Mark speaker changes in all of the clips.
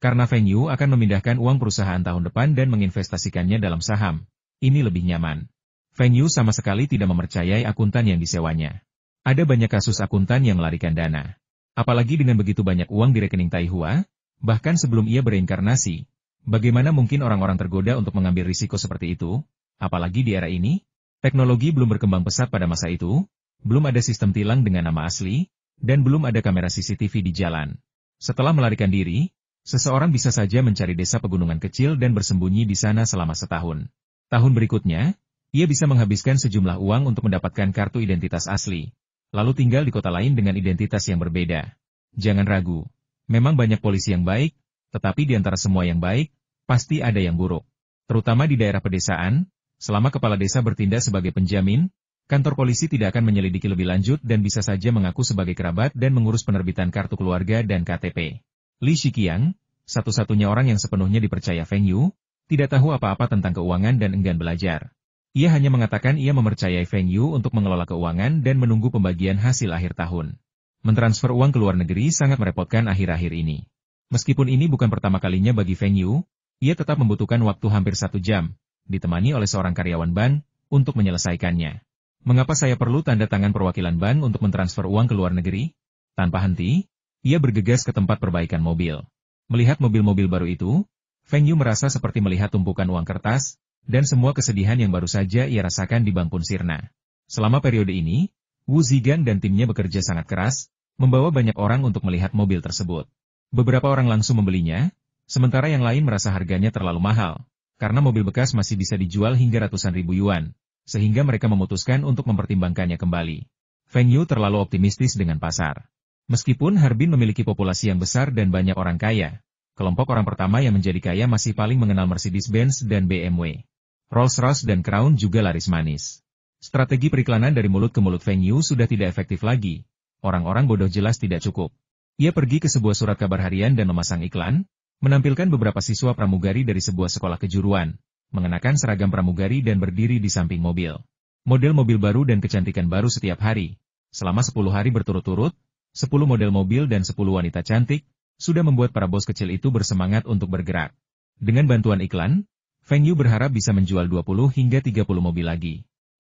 Speaker 1: Karena Feng Yu akan memindahkan uang perusahaan tahun depan dan menginvestasikannya dalam saham. Ini lebih nyaman. Feng Yu sama sekali tidak mempercayai akuntan yang disewanya. Ada banyak kasus akuntan yang melarikan dana. Apalagi dengan begitu banyak uang di rekening Tai Hua, bahkan sebelum ia bereinkarnasi. Bagaimana mungkin orang-orang tergoda untuk mengambil risiko seperti itu? Apalagi di era ini, teknologi belum berkembang pesat pada masa itu, belum ada sistem tilang dengan nama asli, dan belum ada kamera CCTV di jalan. Setelah melarikan diri, seseorang bisa saja mencari desa pegunungan kecil dan bersembunyi di sana selama setahun. Tahun berikutnya, ia bisa menghabiskan sejumlah uang untuk mendapatkan kartu identitas asli, lalu tinggal di kota lain dengan identitas yang berbeda. Jangan ragu, memang banyak polisi yang baik, tetapi di antara semua yang baik, pasti ada yang buruk. Terutama di daerah pedesaan, selama kepala desa bertindak sebagai penjamin, kantor polisi tidak akan menyelidiki lebih lanjut dan bisa saja mengaku sebagai kerabat dan mengurus penerbitan kartu keluarga dan KTP. Li Shiqiang, satu-satunya orang yang sepenuhnya dipercaya Feng Yu, tidak tahu apa-apa tentang keuangan dan enggan belajar. Ia hanya mengatakan ia mempercayai Feng Yu untuk mengelola keuangan dan menunggu pembagian hasil akhir tahun. Mentransfer uang ke luar negeri sangat merepotkan akhir-akhir ini. Meskipun ini bukan pertama kalinya bagi Feng Yu, ia tetap membutuhkan waktu hampir 1 jam, ditemani oleh seorang karyawan bank, untuk menyelesaikannya. Mengapa saya perlu tanda tangan perwakilan bank untuk mentransfer uang ke luar negeri? Tanpa henti, ia bergegas ke tempat perbaikan mobil. Melihat mobil-mobil baru itu, Feng Yu merasa seperti melihat tumpukan uang kertas, dan semua kesedihan yang baru saja ia rasakan di bank pun sirna. Selama periode ini, Wu Zigan dan timnya bekerja sangat keras, membawa banyak orang untuk melihat mobil tersebut. Beberapa orang langsung membelinya, sementara yang lain merasa harganya terlalu mahal, karena mobil bekas masih bisa dijual hingga ratusan ribu yuan, sehingga mereka memutuskan untuk mempertimbangkannya kembali. Feng Yu terlalu optimistis dengan pasar. Meskipun Harbin memiliki populasi yang besar dan banyak orang kaya, kelompok orang pertama yang menjadi kaya masih paling mengenal Mercedes-Benz dan BMW. Rolls-Royce dan Crown juga laris manis. Strategi periklanan dari mulut ke mulut Feng Yu sudah tidak efektif lagi. Orang-orang bodoh jelas tidak cukup. Ia pergi ke sebuah surat kabar harian dan memasang iklan, menampilkan beberapa siswa pramugari dari sebuah sekolah kejuruan, mengenakan seragam pramugari dan berdiri di samping mobil. Model mobil baru dan kecantikan baru setiap hari. Selama 10 hari berturut-turut, 10 model mobil dan 10 wanita cantik, sudah membuat para bos kecil itu bersemangat untuk bergerak. Dengan bantuan iklan, Feng Yu berharap bisa menjual 20 hingga 30 mobil lagi.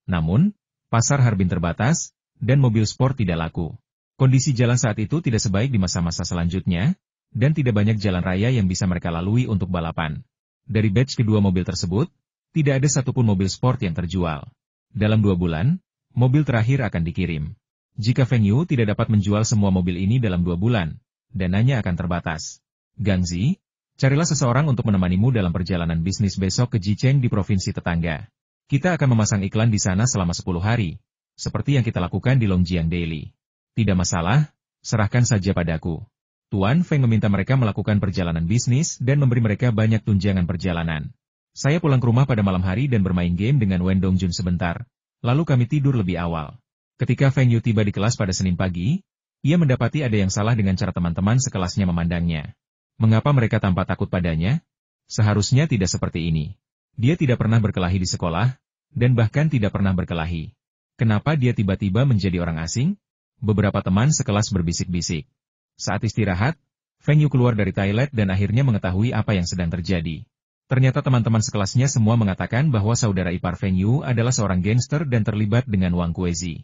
Speaker 1: Namun, pasar Harbin terbatas, dan mobil sport tidak laku. Kondisi jalan saat itu tidak sebaik di masa-masa selanjutnya, dan tidak banyak jalan raya yang bisa mereka lalui untuk balapan. Dari batch kedua mobil tersebut, tidak ada satupun mobil sport yang terjual. Dalam 2 bulan, mobil terakhir akan dikirim. Jika Feng Yu tidak dapat menjual semua mobil ini dalam 2 bulan, dananya akan terbatas. Gangzi, carilah seseorang untuk menemanimu dalam perjalanan bisnis besok ke Jicheng di provinsi tetangga. Kita akan memasang iklan di sana selama 10 hari, seperti yang kita lakukan di Longjiang Daily. Tidak masalah, serahkan saja padaku. Tuan Feng meminta mereka melakukan perjalanan bisnis dan memberi mereka banyak tunjangan perjalanan. Saya pulang ke rumah pada malam hari dan bermain game dengan Wen Dongjun sebentar, lalu kami tidur lebih awal. Ketika Feng Yu tiba di kelas pada Senin pagi, ia mendapati ada yang salah dengan cara teman-teman sekelasnya memandangnya. Mengapa mereka tampak takut padanya? Seharusnya tidak seperti ini. Dia tidak pernah berkelahi di sekolah, dan bahkan tidak pernah berkelahi. Kenapa dia tiba-tiba menjadi orang asing? Beberapa teman sekelas berbisik-bisik. Saat istirahat, Feng Yu keluar dari toilet dan akhirnya mengetahui apa yang sedang terjadi. Ternyata teman-teman sekelasnya semua mengatakan bahwa saudara ipar Feng Yu adalah seorang gangster dan terlibat dengan Wang Kuezi.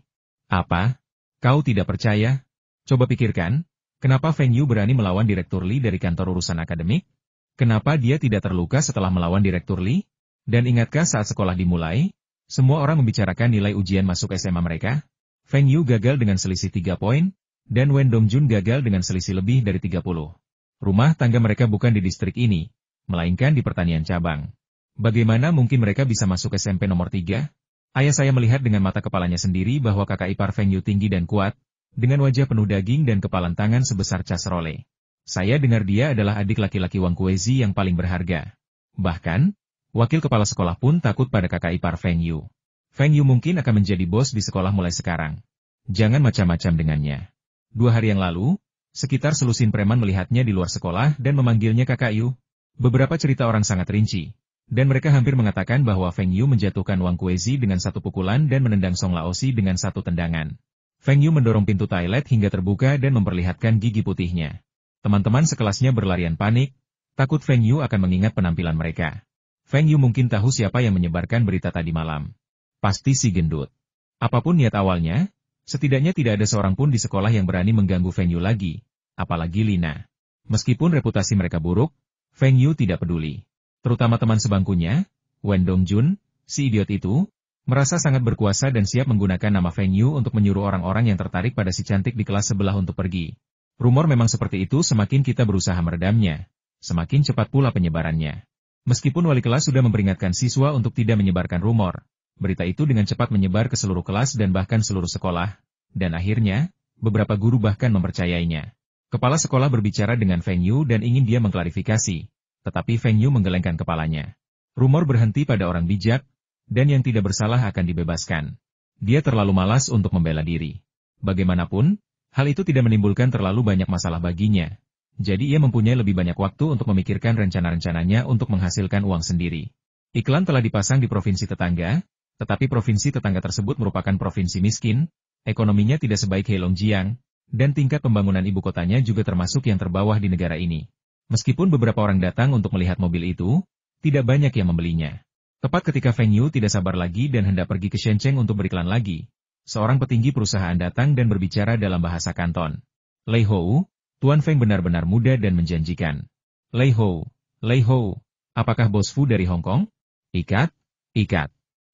Speaker 1: Apa? Kau tidak percaya? Coba pikirkan, kenapa Feng Yu berani melawan Direktur Li dari kantor urusan akademik? Kenapa dia tidak terluka setelah melawan Direktur Li? Dan ingatkah saat sekolah dimulai, semua orang membicarakan nilai ujian masuk SMA mereka? Feng Yu gagal dengan selisih 3 poin, dan Wen Dongjun gagal dengan selisih lebih dari 30. Rumah tangga mereka bukan di distrik ini, melainkan di pertanian cabang. Bagaimana mungkin mereka bisa masuk SMP nomor 3? Ayah saya melihat dengan mata kepalanya sendiri bahwa kakak ipar Feng Yu tinggi dan kuat, dengan wajah penuh daging dan kepalan tangan sebesar cas role. Saya dengar dia adalah adik laki-laki Wang Kuezi yang paling berharga. Bahkan, wakil kepala sekolah pun takut pada kakak ipar Feng Yu. Feng Yu mungkin akan menjadi bos di sekolah mulai sekarang. Jangan macam-macam dengannya. 2 hari yang lalu, sekitar selusin preman melihatnya di luar sekolah dan memanggilnya kakak Yu. Beberapa cerita orang sangat rinci. Dan mereka hampir mengatakan bahwa Feng Yu menjatuhkan Wang Kuezi dengan 1 pukulan dan menendang Song Laosi dengan 1 tendangan. Feng Yu mendorong pintu toilet hingga terbuka dan memperlihatkan gigi putihnya. Teman-teman sekelasnya berlarian panik, Takut Feng Yu akan mengingat penampilan mereka. Feng Yu mungkin tahu siapa yang menyebarkan berita tadi malam. Pasti si gendut. Apapun niat awalnya, setidaknya tidak ada seorang pun di sekolah yang berani mengganggu Feng Yu lagi, apalagi Lina. Meskipun reputasi mereka buruk, Feng Yu tidak peduli. Terutama teman sebangkunya, Wen Dongjun, si idiot itu, merasa sangat berkuasa dan siap menggunakan nama Feng Yu untuk menyuruh orang-orang yang tertarik pada si cantik di kelas sebelah untuk pergi. Rumor memang seperti itu, semakin kita berusaha meredamnya, semakin cepat pula penyebarannya. Meskipun wali kelas sudah memperingatkan siswa untuk tidak menyebarkan rumor, berita itu dengan cepat menyebar ke seluruh kelas dan bahkan seluruh sekolah, dan akhirnya, beberapa guru bahkan mempercayainya. Kepala sekolah berbicara dengan Feng Yu dan ingin dia mengklarifikasi, tetapi Feng Yu menggelengkan kepalanya. Rumor berhenti pada orang bijak, dan yang tidak bersalah akan dibebaskan. Dia terlalu malas untuk membela diri. Bagaimanapun, hal itu tidak menimbulkan terlalu banyak masalah baginya. Jadi ia mempunyai lebih banyak waktu untuk memikirkan rencana-rencananya untuk menghasilkan uang sendiri. Iklan telah dipasang di provinsi tetangga, tetapi provinsi tetangga tersebut merupakan provinsi miskin, ekonominya tidak sebaik Heilongjiang, dan tingkat pembangunan ibu kotanya juga termasuk yang terbawah di negara ini. Meskipun beberapa orang datang untuk melihat mobil itu, tidak banyak yang membelinya. Tepat ketika Feng Yu tidak sabar lagi dan hendak pergi ke Shenzhen untuk beriklan lagi, seorang petinggi perusahaan datang dan berbicara dalam bahasa Kanton. Lei Hou, Tuan Feng benar-benar muda dan menjanjikan. Lei Hou, apakah Bos Fu dari Hong Kong? Ikat.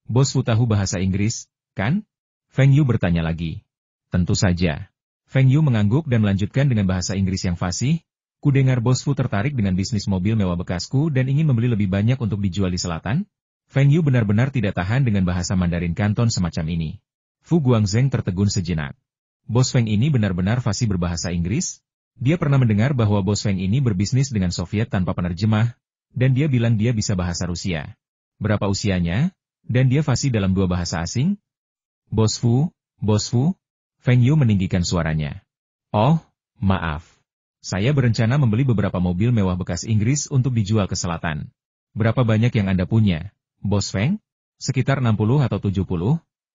Speaker 1: Bos Fu tahu bahasa Inggris, kan? Feng Yu bertanya lagi. Tentu saja. Feng Yu mengangguk dan melanjutkan dengan bahasa Inggris yang fasih. Kudengar Bos Fu tertarik dengan bisnis mobil mewah bekasku dan ingin membeli lebih banyak untuk dijual di selatan? Feng Yu benar-benar tidak tahan dengan bahasa Mandarin Kanton semacam ini. Fu Guangzheng tertegun sejenak. Bos Feng ini benar-benar fasih berbahasa Inggris? Dia pernah mendengar bahwa Bos Feng ini berbisnis dengan Soviet tanpa penerjemah, dan dia bilang dia bisa bahasa Rusia. Berapa usianya? Dan dia fasih dalam 2 bahasa asing? Bos Fu, Feng Yu meninggikan suaranya. Oh, maaf. Saya berencana membeli beberapa mobil mewah bekas Inggris untuk dijual ke selatan. Berapa banyak yang Anda punya, Bos Feng? Sekitar 60 atau 70?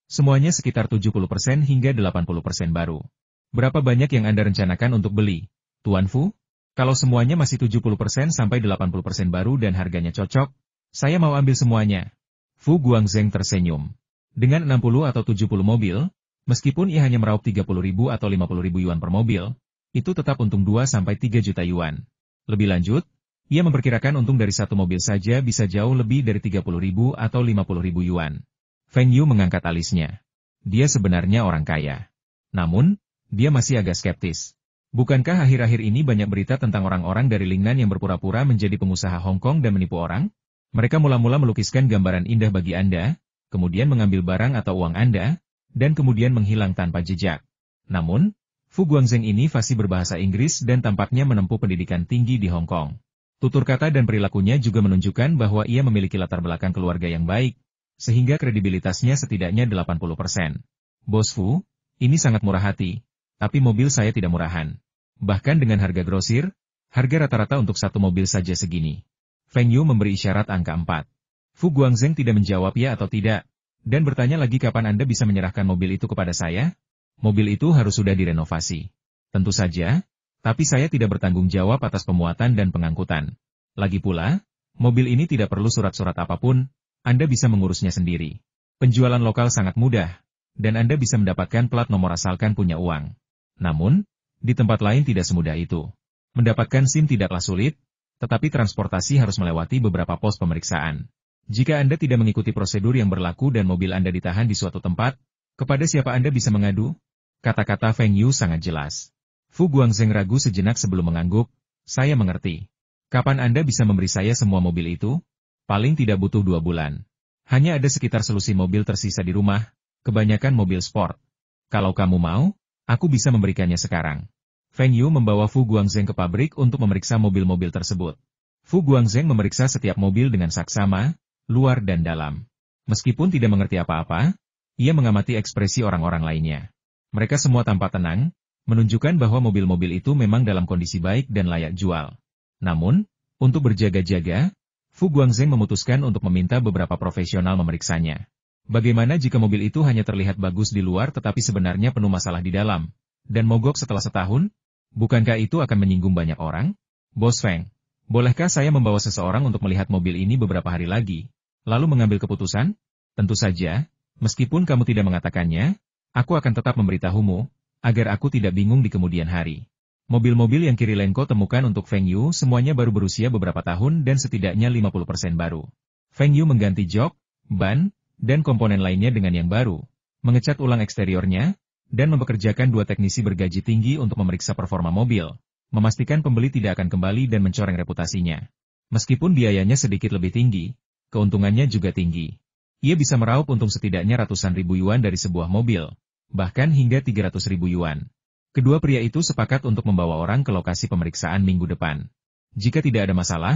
Speaker 1: Semuanya sekitar 70% hingga 80% baru. Berapa banyak yang Anda rencanakan untuk beli, Tuan Fu? Kalau semuanya masih 70% sampai 80% baru dan harganya cocok, saya mau ambil semuanya. Fu Guangzheng tersenyum. Dengan 60 atau 70 mobil, meskipun ia hanya meraup 30.000 atau 50.000 yuan per mobil, itu tetap untung 2 sampai 3 juta yuan. Lebih lanjut, ia memperkirakan untung dari satu mobil saja bisa jauh lebih dari 30.000 atau 50.000 yuan. Feng Yu mengangkat alisnya. Dia sebenarnya orang kaya. Namun, dia masih agak skeptis. Bukankah akhir-akhir ini banyak berita tentang orang-orang dari Lingnan yang berpura-pura menjadi pengusaha Hong Kong dan menipu orang? Mereka mula-mula melukiskan gambaran indah bagi Anda, kemudian mengambil barang atau uang Anda, dan kemudian menghilang tanpa jejak. Namun, Fu Guangzheng ini fasih berbahasa Inggris dan tampaknya menempuh pendidikan tinggi di Hong Kong. Tutur kata dan perilakunya juga menunjukkan bahwa ia memiliki latar belakang keluarga yang baik, sehingga kredibilitasnya setidaknya 80%. Bos Fu, ini sangat murah hati. Tapi mobil saya tidak murahan. Bahkan dengan harga grosir, harga rata-rata untuk satu mobil saja segini. Feng Yu memberi isyarat angka 4. Fu Guangzheng tidak menjawab ya atau tidak, dan bertanya lagi kapan Anda bisa menyerahkan mobil itu kepada saya? Mobil itu harus sudah direnovasi. Tentu saja, tapi saya tidak bertanggung jawab atas pemuatan dan pengangkutan. Lagi pula, mobil ini tidak perlu surat-surat apapun, Anda bisa mengurusnya sendiri. Penjualan lokal sangat mudah, dan Anda bisa mendapatkan plat nomor asalkan punya uang. Namun, di tempat lain tidak semudah itu. Mendapatkan SIM tidaklah sulit, tetapi transportasi harus melewati beberapa pos pemeriksaan. Jika Anda tidak mengikuti prosedur yang berlaku dan mobil Anda ditahan di suatu tempat, kepada siapa Anda bisa mengadu? Kata-kata Feng Yu sangat jelas. Fu Guangzheng ragu sejenak sebelum mengangguk, saya mengerti. Kapan Anda bisa memberi saya semua mobil itu? Paling tidak butuh 2 bulan. Hanya ada sekitar selusin mobil tersisa di rumah, kebanyakan mobil sport. Kalau kamu mau, aku bisa memberikannya sekarang. Feng Yu membawa Fu Guangzheng ke pabrik untuk memeriksa mobil-mobil tersebut. Fu Guangzheng memeriksa setiap mobil dengan saksama, luar dan dalam. Meskipun tidak mengerti apa-apa, ia mengamati ekspresi orang-orang lainnya. Mereka semua tampak tenang, menunjukkan bahwa mobil-mobil itu memang dalam kondisi baik dan layak jual. Namun, untuk berjaga-jaga, Fu Guangzheng memutuskan untuk meminta beberapa profesional memeriksanya. Bagaimana jika mobil itu hanya terlihat bagus di luar tetapi sebenarnya penuh masalah di dalam, dan mogok setelah setahun? Bukankah itu akan menyinggung banyak orang? Bos Feng, Bolehkah saya membawa seseorang untuk melihat mobil ini beberapa hari lagi, lalu mengambil keputusan? Tentu saja, meskipun kamu tidak mengatakannya, aku akan tetap memberitahumu, agar aku tidak bingung di kemudian hari. Mobil-mobil yang Kirilenko temukan untuk Feng Yu semuanya baru berusia beberapa tahun dan setidaknya 50% baru. Feng Yu mengganti jok, ban, dan komponen lainnya dengan yang baru, mengecat ulang eksteriornya, dan mempekerjakan 2 teknisi bergaji tinggi untuk memeriksa performa mobil, memastikan pembeli tidak akan kembali dan mencoreng reputasinya. Meskipun biayanya sedikit lebih tinggi, keuntungannya juga tinggi. Ia bisa meraup untung setidaknya ratusan ribu yuan dari sebuah mobil, bahkan hingga 300 ribu yuan. Kedua pria itu sepakat untuk membawa orang ke lokasi pemeriksaan minggu depan. Jika tidak ada masalah,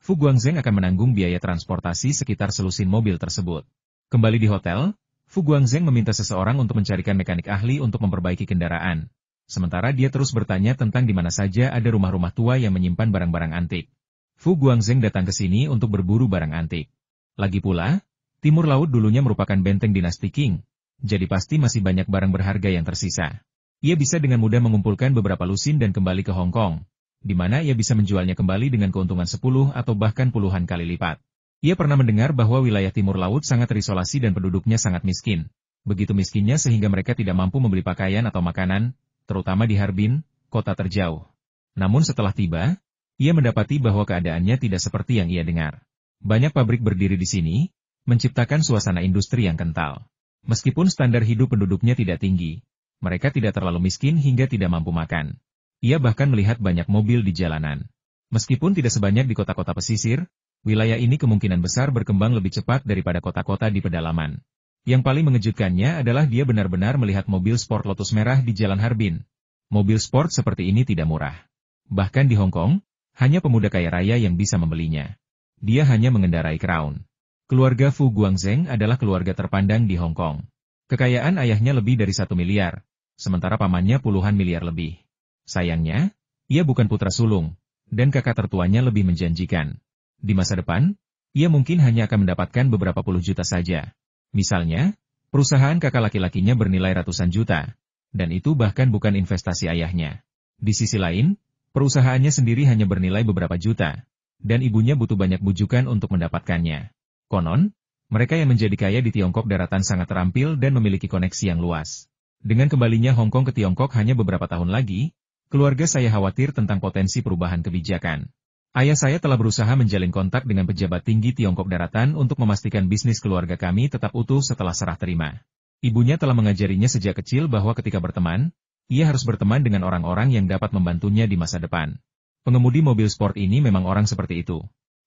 Speaker 1: Fu Guangzheng akan menanggung biaya transportasi sekitar selusin mobil tersebut. Kembali di hotel, Fu Guangzheng meminta seseorang untuk mencarikan mekanik ahli untuk memperbaiki kendaraan. Sementara dia terus bertanya tentang di mana saja ada rumah-rumah tua yang menyimpan barang-barang antik. Fu Guangzheng datang ke sini untuk berburu barang antik. Lagi pula, Timur Laut dulunya merupakan benteng dinasti Qing, jadi pasti masih banyak barang berharga yang tersisa. Ia bisa dengan mudah mengumpulkan beberapa lusin dan kembali ke Hong Kong, di mana ia bisa menjualnya kembali dengan keuntungan 10 atau bahkan puluhan kali lipat. Ia pernah mendengar bahwa wilayah Timur Laut sangat terisolasi dan penduduknya sangat miskin. Begitu miskinnya sehingga mereka tidak mampu membeli pakaian atau makanan, terutama di Harbin, kota terjauh. Namun setelah tiba, ia mendapati bahwa keadaannya tidak seperti yang ia dengar. Banyak pabrik berdiri di sini, menciptakan suasana industri yang kental. Meskipun standar hidup penduduknya tidak tinggi, mereka tidak terlalu miskin hingga tidak mampu makan. Ia bahkan melihat banyak mobil di jalanan. Meskipun tidak sebanyak di kota-kota pesisir, wilayah ini kemungkinan besar berkembang lebih cepat daripada kota-kota di pedalaman. Yang paling mengejutkannya adalah dia benar-benar melihat mobil sport Lotus merah di Jalan Harbin. Mobil sport seperti ini tidak murah. Bahkan di Hong Kong, hanya pemuda kaya raya yang bisa membelinya. Dia hanya mengendarai Crown. Keluarga Fu Guangzheng adalah keluarga terpandang di Hong Kong. Kekayaan ayahnya lebih dari 1 miliar. Sementara pamannya puluhan miliar lebih. Sayangnya, ia bukan putra sulung, dan kakak tertuanya lebih menjanjikan. Di masa depan, ia mungkin hanya akan mendapatkan beberapa puluh juta saja. Misalnya, perusahaan kakak laki-lakinya bernilai ratusan juta, dan itu bahkan bukan investasi ayahnya. Di sisi lain, perusahaannya sendiri hanya bernilai beberapa juta, dan ibunya butuh banyak bujukan untuk mendapatkannya. Konon, mereka yang menjadi kaya di Tiongkok daratan sangat terampil dan memiliki koneksi yang luas. Dengan kembalinya Hong Kong ke Tiongkok hanya beberapa tahun lagi, keluarga saya khawatir tentang potensi perubahan kebijakan. Ayah saya telah berusaha menjalin kontak dengan pejabat tinggi Tiongkok daratan untuk memastikan bisnis keluarga kami tetap utuh setelah serah terima. Ibunya telah mengajarinya sejak kecil bahwa ketika berteman, ia harus berteman dengan orang-orang yang dapat membantunya di masa depan. Pengemudi mobil sport ini memang orang seperti itu.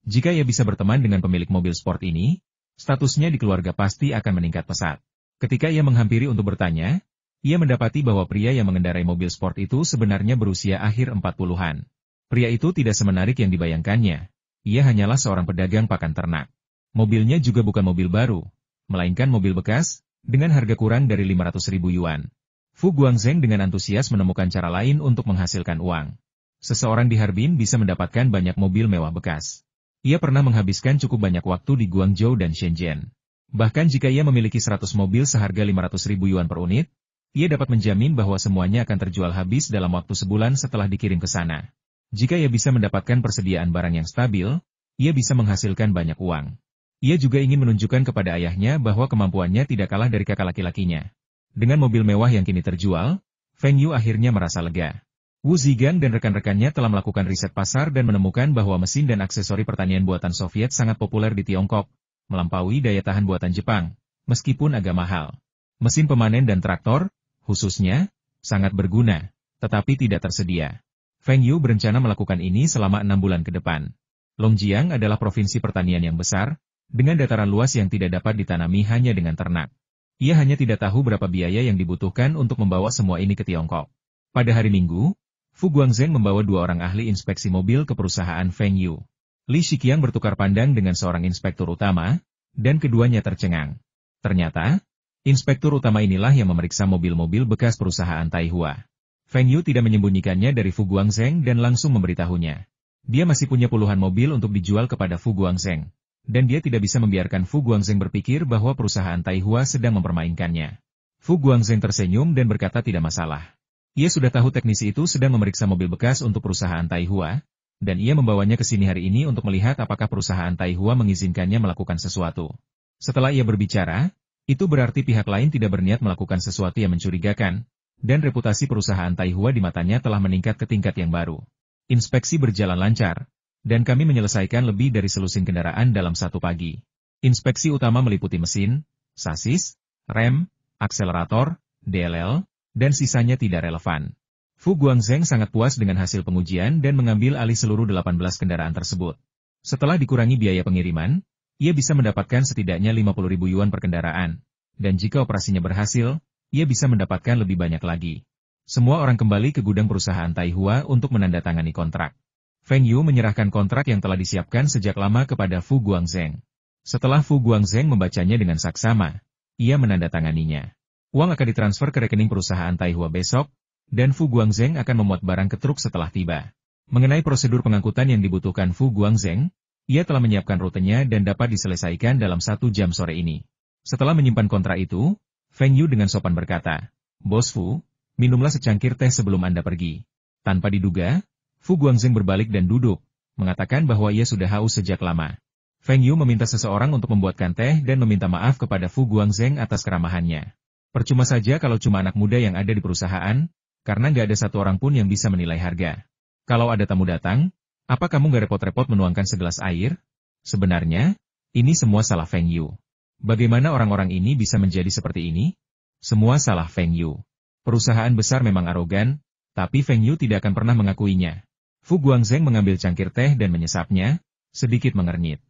Speaker 1: Jika ia bisa berteman dengan pemilik mobil sport ini, statusnya di keluarga pasti akan meningkat pesat. Ketika ia menghampiri untuk bertanya, ia mendapati bahwa pria yang mengendarai mobil sport itu sebenarnya berusia akhir 40-an. Pria itu tidak semenarik yang dibayangkannya. Ia hanyalah seorang pedagang pakan ternak. Mobilnya juga bukan mobil baru, melainkan mobil bekas, dengan harga kurang dari 500 ribu yuan. Fu Guangzheng dengan antusias menemukan cara lain untuk menghasilkan uang. Seseorang di Harbin bisa mendapatkan banyak mobil mewah bekas. Ia pernah menghabiskan cukup banyak waktu di Guangzhou dan Shenzhen. Bahkan jika ia memiliki 100 mobil seharga 500 ribu yuan per unit, ia dapat menjamin bahwa semuanya akan terjual habis dalam waktu sebulan setelah dikirim ke sana. Jika ia bisa mendapatkan persediaan barang yang stabil, ia bisa menghasilkan banyak uang. Ia juga ingin menunjukkan kepada ayahnya bahwa kemampuannya tidak kalah dari kakak laki-lakinya. Dengan mobil mewah yang kini terjual, Feng Yu akhirnya merasa lega. Wu Zigan dan rekan-rekannya telah melakukan riset pasar dan menemukan bahwa mesin dan aksesori pertanian buatan Soviet sangat populer di Tiongkok, melampaui daya tahan buatan Jepang, meskipun agak mahal. Mesin pemanen dan traktor, khususnya, sangat berguna, tetapi tidak tersedia. Feng Yu berencana melakukan ini selama 6 bulan ke depan. Longjiang adalah provinsi pertanian yang besar, dengan dataran luas yang tidak dapat ditanami hanya dengan ternak. Ia hanya tidak tahu berapa biaya yang dibutuhkan untuk membawa semua ini ke Tiongkok. Pada hari Minggu, Fu Guangzheng membawa 2 orang ahli inspeksi mobil ke perusahaan Feng Yu. Li Shiqiang bertukar pandang dengan seorang inspektur utama, dan keduanya tercengang. Ternyata, inspektur utama inilah yang memeriksa mobil-mobil bekas perusahaan Taihua. Feng Yu tidak menyembunyikannya dari Fu Guangzheng dan langsung memberitahunya. Dia masih punya puluhan mobil untuk dijual kepada Fu Guangzheng. Dan dia tidak bisa membiarkan Fu Guangzheng berpikir bahwa perusahaan Taihua sedang mempermainkannya. Fu Guangzheng tersenyum dan berkata tidak masalah. Ia sudah tahu teknisi itu sedang memeriksa mobil bekas untuk perusahaan Taihua, dan ia membawanya ke sini hari ini untuk melihat apakah perusahaan Taihua mengizinkannya melakukan sesuatu. Setelah ia berbicara, itu berarti pihak lain tidak berniat melakukan sesuatu yang mencurigakan, dan reputasi perusahaan Taihua di matanya telah meningkat ke tingkat yang baru. Inspeksi berjalan lancar, dan kami menyelesaikan lebih dari selusin kendaraan dalam satu pagi. Inspeksi utama meliputi mesin, sasis, rem, akselerator, DLL, dan sisanya tidak relevan. Fu Guangzheng sangat puas dengan hasil pengujian dan mengambil alih seluruh 18 kendaraan tersebut. Setelah dikurangi biaya pengiriman, ia bisa mendapatkan setidaknya 50.000 yuan per kendaraan, dan jika operasinya berhasil, ia bisa mendapatkan lebih banyak lagi. Semua orang kembali ke gudang perusahaan Taihua untuk menandatangani kontrak. Feng Yu menyerahkan kontrak yang telah disiapkan sejak lama kepada Fu Guangzheng. Setelah Fu Guangzheng membacanya dengan saksama, ia menandatanganinya. Uang akan ditransfer ke rekening perusahaan Taihua besok, dan Fu Guangzheng akan memuat barang ke truk setelah tiba. Mengenai prosedur pengangkutan yang dibutuhkan Fu Guangzheng, ia telah menyiapkan rutenya dan dapat diselesaikan dalam 1 jam sore ini. Setelah menyimpan kontrak itu, Feng Yu dengan sopan berkata, "Bos Fu, minumlah secangkir teh sebelum Anda pergi." Tanpa diduga, Fu Guangzheng berbalik dan duduk, mengatakan bahwa ia sudah haus sejak lama. Feng Yu meminta seseorang untuk membuatkan teh dan meminta maaf kepada Fu Guangzheng atas keramahannya. Percuma saja kalau cuma anak muda yang ada di perusahaan, karena nggak ada satu orang pun yang bisa menilai harga. Kalau ada tamu datang, apa kamu nggak repot-repot menuangkan segelas air? Sebenarnya, ini semua salah Feng Yu. Bagaimana orang-orang ini bisa menjadi seperti ini? Semua salah Feng Yu. Perusahaan besar memang arogan, tapi Feng Yu tidak akan pernah mengakuinya. Fu Guangzheng mengambil cangkir teh dan menyesapnya, sedikit mengernyit.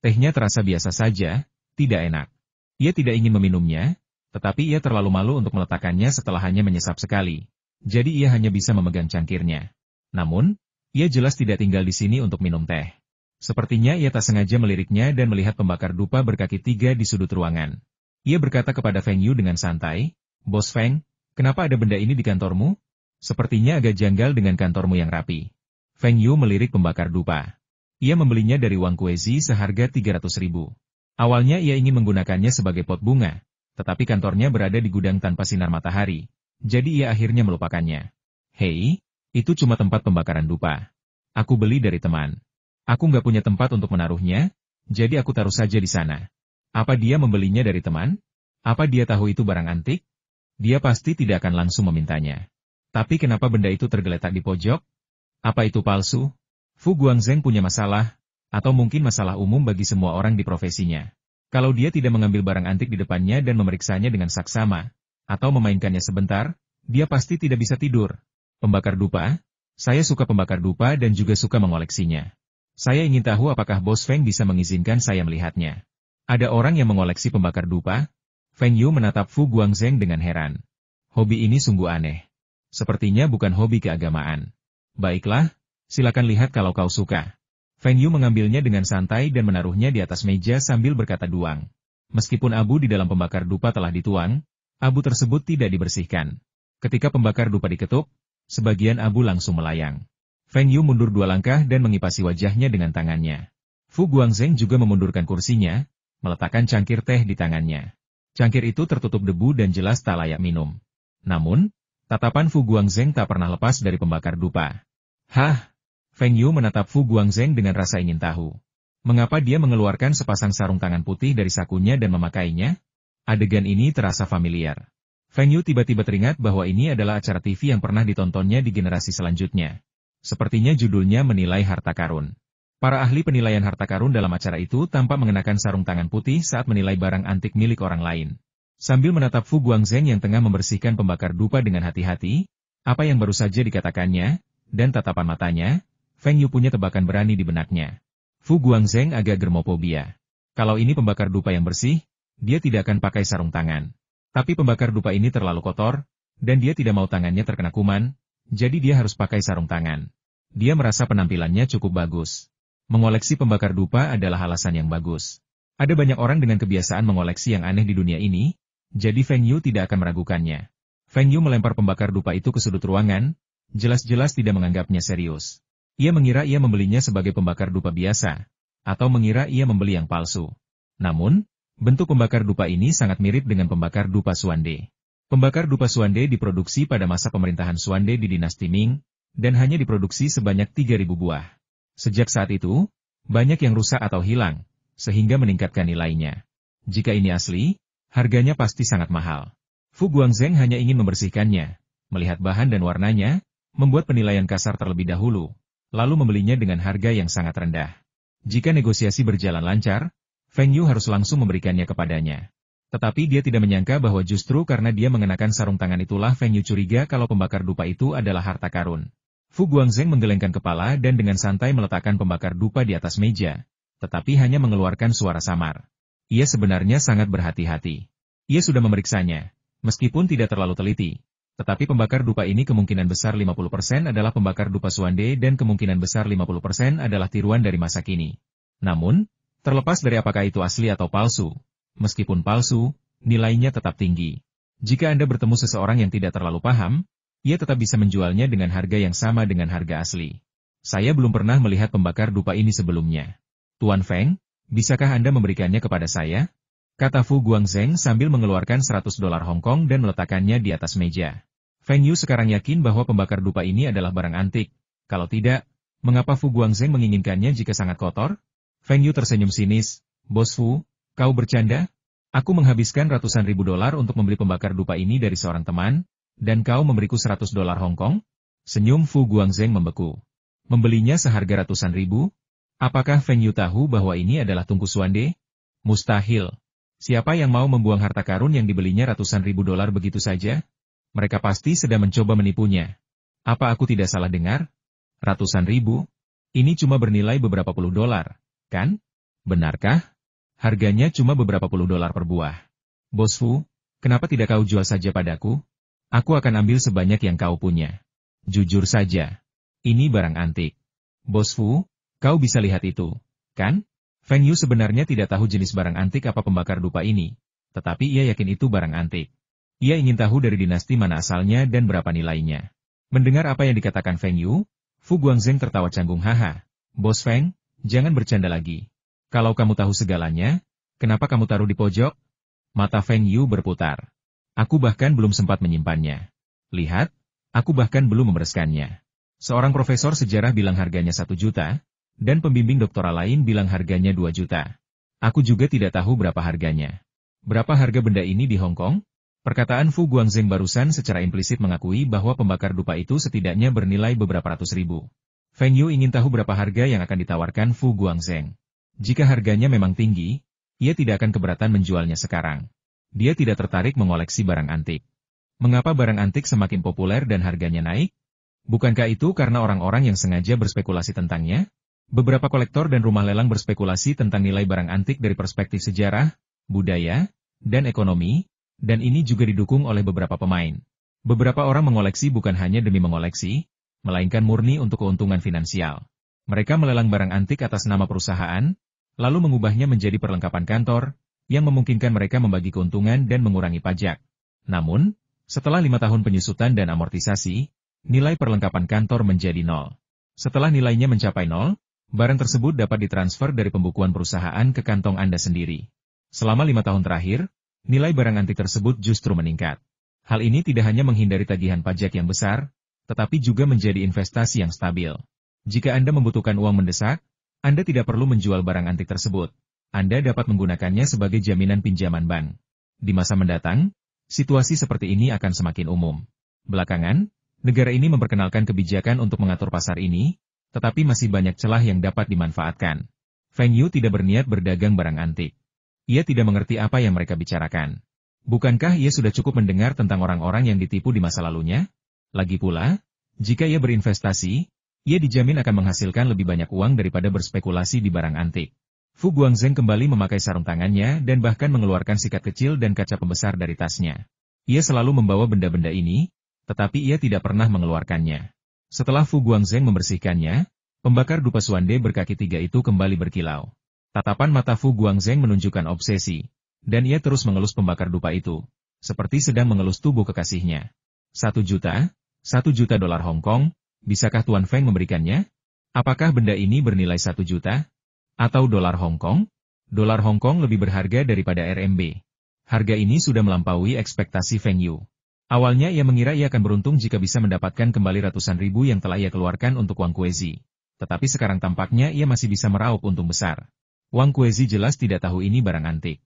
Speaker 1: Tehnya terasa biasa saja, tidak enak. Ia tidak ingin meminumnya, tetapi ia terlalu malu untuk meletakkannya setelah hanya menyesap sekali. Jadi ia hanya bisa memegang cangkirnya. Namun, ia jelas tidak tinggal di sini untuk minum teh. Sepertinya ia tak sengaja meliriknya dan melihat pembakar dupa berkaki 3 di sudut ruangan. Ia berkata kepada Feng Yu dengan santai, "Bos Feng, kenapa ada benda ini di kantormu? Sepertinya agak janggal dengan kantormu yang rapi." Feng Yu melirik pembakar dupa. Ia membelinya dari Wang Kuezi seharga 300.000. Awalnya ia ingin menggunakannya sebagai pot bunga, tetapi kantornya berada di gudang tanpa sinar matahari, jadi ia akhirnya melupakannya. "Hei, itu cuma tempat pembakaran dupa. Aku beli dari teman. Aku nggak punya tempat untuk menaruhnya, jadi aku taruh saja di sana." Apa dia membelinya dari teman? Apa dia tahu itu barang antik? Dia pasti tidak akan langsung memintanya. Tapi kenapa benda itu tergeletak di pojok? Apa itu palsu? Fu Guangzheng punya masalah, atau mungkin masalah umum bagi semua orang di profesinya. Kalau dia tidak mengambil barang antik di depannya dan memeriksanya dengan saksama, atau memainkannya sebentar, dia pasti tidak bisa tidur. Pembakar dupa? Saya suka pembakar dupa dan juga suka mengoleksinya. Saya ingin tahu apakah Bos Feng bisa mengizinkan saya melihatnya. Ada orang yang mengoleksi pembakar dupa? Feng Yu menatap Fu Guangzheng dengan heran. Hobi ini sungguh aneh. Sepertinya bukan hobi keagamaan. Baiklah, silakan lihat kalau kau suka. Feng Yu mengambilnya dengan santai dan menaruhnya di atas meja sambil berkata duang. Meskipun abu di dalam pembakar dupa telah dituang, abu tersebut tidak dibersihkan. Ketika pembakar dupa diketuk, sebagian abu langsung melayang. Feng Yu mundur 2 langkah dan mengipasi wajahnya dengan tangannya. Fu Guangzheng juga memundurkan kursinya, meletakkan cangkir teh di tangannya. Cangkir itu tertutup debu dan jelas tak layak minum. Namun, tatapan Fu Guangzheng tak pernah lepas dari pembakar dupa. "Hah?" Feng Yu menatap Fu Guangzheng dengan rasa ingin tahu. Mengapa dia mengeluarkan sepasang sarung tangan putih dari sakunya dan memakainya? Adegan ini terasa familiar. Feng Yu tiba-tiba teringat bahwa ini adalah acara TV yang pernah ditontonnya di generasi selanjutnya. Sepertinya judulnya Menilai Harta Karun. Para ahli penilaian harta karun dalam acara itu tampak mengenakan sarung tangan putih saat menilai barang antik milik orang lain. Sambil menatap Fu Guangzheng yang tengah membersihkan pembakar dupa dengan hati-hati, apa yang baru saja dikatakannya, dan tatapan matanya, Feng Yu punya tebakan berani di benaknya. Fu Guangzheng agak germofobia. Kalau ini pembakar dupa yang bersih, dia tidak akan pakai sarung tangan. Tapi pembakar dupa ini terlalu kotor, dan dia tidak mau tangannya terkena kuman, jadi dia harus pakai sarung tangan. Dia merasa penampilannya cukup bagus. Mengoleksi pembakar dupa adalah alasan yang bagus. Ada banyak orang dengan kebiasaan mengoleksi yang aneh di dunia ini, jadi Feng Yu tidak akan meragukannya. Feng Yu melempar pembakar dupa itu ke sudut ruangan, jelas-jelas tidak menganggapnya serius. Ia mengira ia membelinya sebagai pembakar dupa biasa, atau mengira ia membeli yang palsu. Namun, bentuk pembakar dupa ini sangat mirip dengan pembakar dupa Xuande. Pembakar dupa Xuande diproduksi pada masa pemerintahan Xuande di dinasti Ming, dan hanya diproduksi sebanyak 3.000 buah. Sejak saat itu, banyak yang rusak atau hilang, sehingga meningkatkan nilainya. Jika ini asli, harganya pasti sangat mahal. Fu Guangzheng hanya ingin membersihkannya, melihat bahan dan warnanya, membuat penilaian kasar terlebih dahulu, lalu membelinya dengan harga yang sangat rendah. Jika negosiasi berjalan lancar, Feng Yu harus langsung memberikannya kepadanya. Tetapi dia tidak menyangka bahwa justru karena dia mengenakan sarung tangan itulah Feng Yu curiga kalau pembakar dupa itu adalah harta karun. Fu Guangzheng menggelengkan kepala dan dengan santai meletakkan pembakar dupa di atas meja, tetapi hanya mengeluarkan suara samar. Ia sebenarnya sangat berhati-hati. Ia sudah memeriksanya, meskipun tidak terlalu teliti. Tetapi pembakar dupa ini kemungkinan besar 50% adalah pembakar dupa Suande dan kemungkinan besar 50% adalah tiruan dari masa kini. Namun, terlepas dari apakah itu asli atau palsu, meskipun palsu, nilainya tetap tinggi. Jika Anda bertemu seseorang yang tidak terlalu paham, ia tetap bisa menjualnya dengan harga yang sama dengan harga asli. Saya belum pernah melihat pembakar dupa ini sebelumnya. Tuan Feng, bisakah Anda memberikannya kepada saya? Kata Fu Guangzheng sambil mengeluarkan $100 Hong Kong dan meletakkannya di atas meja. Feng Yu sekarang yakin bahwa pembakar dupa ini adalah barang antik. Kalau tidak, mengapa Fu Guangzheng menginginkannya jika sangat kotor? Feng Yu tersenyum sinis. Bos Fu, kau bercanda? Aku menghabiskan ratusan ribu dolar untuk membeli pembakar dupa ini dari seorang teman, dan kau memberiku $100 Hong Kong? Senyum Fu Guangzheng membeku. Membelinya seharga ratusan ribu? Apakah Feng Yu tahu bahwa ini adalah tungku Suande? Mustahil. Siapa yang mau membuang harta karun yang dibelinya ratusan ribu dolar begitu saja? Mereka pasti sedang mencoba menipunya. Apa aku tidak salah dengar? Ratusan ribu? Ini cuma bernilai beberapa puluh dolar, kan? Benarkah? Harganya cuma beberapa puluh dolar per buah. Bos Fu, kenapa tidak kau jual saja padaku? Aku akan ambil sebanyak yang kau punya. Jujur saja. Ini barang antik. Bos Fu, kau bisa lihat itu, kan? Feng Yu sebenarnya tidak tahu jenis barang antik apa pembakar dupa ini, tetapi ia yakin itu barang antik. Ia ingin tahu dari dinasti mana asalnya dan berapa nilainya. Mendengar apa yang dikatakan Feng Yu, Fu Guangzheng tertawa canggung. Haha. Bos Feng, jangan bercanda lagi. Kalau kamu tahu segalanya, kenapa kamu taruh di pojok? Mata Feng Yu berputar. Aku bahkan belum sempat menyimpannya. Lihat, aku bahkan belum membereskannya. Seorang profesor sejarah bilang harganya 1 juta, dan pembimbing doktoral lain bilang harganya 2 juta. Aku juga tidak tahu berapa harganya. Berapa harga benda ini di Hong Kong? Perkataan Fu Guangzheng barusan secara implisit mengakui bahwa pembakar dupa itu setidaknya bernilai beberapa ratus ribu. Feng Yu ingin tahu berapa harga yang akan ditawarkan Fu Guangzheng. Jika harganya memang tinggi, ia tidak akan keberatan menjualnya sekarang. Dia tidak tertarik mengoleksi barang antik. Mengapa barang antik semakin populer dan harganya naik? Bukankah itu karena orang-orang yang sengaja berspekulasi tentangnya? Beberapa kolektor dan rumah lelang berspekulasi tentang nilai barang antik dari perspektif sejarah, budaya, dan ekonomi, dan ini juga didukung oleh beberapa pemain. Beberapa orang mengoleksi bukan hanya demi mengoleksi, melainkan murni untuk keuntungan finansial. Mereka melelang barang antik atas nama perusahaan, lalu mengubahnya menjadi perlengkapan kantor, yang memungkinkan mereka membagi keuntungan dan mengurangi pajak. Namun, setelah 5 tahun penyusutan dan amortisasi, nilai perlengkapan kantor menjadi 0. Setelah nilainya mencapai 0, barang tersebut dapat ditransfer dari pembukuan perusahaan ke kantong Anda sendiri. Selama 5 tahun terakhir, nilai barang antik tersebut justru meningkat. Hal ini tidak hanya menghindari tagihan pajak yang besar, tetapi juga menjadi investasi yang stabil. Jika Anda membutuhkan uang mendesak, Anda tidak perlu menjual barang antik tersebut. Anda dapat menggunakannya sebagai jaminan pinjaman bank. Di masa mendatang, situasi seperti ini akan semakin umum. Belakangan, negara ini memperkenalkan kebijakan untuk mengatur pasar ini, tetapi masih banyak celah yang dapat dimanfaatkan. Feng Yu tidak berniat berdagang barang antik. Ia tidak mengerti apa yang mereka bicarakan. Bukankah ia sudah cukup mendengar tentang orang-orang yang ditipu di masa lalunya? Lagi pula, jika ia berinvestasi, ia dijamin akan menghasilkan lebih banyak uang daripada berspekulasi di barang antik. Fu Guangzheng kembali memakai sarung tangannya dan bahkan mengeluarkan sikat kecil dan kaca pembesar dari tasnya. Ia selalu membawa benda-benda ini, tetapi ia tidak pernah mengeluarkannya. Setelah Fu Guangzheng membersihkannya, pembakar dupa Suande berkaki 3 itu kembali berkilau. Tatapan mata Fu Guangzheng menunjukkan obsesi, dan ia terus mengelus pembakar dupa itu, seperti sedang mengelus tubuh kekasihnya. 1 juta? 1 juta dolar Hong Kong? Bisakah Tuan Feng memberikannya? Apakah benda ini bernilai 1 juta? Atau dolar Hong Kong? Dolar Hong Kong lebih berharga daripada RMB. Harga ini sudah melampaui ekspektasi Feng Yu. Awalnya ia mengira ia akan beruntung jika bisa mendapatkan kembali ratusan ribu yang telah ia keluarkan untuk uang kuezi. Tetapi sekarang tampaknya ia masih bisa meraup untung besar. Wang Kuezi jelas tidak tahu ini barang antik.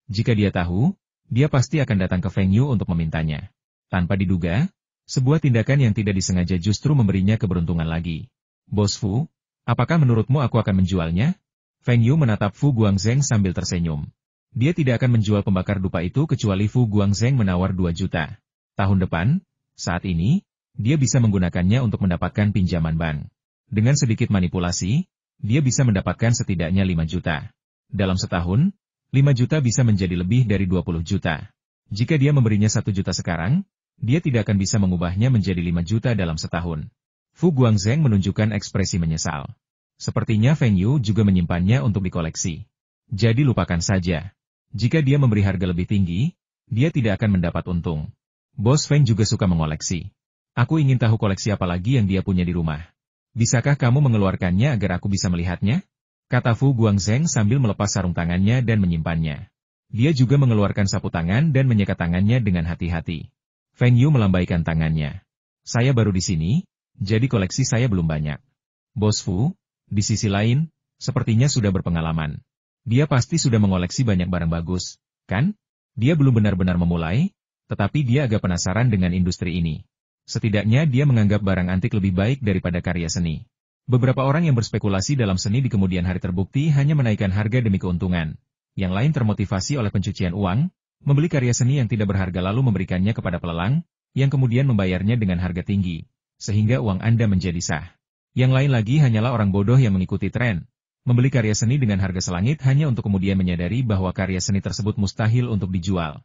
Speaker 1: Jika dia tahu, dia pasti akan datang ke Feng Yu untuk memintanya. Tanpa diduga, sebuah tindakan yang tidak disengaja justru memberinya keberuntungan lagi. Bos Fu, apakah menurutmu aku akan menjualnya? Feng Yu menatap Fu Guangzheng sambil tersenyum. Dia tidak akan menjual pembakar dupa itu kecuali Fu Guangzheng menawar 2 juta. Tahun depan, saat ini, dia bisa menggunakannya untuk mendapatkan pinjaman bank. Dengan sedikit manipulasi, dia bisa mendapatkan setidaknya 5 juta. Dalam setahun, 5 juta bisa menjadi lebih dari 20 juta. Jika dia memberinya 1 juta sekarang, dia tidak akan bisa mengubahnya menjadi 5 juta dalam setahun. Fu Guangzheng menunjukkan ekspresi menyesal. Sepertinya Feng Yu juga menyimpannya untuk dikoleksi. Jadi lupakan saja. Jika dia memberi harga lebih tinggi, dia tidak akan mendapat untung. Bos Feng juga suka mengoleksi. Aku ingin tahu koleksi apa lagi yang dia punya di rumah. Bisakah kamu mengeluarkannya agar aku bisa melihatnya? Kata Fu Guangzheng sambil melepas sarung tangannya dan menyimpannya. Dia juga mengeluarkan sapu tangan dan menyekat tangannya dengan hati-hati. Feng Yu melambaikan tangannya. Saya baru di sini, jadi koleksi saya belum banyak. Bos Fu, di sisi lain, sepertinya sudah berpengalaman. Dia pasti sudah mengoleksi banyak barang bagus, kan? Dia belum benar-benar memulai, tetapi dia agak penasaran dengan industri ini. Setidaknya dia menganggap barang antik lebih baik daripada karya seni. Beberapa orang yang berspekulasi dalam seni di kemudian hari terbukti hanya menaikkan harga demi keuntungan. Yang lain termotivasi oleh pencucian uang, membeli karya seni yang tidak berharga lalu memberikannya kepada pelelang, yang kemudian membayarnya dengan harga tinggi, sehingga uang Anda menjadi sah. Yang lain lagi hanyalah orang bodoh yang mengikuti tren. Membeli karya seni dengan harga selangit hanya untuk kemudian menyadari bahwa karya seni tersebut mustahil untuk dijual.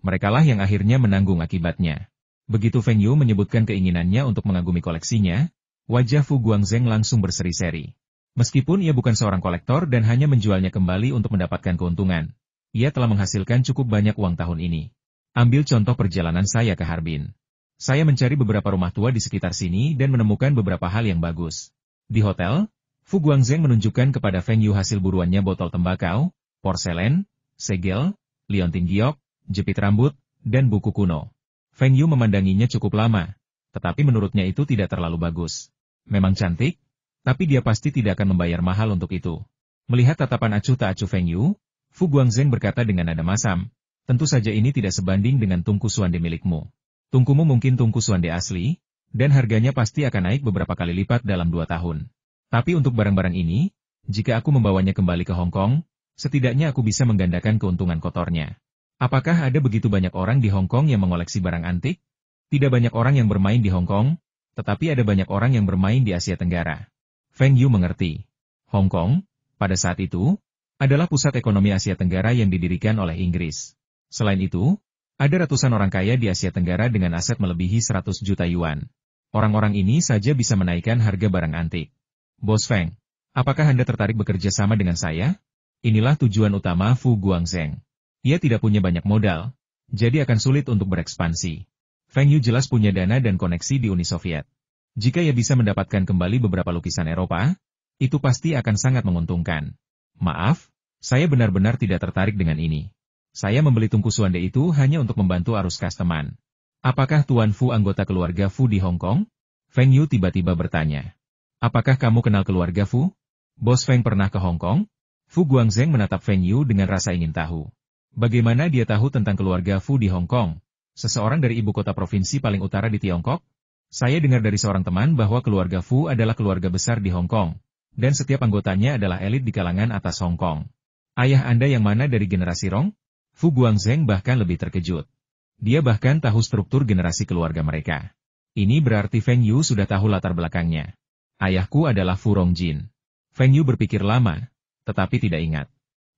Speaker 1: Merekalah yang akhirnya menanggung akibatnya. Begitu Feng Yu menyebutkan keinginannya untuk mengagumi koleksinya, wajah Fu Guangzheng langsung berseri-seri. Meskipun ia bukan seorang kolektor dan hanya menjualnya kembali untuk mendapatkan keuntungan, ia telah menghasilkan cukup banyak uang tahun ini. Ambil contoh perjalanan saya ke Harbin. Saya mencari beberapa rumah tua di sekitar sini dan menemukan beberapa hal yang bagus. Di hotel, Fu Guangzheng menunjukkan kepada Feng Yu hasil buruannya botol tembakau, porselen, segel, liontin giok, jepit rambut, dan buku kuno. Feng Yu memandanginya cukup lama, tetapi menurutnya itu tidak terlalu bagus. Memang cantik, tapi dia pasti tidak akan membayar mahal untuk itu. Melihat tatapan acuh tak acuh Feng Yu, Fu Guangzheng berkata dengan nada masam, tentu saja ini tidak sebanding dengan tungku suande milikmu. Tungkumu mungkin tungku suande asli, dan harganya pasti akan naik beberapa kali lipat dalam 2 tahun. Tapi untuk barang-barang ini, jika aku membawanya kembali ke Hong Kong, setidaknya aku bisa menggandakan keuntungan kotornya. Apakah ada begitu banyak orang di Hong Kong yang mengoleksi barang antik? Tidak banyak orang yang bermain di Hong Kong, tetapi ada banyak orang yang bermain di Asia Tenggara. Feng Yu mengerti. Hong Kong, pada saat itu, adalah pusat ekonomi Asia Tenggara yang didirikan oleh Inggris. Selain itu, ada ratusan orang kaya di Asia Tenggara dengan aset melebihi 100 juta yuan. Orang-orang ini saja bisa menaikkan harga barang antik. Bos Feng, apakah Anda tertarik bekerja sama dengan saya? Inilah tujuan utama Fu Guangzheng. Ia tidak punya banyak modal, jadi akan sulit untuk berekspansi. Feng Yu jelas punya dana dan koneksi di Uni Soviet. Jika ia bisa mendapatkan kembali beberapa lukisan Eropa, itu pasti akan sangat menguntungkan. Maaf, saya benar-benar tidak tertarik dengan ini. Saya membeli tungku suande itu hanya untuk membantu arus kas teman. Apakah Tuan Fu anggota keluarga Fu di Hong Kong? Feng Yu tiba-tiba bertanya. Apakah kamu kenal keluarga Fu? Bos Feng pernah ke Hong Kong? Fu Guangzheng menatap Feng Yu dengan rasa ingin tahu. Bagaimana dia tahu tentang keluarga Fu di Hong Kong? Seseorang dari ibu kota provinsi paling utara di Tiongkok? Saya dengar dari seorang teman bahwa keluarga Fu adalah keluarga besar di Hong Kong, dan setiap anggotanya adalah elit di kalangan atas Hong Kong. Ayah Anda yang mana dari generasi Rong? Fu Guangzheng bahkan lebih terkejut. Dia bahkan tahu struktur generasi keluarga mereka. Ini berarti Feng Yu sudah tahu latar belakangnya. Ayahku adalah Fu Rongjin. Feng Yu berpikir lama, tetapi tidak ingat.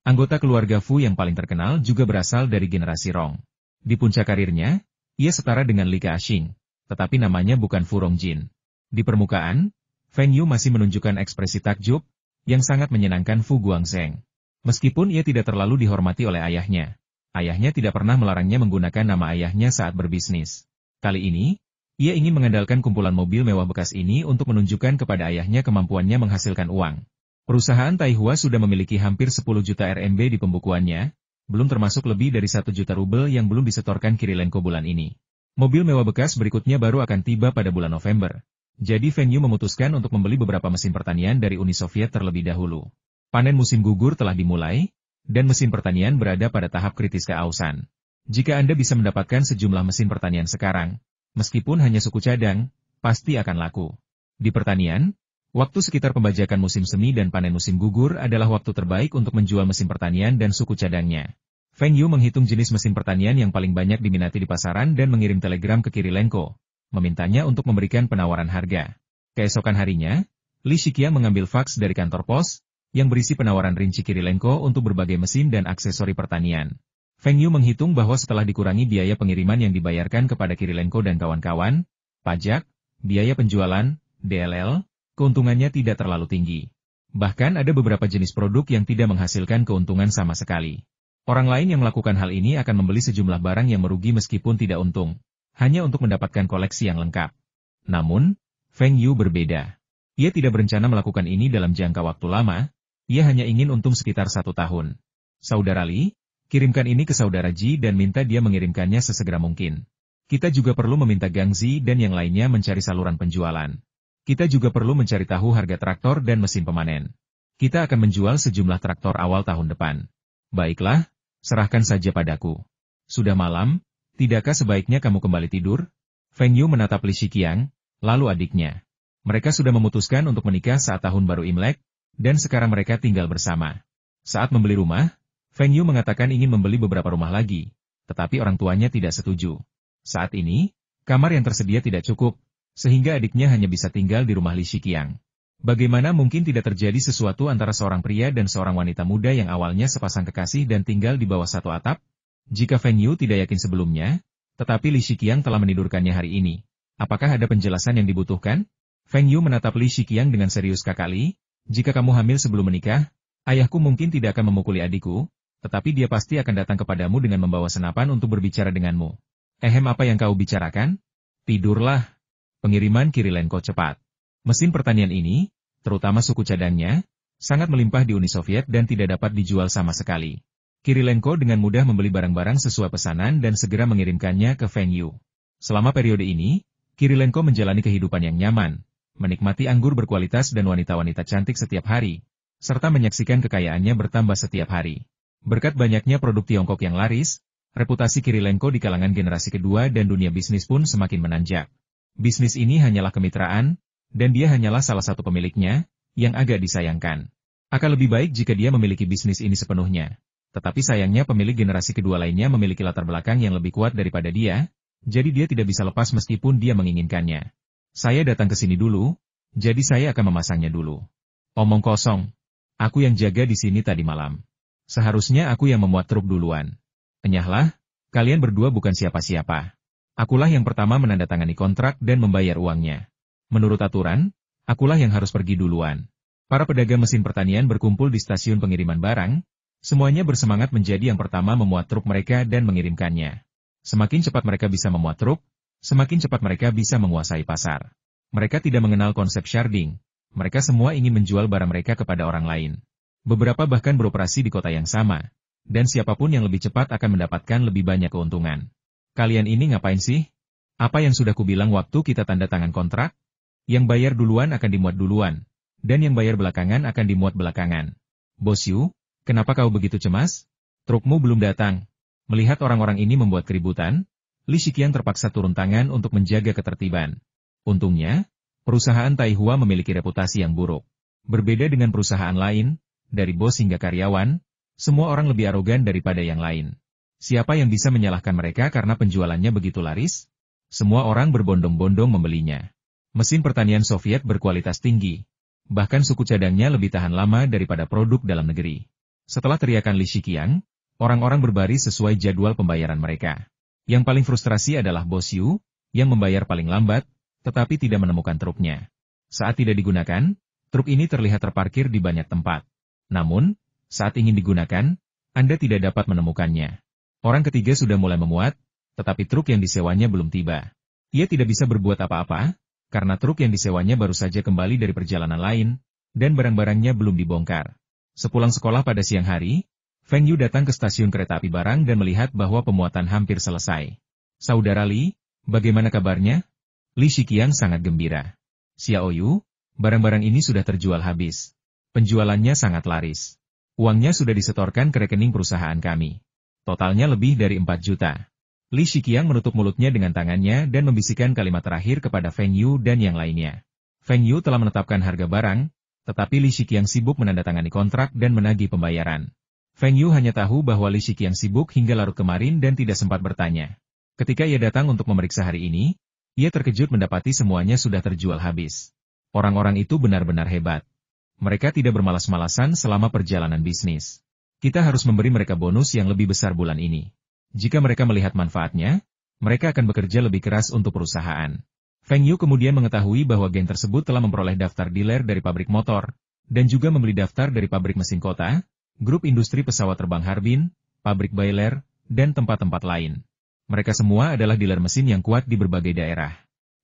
Speaker 1: Anggota keluarga Fu yang paling terkenal juga berasal dari generasi Rong. Di puncak karirnya, ia setara dengan Li Ka-shing, tetapi namanya bukan Fu Rongjin. Di permukaan, Feng Yu masih menunjukkan ekspresi takjub, yang sangat menyenangkan Fu Guangzheng. Meskipun ia tidak terlalu dihormati oleh ayahnya tidak pernah melarangnya menggunakan nama ayahnya saat berbisnis. Kali ini, ia ingin mengandalkan kumpulan mobil mewah bekas ini untuk menunjukkan kepada ayahnya kemampuannya menghasilkan uang. Perusahaan Taihua sudah memiliki hampir 10 juta RMB di pembukuannya, belum termasuk lebih dari 1 juta rubel yang belum disetorkan Kirilenko bulan ini. Mobil mewah bekas berikutnya baru akan tiba pada bulan November. Jadi Feng Yu memutuskan untuk membeli beberapa mesin pertanian dari Uni Soviet terlebih dahulu. Panen musim gugur telah dimulai, dan mesin pertanian berada pada tahap kritis keausan. Jika Anda bisa mendapatkan sejumlah mesin pertanian sekarang, meskipun hanya suku cadang, pasti akan laku. Di pertanian, waktu sekitar pembajakan musim semi dan panen musim gugur adalah waktu terbaik untuk menjual mesin pertanian dan suku cadangnya. Feng Yu menghitung jenis mesin pertanian yang paling banyak diminati di pasaran dan mengirim telegram ke Kirilenko, memintanya untuk memberikan penawaran harga. Keesokan harinya, Li Shiqiang mengambil faks dari kantor pos, yang berisi penawaran rinci Kirilenko untuk berbagai mesin dan aksesori pertanian. Feng Yu menghitung bahwa setelah dikurangi biaya pengiriman yang dibayarkan kepada Kirilenko dan kawan-kawan, pajak, biaya penjualan, DLL, keuntungannya tidak terlalu tinggi. Bahkan ada beberapa jenis produk yang tidak menghasilkan keuntungan sama sekali. Orang lain yang melakukan hal ini akan membeli sejumlah barang yang merugi meskipun tidak untung, hanya untuk mendapatkan koleksi yang lengkap. Namun, Feng Yu berbeda. Ia tidak berencana melakukan ini dalam jangka waktu lama, ia hanya ingin untung sekitar 1 tahun. Saudara Li, kirimkan ini ke Saudara Ji dan minta dia mengirimkannya sesegera mungkin. Kita juga perlu meminta Gang Zi dan yang lainnya mencari saluran penjualan. Kita juga perlu mencari tahu harga traktor dan mesin pemanen. Kita akan menjual sejumlah traktor awal tahun depan. Baiklah, serahkan saja padaku. Sudah malam, tidakkah sebaiknya kamu kembali tidur? Feng Yu menatap Li Shiqiang, lalu adiknya. Mereka sudah memutuskan untuk menikah saat tahun baru Imlek, dan sekarang mereka tinggal bersama. Saat membeli rumah, Feng Yu mengatakan ingin membeli beberapa rumah lagi, tetapi orang tuanya tidak setuju. Saat ini, kamar yang tersedia tidak cukup, sehingga adiknya hanya bisa tinggal di rumah Li Shiqiang. Bagaimana mungkin tidak terjadi sesuatu antara seorang pria dan seorang wanita muda yang awalnya sepasang kekasih dan tinggal di bawah satu atap? Jika Feng Yu tidak yakin sebelumnya, tetapi Li Shiqiang telah menidurkannya hari ini, apakah ada penjelasan yang dibutuhkan? Feng Yu menatap Li Shiqiang dengan serius. Kakak Li, jika kamu hamil sebelum menikah, ayahku mungkin tidak akan memukuli adikku, tetapi dia pasti akan datang kepadamu dengan membawa senapan untuk berbicara denganmu. Apa yang kau bicarakan? Tidurlah. Pengiriman Kirilenko cepat. Mesin pertanian ini, terutama suku cadangnya, sangat melimpah di Uni Soviet dan tidak dapat dijual sama sekali. Kirilenko dengan mudah membeli barang-barang sesuai pesanan dan segera mengirimkannya ke Feng Yu. Selama periode ini, Kirilenko menjalani kehidupan yang nyaman, menikmati anggur berkualitas dan wanita-wanita cantik setiap hari, serta menyaksikan kekayaannya bertambah setiap hari. Berkat banyaknya produk Tiongkok yang laris, reputasi Kirilenko di kalangan generasi kedua dan dunia bisnis pun semakin menanjak. Bisnis ini hanyalah kemitraan, dan dia hanyalah salah satu pemiliknya, yang agak disayangkan. Akan lebih baik jika dia memiliki bisnis ini sepenuhnya. Tetapi sayangnya pemilik generasi kedua lainnya memiliki latar belakang yang lebih kuat daripada dia, jadi dia tidak bisa lepas meskipun dia menginginkannya. Saya datang ke sini dulu, jadi saya akan memasangnya dulu. Omong kosong. Aku yang jaga di sini tadi malam. Seharusnya aku yang memuat truk duluan. Enyahlah, kalian berdua bukan siapa-siapa. Akulah yang pertama menandatangani kontrak dan membayar uangnya. Menurut aturan, akulah yang harus pergi duluan. Para pedagang mesin pertanian berkumpul di stasiun pengiriman barang, semuanya bersemangat menjadi yang pertama memuat truk mereka dan mengirimkannya. Semakin cepat mereka bisa memuat truk, semakin cepat mereka bisa menguasai pasar. Mereka tidak mengenal konsep sharding, mereka semua ingin menjual barang mereka kepada orang lain. Beberapa bahkan beroperasi di kota yang sama, dan siapapun yang lebih cepat akan mendapatkan lebih banyak keuntungan. Kalian ini ngapain sih? Apa yang sudah kubilang waktu kita tanda tangan kontrak? Yang bayar duluan akan dimuat duluan, dan yang bayar belakangan akan dimuat belakangan. Bos Yu, kenapa kau begitu cemas? Trukmu belum datang. Melihat orang-orang ini membuat keributan, Li Shiqiang terpaksa turun tangan untuk menjaga ketertiban. Untungnya, perusahaan Taihua memiliki reputasi yang buruk. Berbeda dengan perusahaan lain, dari bos hingga karyawan, semua orang lebih arogan daripada yang lain. Siapa yang bisa menyalahkan mereka karena penjualannya begitu laris? Semua orang berbondong-bondong membelinya. Mesin pertanian Soviet berkualitas tinggi. Bahkan suku cadangnya lebih tahan lama daripada produk dalam negeri. Setelah teriakan Li Shiqiang, orang-orang berbaris sesuai jadwal pembayaran mereka. Yang paling frustrasi adalah Bos Yu, yang membayar paling lambat, tetapi tidak menemukan truknya. Saat tidak digunakan, truk ini terlihat terparkir di banyak tempat. Namun, saat ingin digunakan, Anda tidak dapat menemukannya. Orang ketiga sudah mulai memuat, tetapi truk yang disewanya belum tiba. Ia tidak bisa berbuat apa-apa, karena truk yang disewanya baru saja kembali dari perjalanan lain, dan barang-barangnya belum dibongkar. Sepulang sekolah pada siang hari, Feng Yu datang ke stasiun kereta api barang dan melihat bahwa pemuatan hampir selesai. Saudara Li, bagaimana kabarnya? Li Shiqiang sangat gembira. Xiaoyu, barang-barang ini sudah terjual habis. Penjualannya sangat laris. Uangnya sudah disetorkan ke rekening perusahaan kami. Totalnya lebih dari 4 juta. Li Shiqiang menutup mulutnya dengan tangannya dan membisikkan kalimat terakhir kepada Feng Yu dan yang lainnya. Feng Yu telah menetapkan harga barang, tetapi Li Shiqiang sibuk menandatangani kontrak dan menagih pembayaran. Feng Yu hanya tahu bahwa Li Shiqiang sibuk hingga larut kemarin dan tidak sempat bertanya. Ketika ia datang untuk memeriksa hari ini, ia terkejut mendapati semuanya sudah terjual habis. Orang-orang itu benar-benar hebat. Mereka tidak bermalas-malasan selama perjalanan bisnis. Kita harus memberi mereka bonus yang lebih besar bulan ini. Jika mereka melihat manfaatnya, mereka akan bekerja lebih keras untuk perusahaan. Feng Yu kemudian mengetahui bahwa geng tersebut telah memperoleh daftar dealer dari pabrik motor, dan juga membeli daftar dari pabrik mesin kota, grup industri pesawat terbang Harbin, pabrik boiler, dan tempat-tempat lain. Mereka semua adalah dealer mesin yang kuat di berbagai daerah.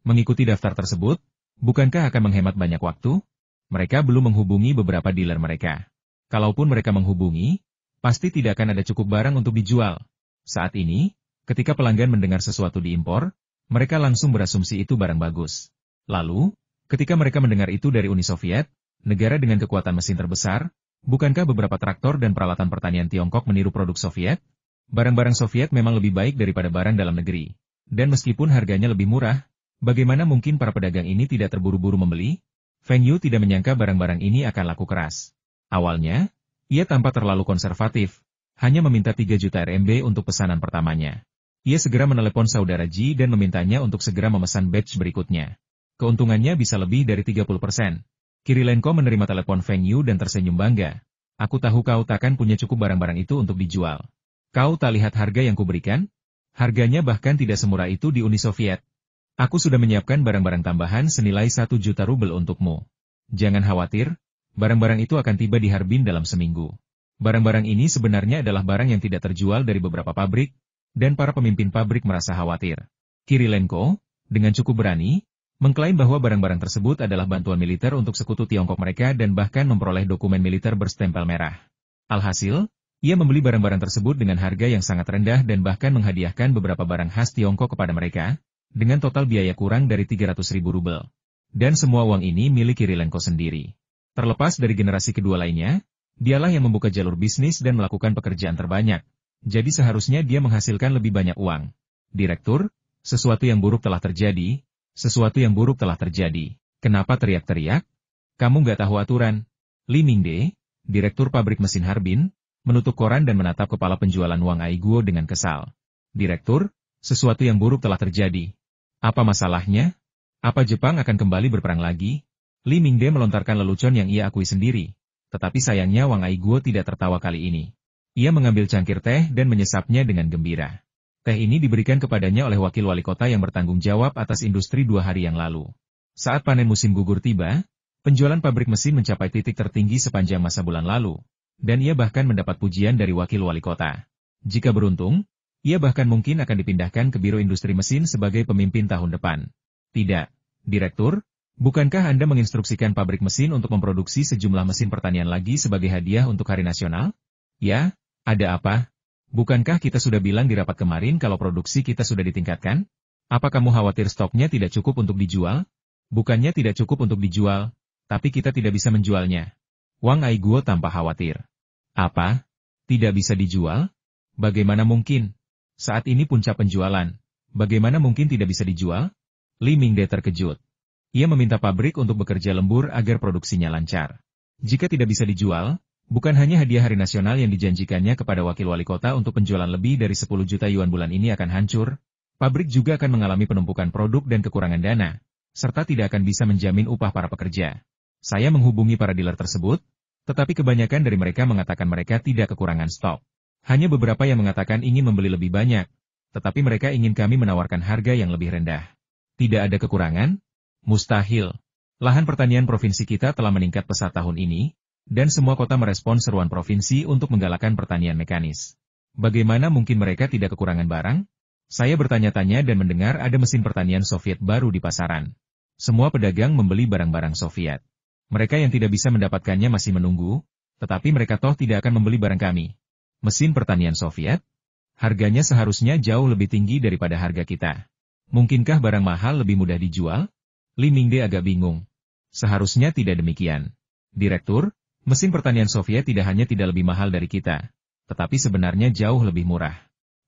Speaker 1: Mengikuti daftar tersebut, bukankah akan menghemat banyak waktu? Mereka belum menghubungi beberapa dealer mereka. Kalaupun mereka menghubungi, pasti tidak akan ada cukup barang untuk dijual. Saat ini, ketika pelanggan mendengar sesuatu diimpor, mereka langsung berasumsi itu barang bagus. Lalu, ketika mereka mendengar itu dari Uni Soviet, negara dengan kekuatan mesin terbesar, bukankah beberapa traktor dan peralatan pertanian Tiongkok meniru produk Soviet? Barang-barang Soviet memang lebih baik daripada barang dalam negeri. Dan meskipun harganya lebih murah, bagaimana mungkin para pedagang ini tidak terburu-buru membeli? Feng Yu tidak menyangka barang-barang ini akan laku keras. Awalnya, ia tampak terlalu konservatif, hanya meminta 3 juta RMB untuk pesanan pertamanya. Ia segera menelepon saudara Ji dan memintanya untuk segera memesan batch berikutnya. Keuntungannya bisa lebih dari 30%. Kirilenko menerima telepon Feng Yu dan tersenyum bangga. Aku tahu kau takkan punya cukup barang-barang itu untuk dijual. Kau tak lihat harga yang kuberikan? Harganya bahkan tidak semurah itu di Uni Soviet. Aku sudah menyiapkan barang-barang tambahan senilai 1 juta rubel untukmu. Jangan khawatir, barang-barang itu akan tiba di Harbin dalam seminggu. Barang-barang ini sebenarnya adalah barang yang tidak terjual dari beberapa pabrik, dan para pemimpin pabrik merasa khawatir. Kirilenko, dengan cukup berani, mengklaim bahwa barang-barang tersebut adalah bantuan militer untuk sekutu Tiongkok mereka dan bahkan memperoleh dokumen militer berstempel merah. Alhasil, ia membeli barang-barang tersebut dengan harga yang sangat rendah dan bahkan menghadiahkan beberapa barang khas Tiongkok kepada mereka, dengan total biaya kurang dari 300.000 rubel. Dan semua uang ini milik Kirilenko sendiri. Terlepas dari generasi kedua lainnya, dialah yang membuka jalur bisnis dan melakukan pekerjaan terbanyak. Jadi seharusnya dia menghasilkan lebih banyak uang. Direktur, sesuatu yang buruk telah terjadi. Sesuatu yang buruk telah terjadi. Kenapa teriak-teriak? Kamu nggak tahu aturan? Li Mingde, direktur pabrik mesin Harbin, menutup koran dan menatap kepala penjualan Wang Aiguo dengan kesal. Direktur, sesuatu yang buruk telah terjadi. Apa masalahnya? Apa Jepang akan kembali berperang lagi? Li Mingde melontarkan lelucon yang ia akui sendiri. Tetapi sayangnya Wang Aiguo tidak tertawa kali ini. Ia mengambil cangkir teh dan menyesapnya dengan gembira. Teh ini diberikan kepadanya oleh wakil wali kota yang bertanggung jawab atas industri 2 hari yang lalu. Saat panen musim gugur tiba, penjualan pabrik mesin mencapai titik tertinggi sepanjang masa bulan lalu. Dan ia bahkan mendapat pujian dari wakil wali kota. Jika beruntung, ia bahkan mungkin akan dipindahkan ke Biro Industri Mesin sebagai pemimpin tahun depan. Tidak, Direktur, bukankah Anda menginstruksikan pabrik mesin untuk memproduksi sejumlah mesin pertanian lagi sebagai hadiah untuk Hari Nasional? Ya, ada apa? Bukankah kita sudah bilang di rapat kemarin kalau produksi kita sudah ditingkatkan? Apa kamu khawatir stoknya tidak cukup untuk dijual? Bukannya tidak cukup untuk dijual, tapi kita tidak bisa menjualnya. Wang Aiguo tampak khawatir. Apa? Tidak bisa dijual? Bagaimana mungkin? Saat ini puncak penjualan. Bagaimana mungkin tidak bisa dijual? Li Mingde terkejut. Ia meminta pabrik untuk bekerja lembur agar produksinya lancar. Jika tidak bisa dijual, bukan hanya hadiah Hari Nasional yang dijanjikannya kepada wakil wali kota untuk penjualan lebih dari 10 juta yuan bulan ini akan hancur, pabrik juga akan mengalami penumpukan produk dan kekurangan dana, serta tidak akan bisa menjamin upah para pekerja. Saya menghubungi para dealer tersebut, tetapi kebanyakan dari mereka mengatakan mereka tidak kekurangan stok. Hanya beberapa yang mengatakan ingin membeli lebih banyak, tetapi mereka ingin kami menawarkan harga yang lebih rendah. Tidak ada kekurangan? Mustahil. Lahan pertanian provinsi kita telah meningkat pesat tahun ini, dan semua kota merespon seruan provinsi untuk menggalakkan pertanian mekanis. Bagaimana mungkin mereka tidak kekurangan barang? Saya bertanya-tanya dan mendengar ada mesin pertanian Soviet baru di pasaran. Semua pedagang membeli barang-barang Soviet. Mereka yang tidak bisa mendapatkannya masih menunggu, tetapi mereka toh tidak akan membeli barang kami. Mesin pertanian Soviet? Harganya seharusnya jauh lebih tinggi daripada harga kita. Mungkinkah barang mahal lebih mudah dijual? Li Mingde agak bingung. Seharusnya tidak demikian. Direktur, mesin pertanian Soviet tidak hanya tidak lebih mahal dari kita, tetapi sebenarnya jauh lebih murah.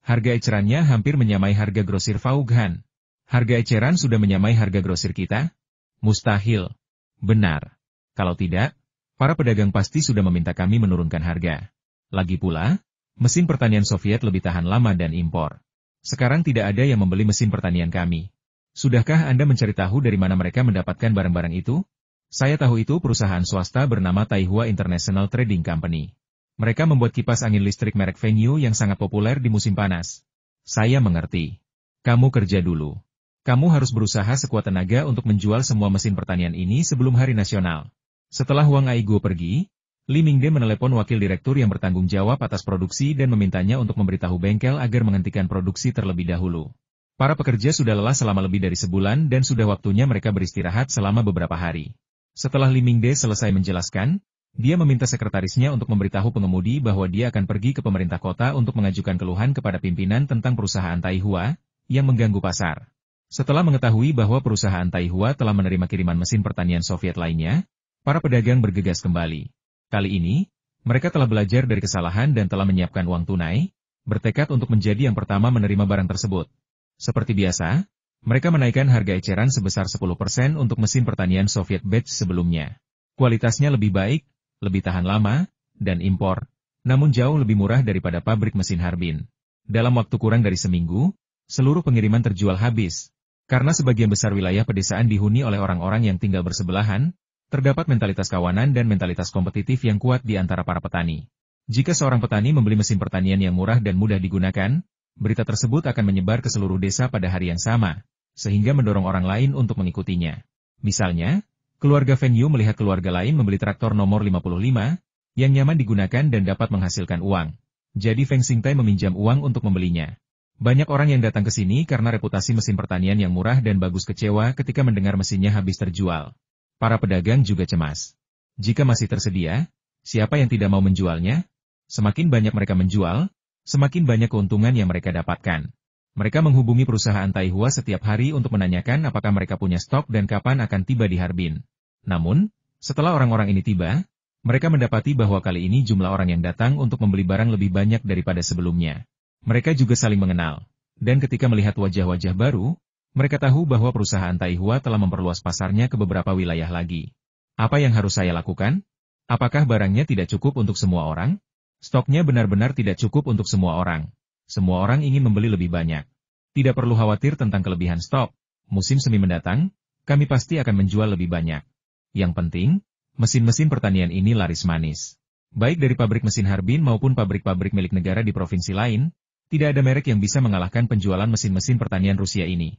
Speaker 1: Harga ecerannya hampir menyamai harga grosir Vaughan. Harga eceran sudah menyamai harga grosir kita? Mustahil. Benar. Kalau tidak, para pedagang pasti sudah meminta kami menurunkan harga. Lagi pula, mesin pertanian Soviet lebih tahan lama dan impor. Sekarang tidak ada yang membeli mesin pertanian kami. Sudahkah Anda mencari tahu dari mana mereka mendapatkan barang-barang itu? Saya tahu itu perusahaan swasta bernama Taihua International Trading Company. Mereka membuat kipas angin listrik merek Fengyu yang sangat populer di musim panas. Saya mengerti. Kamu kerja dulu. Kamu harus berusaha sekuat tenaga untuk menjual semua mesin pertanian ini sebelum hari nasional. Setelah Wang Aigo pergi, Li Mingde menelepon wakil direktur yang bertanggung jawab atas produksi dan memintanya untuk memberitahu bengkel agar menghentikan produksi terlebih dahulu. Para pekerja sudah lelah selama lebih dari sebulan dan sudah waktunya mereka beristirahat selama beberapa hari. Setelah Li Mingde selesai menjelaskan, dia meminta sekretarisnya untuk memberitahu pengemudi bahwa dia akan pergi ke pemerintah kota untuk mengajukan keluhan kepada pimpinan tentang perusahaan Taihua yang mengganggu pasar. Setelah mengetahui bahwa perusahaan Taihua telah menerima kiriman mesin pertanian Soviet lainnya, para pedagang bergegas kembali. Kali ini, mereka telah belajar dari kesalahan dan telah menyiapkan uang tunai, bertekad untuk menjadi yang pertama menerima barang tersebut. Seperti biasa, mereka menaikkan harga eceran sebesar 10% untuk mesin pertanian Soviet batch sebelumnya. Kualitasnya lebih baik, lebih tahan lama, dan impor, namun jauh lebih murah daripada pabrik mesin Harbin. Dalam waktu kurang dari seminggu, seluruh pengiriman terjual habis. Karena sebagian besar wilayah pedesaan dihuni oleh orang-orang yang tinggal bersebelahan, terdapat mentalitas kawanan dan mentalitas kompetitif yang kuat di antara para petani. Jika seorang petani membeli mesin pertanian yang murah dan mudah digunakan, berita tersebut akan menyebar ke seluruh desa pada hari yang sama, sehingga mendorong orang lain untuk mengikutinya. Misalnya, keluarga Fengyu melihat keluarga lain membeli traktor nomor 55, yang nyaman digunakan dan dapat menghasilkan uang. Jadi Feng Xingtai meminjam uang untuk membelinya. Banyak orang yang datang ke sini karena reputasi mesin pertanian yang murah dan bagus kecewa ketika mendengar mesinnya habis terjual. Para pedagang juga cemas. Jika masih tersedia, siapa yang tidak mau menjualnya? Semakin banyak mereka menjual, semakin banyak keuntungan yang mereka dapatkan. Mereka menghubungi perusahaan Taihua setiap hari untuk menanyakan apakah mereka punya stok dan kapan akan tiba di Harbin. Namun, setelah orang-orang ini tiba, mereka mendapati bahwa kali ini jumlah orang yang datang untuk membeli barang lebih banyak daripada sebelumnya. Mereka juga saling mengenal, dan ketika melihat wajah-wajah baru, mereka tahu bahwa perusahaan Taihua telah memperluas pasarnya ke beberapa wilayah lagi. Apa yang harus saya lakukan? Apakah barangnya tidak cukup untuk semua orang? Stoknya benar-benar tidak cukup untuk semua orang. Semua orang ingin membeli lebih banyak. Tidak perlu khawatir tentang kelebihan stok. Musim semi mendatang, kami pasti akan menjual lebih banyak. Yang penting, mesin-mesin pertanian ini laris manis. Baik dari pabrik mesin Harbin maupun pabrik-pabrik milik negara di provinsi lain, tidak ada merek yang bisa mengalahkan penjualan mesin-mesin pertanian Rusia ini.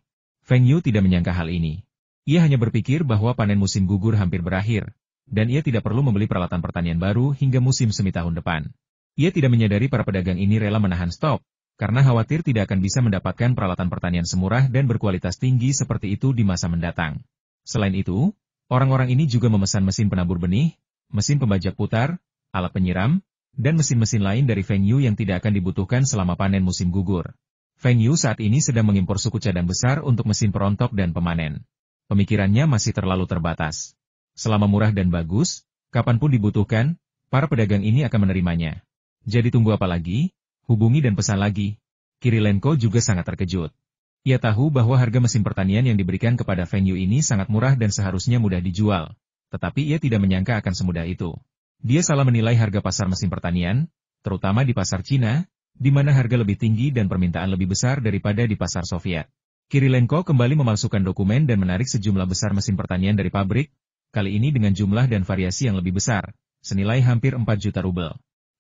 Speaker 1: Feng Yu tidak menyangka hal ini. Ia hanya berpikir bahwa panen musim gugur hampir berakhir, dan ia tidak perlu membeli peralatan pertanian baru hingga musim semi tahun depan. Ia tidak menyadari para pedagang ini rela menahan stok, karena khawatir tidak akan bisa mendapatkan peralatan pertanian semurah dan berkualitas tinggi seperti itu di masa mendatang. Selain itu, orang-orang ini juga memesan mesin penabur benih, mesin pembajak putar, alat penyiram, dan mesin-mesin lain dari Feng Yu yang tidak akan dibutuhkan selama panen musim gugur. Feng Yu saat ini sedang mengimpor suku cadang besar untuk mesin perontok dan pemanen. Pemikirannya masih terlalu terbatas. Selama murah dan bagus, kapanpun dibutuhkan, para pedagang ini akan menerimanya. Jadi tunggu apa lagi? Hubungi dan pesan lagi. Kirilenko juga sangat terkejut. Ia tahu bahwa harga mesin pertanian yang diberikan kepada Feng Yu ini sangat murah dan seharusnya mudah dijual. Tetapi ia tidak menyangka akan semudah itu. Dia salah menilai harga pasar mesin pertanian, terutama di pasar Cina, di mana harga lebih tinggi dan permintaan lebih besar daripada di pasar Soviet. Kirilenko kembali memalsukan dokumen dan menarik sejumlah besar mesin pertanian dari pabrik, kali ini dengan jumlah dan variasi yang lebih besar, senilai hampir 4 juta rubel.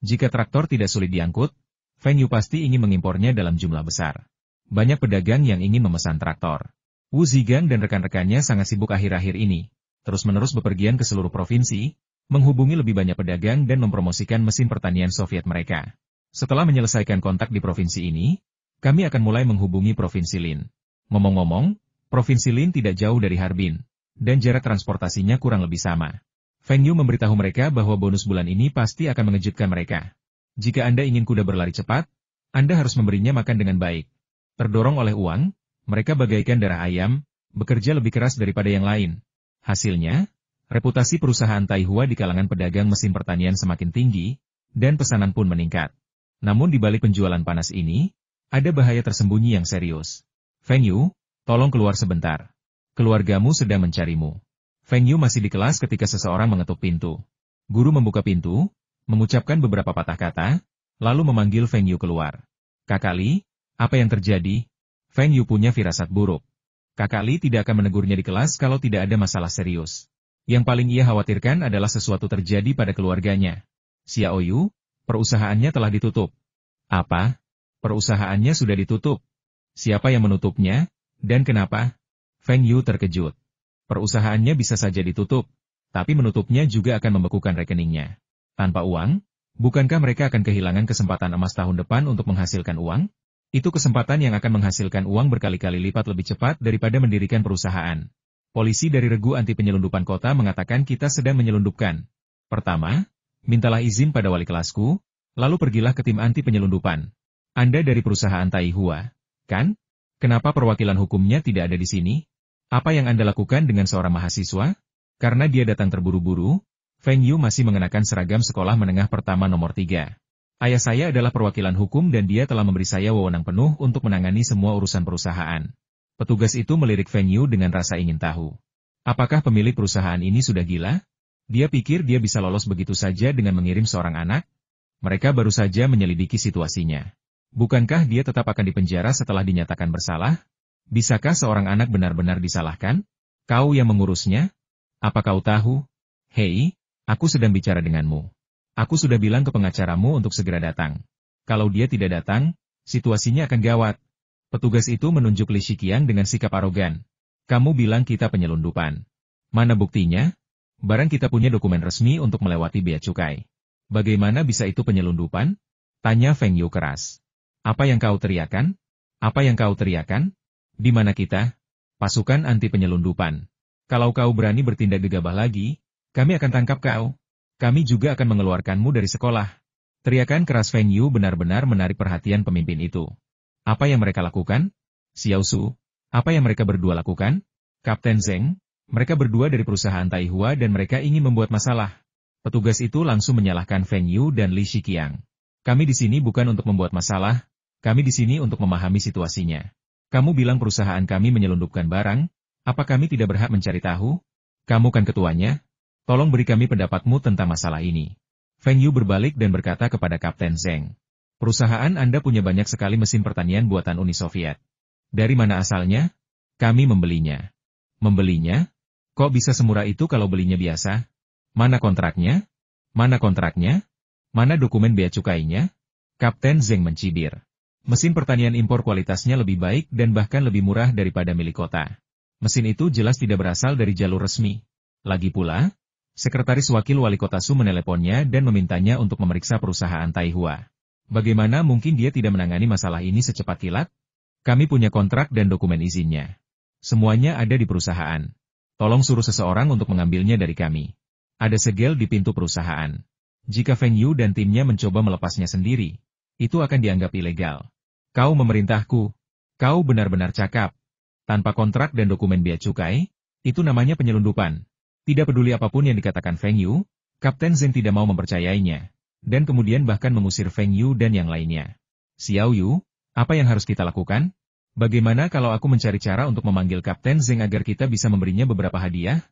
Speaker 1: Jika traktor tidak sulit diangkut, Feng Yu pasti ingin mengimpornya dalam jumlah besar. Banyak pedagang yang ingin memesan traktor. Wu Zigang dan rekan-rekannya sangat sibuk akhir-akhir ini, terus-menerus bepergian ke seluruh provinsi, menghubungi lebih banyak pedagang dan mempromosikan mesin pertanian Soviet mereka. Setelah menyelesaikan kontak di provinsi ini, kami akan mulai menghubungi provinsi Lin. Ngomong-ngomong, provinsi Lin tidak jauh dari Harbin, dan jarak transportasinya kurang lebih sama. Feng Yu memberitahu mereka bahwa bonus bulan ini pasti akan mengejutkan mereka. Jika Anda ingin kuda berlari cepat, Anda harus memberinya makan dengan baik. Terdorong oleh uang, mereka bagaikan darah ayam, bekerja lebih keras daripada yang lain. Hasilnya, reputasi perusahaan Taihua di kalangan pedagang mesin pertanian semakin tinggi, dan pesanan pun meningkat. Namun di balik penjualan panas ini, ada bahaya tersembunyi yang serius. Feng Yu, tolong keluar sebentar. Keluargamu sedang mencarimu. Feng Yu masih di kelas ketika seseorang mengetuk pintu. Guru membuka pintu, mengucapkan beberapa patah kata, lalu memanggil Feng Yu keluar. Kakak Li, apa yang terjadi? Feng Yu punya firasat buruk. Kakak Li tidak akan menegurnya di kelas kalau tidak ada masalah serius. Yang paling ia khawatirkan adalah sesuatu terjadi pada keluarganya. Xiao Yu, perusahaannya telah ditutup. Apa? Perusahaannya sudah ditutup. Siapa yang menutupnya, dan kenapa? Feng Yu terkejut. Perusahaannya bisa saja ditutup, tapi menutupnya juga akan membekukan rekeningnya. Tanpa uang, bukankah mereka akan kehilangan kesempatan emas tahun depan untuk menghasilkan uang? Itu kesempatan yang akan menghasilkan uang berkali-kali lipat lebih cepat daripada mendirikan perusahaan. Polisi dari Regu Anti Penyelundupan Kota mengatakan kita sedang menyelundupkan. Pertama, mintalah izin pada wali kelasku, lalu pergilah ke tim anti penyelundupan. Anda dari perusahaan Taihua, kan? Kenapa perwakilan hukumnya tidak ada di sini? Apa yang Anda lakukan dengan seorang mahasiswa? Karena dia datang terburu-buru, Feng Yu masih mengenakan seragam sekolah menengah pertama nomor 3. Ayah saya adalah perwakilan hukum dan dia telah memberi saya wewenang penuh untuk menangani semua urusan perusahaan. Petugas itu melirik Feng Yu dengan rasa ingin tahu. Apakah pemilik perusahaan ini sudah gila? Dia pikir dia bisa lolos begitu saja dengan mengirim seorang anak? Mereka baru saja menyelidiki situasinya. Bukankah dia tetap akan dipenjara setelah dinyatakan bersalah? Bisakah seorang anak benar-benar disalahkan? Kau yang mengurusnya? Apa kau tahu? Hei, aku sedang bicara denganmu. Aku sudah bilang ke pengacaramu untuk segera datang. Kalau dia tidak datang, situasinya akan gawat. Petugas itu menunjuk Li Shiqiang dengan sikap arogan. Kamu bilang kita penyelundupan. Mana buktinya? Barang kita punya dokumen resmi untuk melewati bea cukai. Bagaimana bisa itu penyelundupan? Tanya Feng Yu keras. Apa yang kau teriakan? Apa yang kau teriakan? Di mana kita? Pasukan anti penyelundupan. Kalau kau berani bertindak gegabah lagi, kami akan tangkap kau. Kami juga akan mengeluarkanmu dari sekolah. Teriakan keras Feng Yu benar-benar menarik perhatian pemimpin itu. Apa yang mereka lakukan? Xiao Su, apa yang mereka berdua lakukan? Kapten Zeng, mereka berdua dari perusahaan Taihua dan mereka ingin membuat masalah. Petugas itu langsung menyalahkan Feng Yu dan Li Shiqiang. Kami di sini bukan untuk membuat masalah, kami di sini untuk memahami situasinya. Kamu bilang perusahaan kami menyelundupkan barang, apa kami tidak berhak mencari tahu? Kamu kan ketuanya? Tolong beri kami pendapatmu tentang masalah ini. Feng Yu berbalik dan berkata kepada Kapten Zeng. Perusahaan Anda punya banyak sekali mesin pertanian buatan Uni Soviet. Dari mana asalnya? Kami membelinya. Membelinya? Kok bisa semurah itu kalau belinya biasa? Mana kontraknya? Mana kontraknya? Mana dokumen bea cukainya? Kapten Zeng mencibir. Mesin pertanian impor kualitasnya lebih baik dan bahkan lebih murah daripada milik kota. Mesin itu jelas tidak berasal dari jalur resmi. Lagi pula, Sekretaris Wakil Wali Kota Su meneleponnya dan memintanya untuk memeriksa perusahaan Taihua. Bagaimana mungkin dia tidak menangani masalah ini secepat kilat? Kami punya kontrak dan dokumen izinnya. Semuanya ada di perusahaan. Tolong suruh seseorang untuk mengambilnya dari kami. Ada segel di pintu perusahaan. Jika Feng Yu dan timnya mencoba melepasnya sendiri, itu akan dianggap ilegal. Kau memerintahku. Kau benar-benar cakap. Tanpa kontrak dan dokumen bea cukai, itu namanya penyelundupan. Tidak peduli apapun yang dikatakan Feng Yu, Kapten Zeng tidak mau mempercayainya. Dan kemudian bahkan mengusir Feng Yu dan yang lainnya. Xiao Yu, apa yang harus kita lakukan? Bagaimana kalau aku mencari cara untuk memanggil Kapten Zeng agar kita bisa memberinya beberapa hadiah?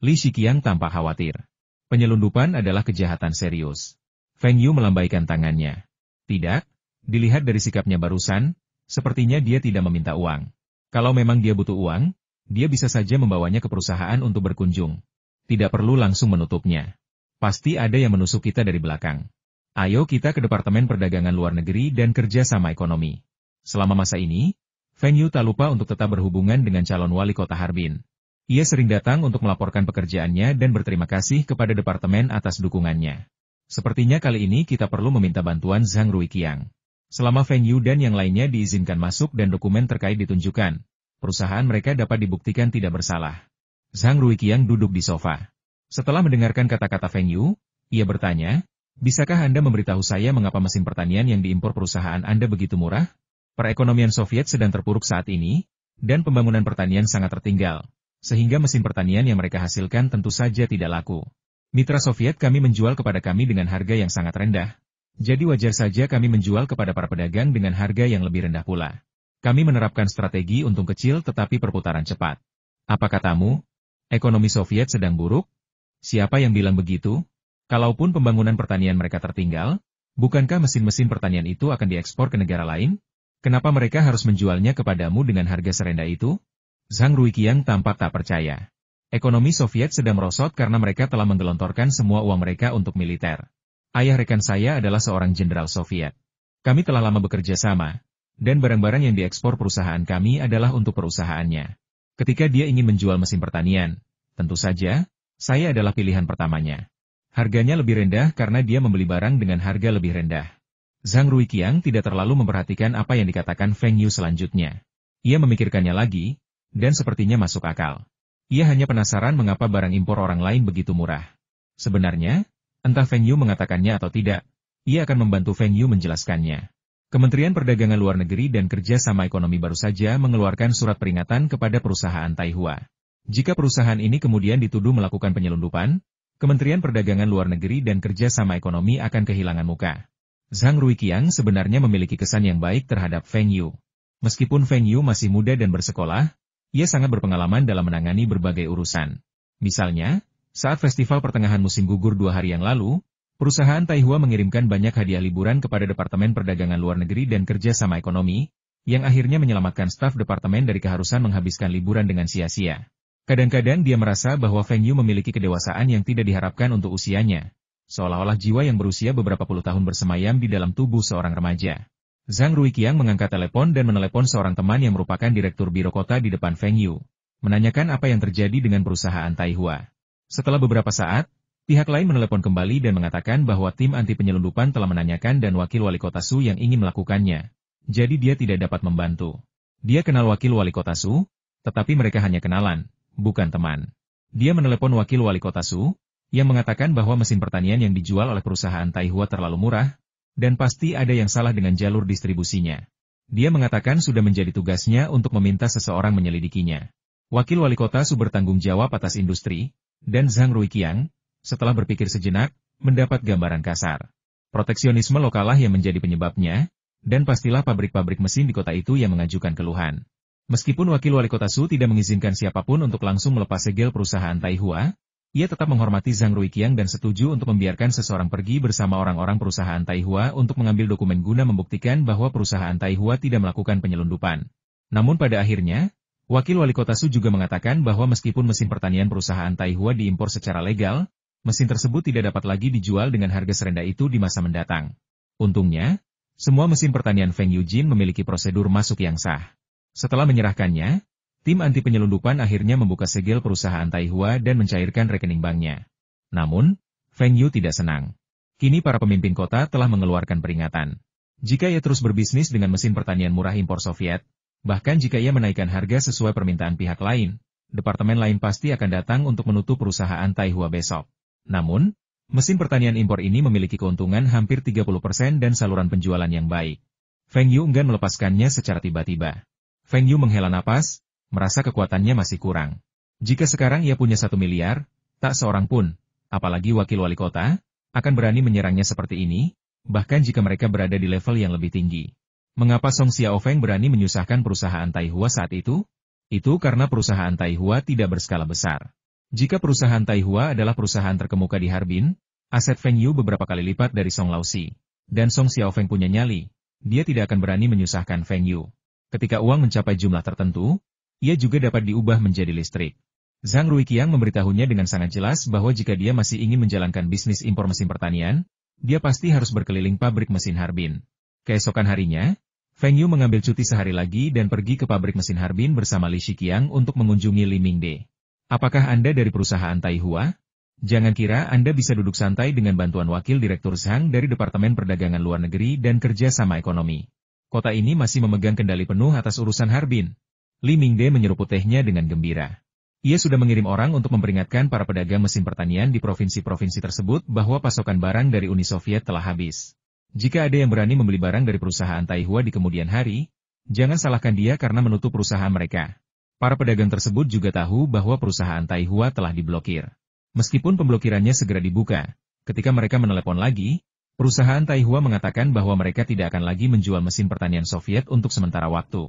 Speaker 1: Li Shiqiang tampak khawatir. Penyelundupan adalah kejahatan serius. Feng Yu melambaikan tangannya. Tidak, dilihat dari sikapnya barusan, sepertinya dia tidak meminta uang. Kalau memang dia butuh uang, dia bisa saja membawanya ke perusahaan untuk berkunjung. Tidak perlu langsung menutupnya. Pasti ada yang menusuk kita dari belakang. Ayo kita ke Departemen Perdagangan Luar Negeri dan Kerja Sama Ekonomi. Selama masa ini, Feng Yu tak lupa untuk tetap berhubungan dengan calon wali kota Harbin. Ia sering datang untuk melaporkan pekerjaannya dan berterima kasih kepada departemen atas dukungannya. Sepertinya kali ini kita perlu meminta bantuan Zhang Ruiqiang. Selama Feng Yu dan yang lainnya diizinkan masuk dan dokumen terkait ditunjukkan, perusahaan mereka dapat dibuktikan tidak bersalah. Zhang Ruiqiang duduk di sofa. Setelah mendengarkan kata-kata Feng Yu, ia bertanya, bisakah Anda memberitahu saya mengapa mesin pertanian yang diimpor perusahaan Anda begitu murah? Perekonomian Soviet sedang terpuruk saat ini, dan pembangunan pertanian sangat tertinggal, sehingga mesin pertanian yang mereka hasilkan tentu saja tidak laku. Mitra Soviet kami menjual kepada kami dengan harga yang sangat rendah. Jadi wajar saja kami menjual kepada para pedagang dengan harga yang lebih rendah pula. Kami menerapkan strategi untung kecil tetapi perputaran cepat. Apa katamu? Ekonomi Soviet sedang buruk? Siapa yang bilang begitu? Kalaupun pembangunan pertanian mereka tertinggal, bukankah mesin-mesin pertanian itu akan diekspor ke negara lain? Kenapa mereka harus menjualnya kepadamu dengan harga serendah itu? Zhang Ruiqiang tampak tak percaya. Ekonomi Soviet sedang merosot karena mereka telah menggelontorkan semua uang mereka untuk militer. Ayah rekan saya adalah seorang jenderal Soviet. Kami telah lama bekerja sama, dan barang-barang yang diekspor perusahaan kami adalah untuk perusahaannya. Ketika dia ingin menjual mesin pertanian, tentu saja, saya adalah pilihan pertamanya. Harganya lebih rendah karena dia membeli barang dengan harga lebih rendah. Zhang Ruiqiang tidak terlalu memperhatikan apa yang dikatakan Feng Yu selanjutnya. Ia memikirkannya lagi, dan sepertinya masuk akal. Ia hanya penasaran mengapa barang impor orang lain begitu murah. Sebenarnya, entah Feng Yu mengatakannya atau tidak, ia akan membantu Feng Yu menjelaskannya. Kementerian Perdagangan Luar Negeri dan Kerja Sama Ekonomi baru saja mengeluarkan surat peringatan kepada perusahaan Taihua. Jika perusahaan ini kemudian dituduh melakukan penyelundupan, Kementerian Perdagangan Luar Negeri dan Kerja Sama Ekonomi akan kehilangan muka. Zhang Ruiqiang sebenarnya memiliki kesan yang baik terhadap Feng Yu. Meskipun Feng Yu masih muda dan bersekolah, ia sangat berpengalaman dalam menangani berbagai urusan. Misalnya, saat festival pertengahan musim gugur 2 hari yang lalu, perusahaan Taihua mengirimkan banyak hadiah liburan kepada Departemen Perdagangan Luar Negeri dan Kerja Sama Ekonomi, yang akhirnya menyelamatkan staf departemen dari keharusan menghabiskan liburan dengan sia-sia. Kadang-kadang dia merasa bahwa Feng Yu memiliki kedewasaan yang tidak diharapkan untuk usianya. Seolah-olah jiwa yang berusia beberapa puluh tahun bersemayam di dalam tubuh seorang remaja. Zhang Ruiqiang mengangkat telepon dan menelepon seorang teman yang merupakan direktur biro kota di depan Feng Yu, menanyakan apa yang terjadi dengan perusahaan Taihua. Setelah beberapa saat, pihak lain menelepon kembali dan mengatakan bahwa tim anti penyelundupan telah menanyakan dan wakil wali kota Su yang ingin melakukannya. Jadi dia tidak dapat membantu. Dia kenal wakil wali kota Su, tetapi mereka hanya kenalan, bukan teman. Dia menelepon wakil wali kota Su, yang mengatakan bahwa mesin pertanian yang dijual oleh perusahaan Taihua terlalu murah, dan pasti ada yang salah dengan jalur distribusinya. Dia mengatakan sudah menjadi tugasnya untuk meminta seseorang menyelidikinya. Wakil wali kota Su bertanggung jawab atas industri, dan Zhang Ruiqiang, setelah berpikir sejenak, mendapat gambaran kasar. Proteksionisme lokalah yang menjadi penyebabnya, dan pastilah pabrik-pabrik mesin di kota itu yang mengajukan keluhan. Meskipun wakil wali kota Su tidak mengizinkan siapapun untuk langsung melepas segel perusahaan Taihua, ia tetap menghormati Zhang Ruiqiang dan setuju untuk membiarkan seseorang pergi bersama orang-orang perusahaan Taihua untuk mengambil dokumen guna membuktikan bahwa perusahaan Taihua tidak melakukan penyelundupan. Namun pada akhirnya, wakil wali kota Su juga mengatakan bahwa meskipun mesin pertanian perusahaan Taihua diimpor secara legal, mesin tersebut tidak dapat lagi dijual dengan harga serendah itu di masa mendatang. Untungnya, semua mesin pertanian Feng Yujin memiliki prosedur masuk yang sah. Setelah menyerahkannya, tim anti penyelundupan akhirnya membuka segel perusahaan Taihua dan mencairkan rekening banknya. Namun, Feng Yu tidak senang. Kini para pemimpin kota telah mengeluarkan peringatan. Jika ia terus berbisnis dengan mesin pertanian murah impor Soviet, bahkan jika ia menaikkan harga sesuai permintaan pihak lain, departemen lain pasti akan datang untuk menutup perusahaan Taihua besok. Namun, mesin pertanian impor ini memiliki keuntungan hampir 30% dan saluran penjualan yang baik. Feng Yu enggan melepaskannya secara tiba-tiba. Feng Yu menghela napas, merasa kekuatannya masih kurang. Jika sekarang ia punya 1 miliar, tak seorang pun, apalagi wakil wali kota, akan berani menyerangnya seperti ini, bahkan jika mereka berada di level yang lebih tinggi. Mengapa Song Xiaofeng berani menyusahkan perusahaan Taihua saat itu? Itu karena perusahaan Taihua tidak berskala besar. Jika perusahaan Taihua adalah perusahaan terkemuka di Harbin, aset Feng Yu beberapa kali lipat dari Song Laoxi, dan Song Xiaofeng punya nyali, dia tidak akan berani menyusahkan Feng Yu. Ketika uang mencapai jumlah tertentu, ia juga dapat diubah menjadi listrik. Zhang Ruiqiang memberitahunya dengan sangat jelas bahwa jika dia masih ingin menjalankan bisnis impor mesin pertanian, dia pasti harus berkeliling pabrik mesin Harbin. Keesokan harinya, Feng Yu mengambil cuti sehari lagi dan pergi ke pabrik mesin Harbin bersama Li Shiqiang untuk mengunjungi Li Mingde. Apakah Anda dari perusahaan Taihua? Jangan kira Anda bisa duduk santai dengan bantuan wakil direktur Zhang dari Departemen Perdagangan Luar Negeri dan Kerja Sama Ekonomi. Kota ini masih memegang kendali penuh atas urusan Harbin. Li Mingde menyeruput tehnya dengan gembira. Ia sudah mengirim orang untuk memperingatkan para pedagang mesin pertanian di provinsi-provinsi tersebut bahwa pasokan barang dari Uni Soviet telah habis. Jika ada yang berani membeli barang dari perusahaan Taihua di kemudian hari, Jangan salahkan dia karena menutup perusahaan mereka. Para pedagang tersebut juga tahu bahwa perusahaan Taihua telah diblokir. Meskipun pemblokirannya segera dibuka, ketika mereka menelepon lagi, perusahaan Taihua mengatakan bahwa mereka tidak akan lagi menjual mesin pertanian Soviet untuk sementara waktu.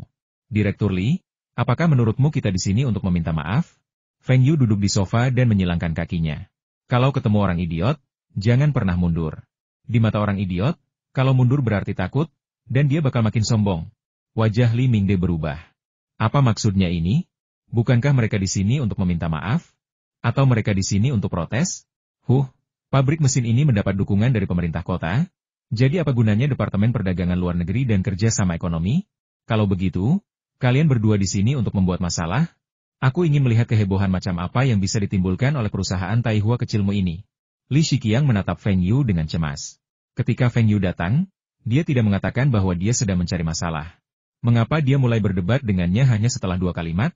Speaker 1: Direktur Lee, apakah menurutmu kita di sini untuk meminta maaf? Feng Yu duduk di sofa dan menyilangkan kakinya. Kalau ketemu orang idiot, jangan pernah mundur. Di mata orang idiot, kalau mundur berarti takut, dan dia bakal makin sombong. Wajah Li Mingde berubah. Apa maksudnya ini? Bukankah mereka di sini untuk meminta maaf? Atau mereka di sini untuk protes? Pabrik mesin ini mendapat dukungan dari pemerintah kota? Jadi apa gunanya Departemen Perdagangan Luar Negeri dan Kerjasama Ekonomi? Kalau begitu, kalian berdua di sini untuk membuat masalah? Aku ingin melihat kehebohan macam apa yang bisa ditimbulkan oleh perusahaan Taihua kecilmu ini. Li Shiqiang menatap Feng Yu dengan cemas. Ketika Feng Yu datang, dia tidak mengatakan bahwa dia sedang mencari masalah. Mengapa dia mulai berdebat dengannya hanya setelah 2 kalimat?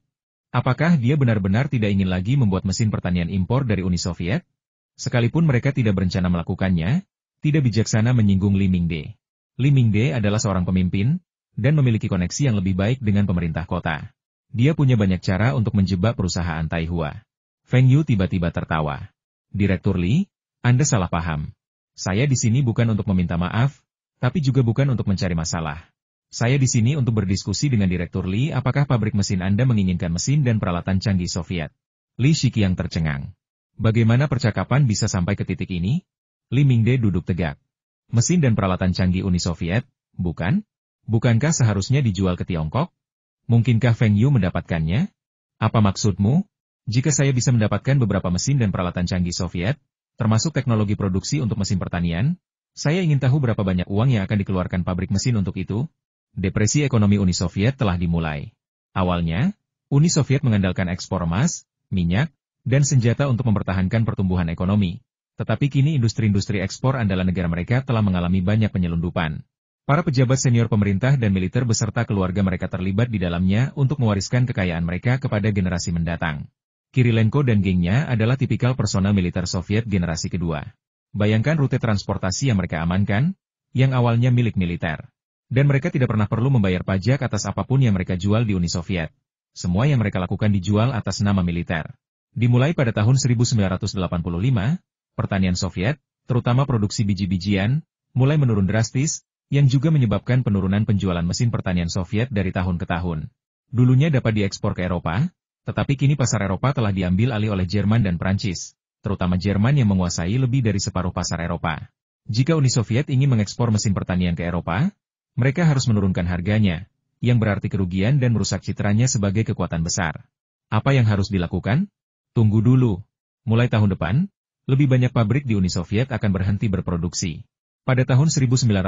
Speaker 1: Apakah dia benar-benar tidak ingin lagi membuat mesin pertanian impor dari Uni Soviet? Sekalipun mereka tidak berencana melakukannya, tidak bijaksana menyinggung Li Mingde. Li Mingde adalah seorang pemimpin, dan memiliki koneksi yang lebih baik dengan pemerintah kota. Dia punya banyak cara untuk menjebak perusahaan Taihua. Feng Yu tiba-tiba tertawa. Direktur Li, Anda salah paham. Saya di sini bukan untuk meminta maaf, tapi juga bukan untuk mencari masalah. Saya di sini untuk berdiskusi dengan Direktur Li apakah pabrik mesin Anda menginginkan mesin dan peralatan canggih Soviet. Li Shiqiang tercengang. Bagaimana percakapan bisa sampai ke titik ini? Li Mingde duduk tegak. Mesin dan peralatan canggih Uni Soviet, bukan? Bukankah seharusnya dijual ke Tiongkok? Mungkinkah Feng Yu mendapatkannya? Apa maksudmu? Jika saya bisa mendapatkan beberapa mesin dan peralatan canggih Soviet, termasuk teknologi produksi untuk mesin pertanian, saya ingin tahu berapa banyak uang yang akan dikeluarkan pabrik mesin untuk itu. Depresi ekonomi Uni Soviet telah dimulai. Awalnya, Uni Soviet mengandalkan ekspor emas, minyak, dan senjata untuk mempertahankan pertumbuhan ekonomi. Tetapi kini industri-industri ekspor andalan negara mereka telah mengalami banyak penyelundupan. Para pejabat senior pemerintah dan militer beserta keluarga mereka terlibat di dalamnya untuk mewariskan kekayaan mereka kepada generasi mendatang. Kirilenko dan gengnya adalah tipikal personal militer Soviet generasi kedua. Bayangkan rute transportasi yang mereka amankan, yang awalnya milik militer. Dan mereka tidak pernah perlu membayar pajak atas apapun yang mereka jual di Uni Soviet. Semua yang mereka lakukan dijual atas nama militer. Dimulai pada tahun 1985, pertanian Soviet, terutama produksi biji-bijian, mulai menurun drastis, yang juga menyebabkan penurunan penjualan mesin pertanian Soviet dari tahun ke tahun. Dulunya dapat diekspor ke Eropa, tetapi kini pasar Eropa telah diambil alih oleh Jerman dan Prancis, terutama Jerman yang menguasai lebih dari separuh pasar Eropa. Jika Uni Soviet ingin mengekspor mesin pertanian ke Eropa, mereka harus menurunkan harganya, yang berarti kerugian dan merusak citranya sebagai kekuatan besar. Apa yang harus dilakukan? Tunggu dulu. Mulai tahun depan, lebih banyak pabrik di Uni Soviet akan berhenti berproduksi. Pada tahun 1990,